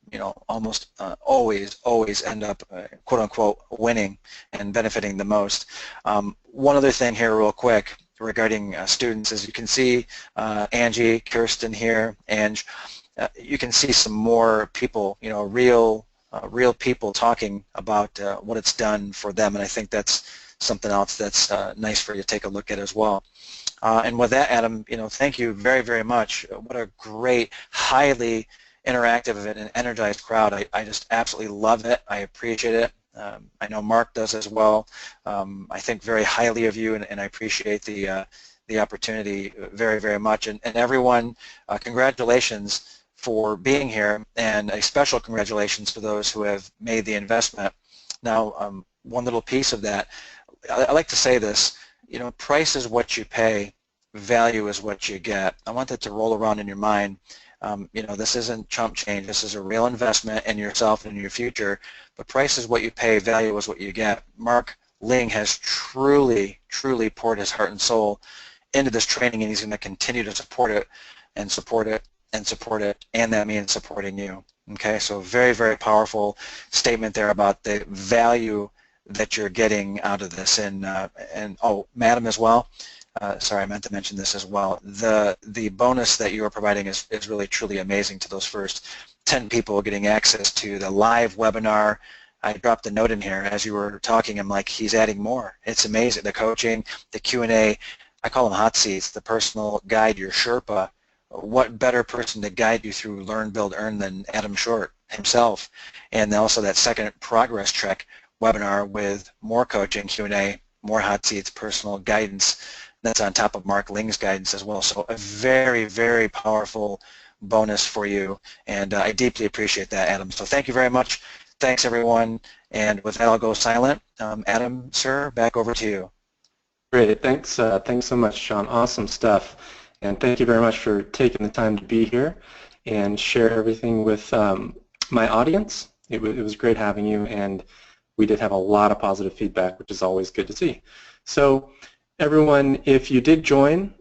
almost always end up quote unquote winning and benefiting the most. One other thing here real quick regarding students, as you can see Angie, Kirsten here, and you can see some more people, real people talking about what it's done for them, and I think that's something else that's nice for you to take a look at as well. And with that, Adam, thank you very, very much. What a great, highly interactive and an energized crowd. I just absolutely love it. I appreciate it. I know Mark does as well. I think very highly of you, and I appreciate the opportunity very, very much. And everyone, congratulations for being here, and a special congratulations for those who have made the investment. Now, one little piece of that, I like to say this, you know, price is what you pay, value is what you get. I want that to roll around in your mind. You know, this isn't chump change. This is a real investment in yourself and in your future. But price is what you pay, value is what you get. Mark Ling has truly, truly poured his heart and soul into this training, and he's going to continue to support it and support it and support it, and that means supporting you. Okay, so very, very powerful statement there about the value that you're getting out of this. And oh, Madam as well. Sorry, I meant to mention this as well. The bonus that you are providing is really truly amazing to those first 10 people getting access to the live webinar. I dropped a note in here as you were talking. I'm like, he's adding more. It's amazing. The coaching, the Q&A, I call them hot seats, the personal guide, your Sherpa. What better person to guide you through Learn, Build, Earn than Adam Short himself? And also that second progress check webinar with more coaching, Q&A, more hot seats, personal guidance. That's on top of Mark Ling's guidance as well. So a very, very powerful bonus for you, and I deeply appreciate that, Adam. So thank you very much. Thanks, everyone. And with that, I'll go silent. Adam, sir, back over to you. Great. Thanks. Thanks so much, Sean. Awesome stuff. And thank you very much for taking the time to be here and share everything with my audience. It was great having you, and we did have a lot of positive feedback, which is always good to see. So everyone, if you did join,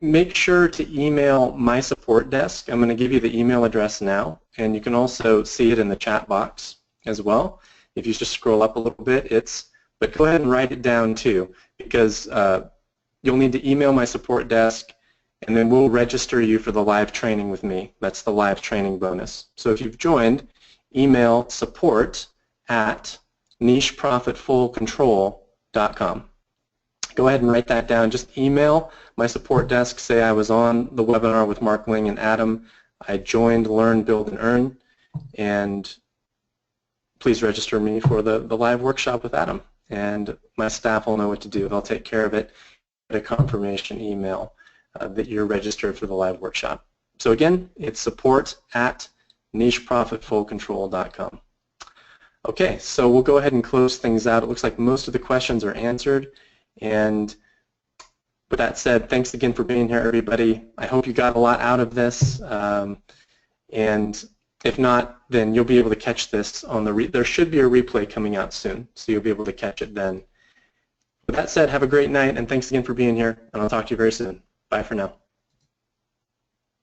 make sure to email my support desk. I'm going to give you the email address now, and you can also see it in the chat box as well. If you just scroll up a little bit, but go ahead and write it down too, because you'll need to email my support desk, and then we'll register you for the live training with me. That's the live training bonus. So if you've joined, email support@nicheprofitfullcontrol.com. Go ahead and write that down. Just email my support desk, say I was on the webinar with Mark Ling and Adam. I joined Learn, Build, and Earn, and please register me for the live workshop with Adam. And my staff will know what to do. They'll take care of it. Get a confirmation email that you're registered for the live workshop. So again, it's support@nicheprofitfullcontrol.com. Okay, so we'll go ahead and close things out. It looks like most of the questions are answered. And with that said, thanks again for being here, everybody. I hope you got a lot out of this. And if not, then you'll be able to catch this on there should be a replay coming out soon, so you'll be able to catch it then. With that said, have a great night, and thanks again for being here, and I'll talk to you very soon. Bye for now.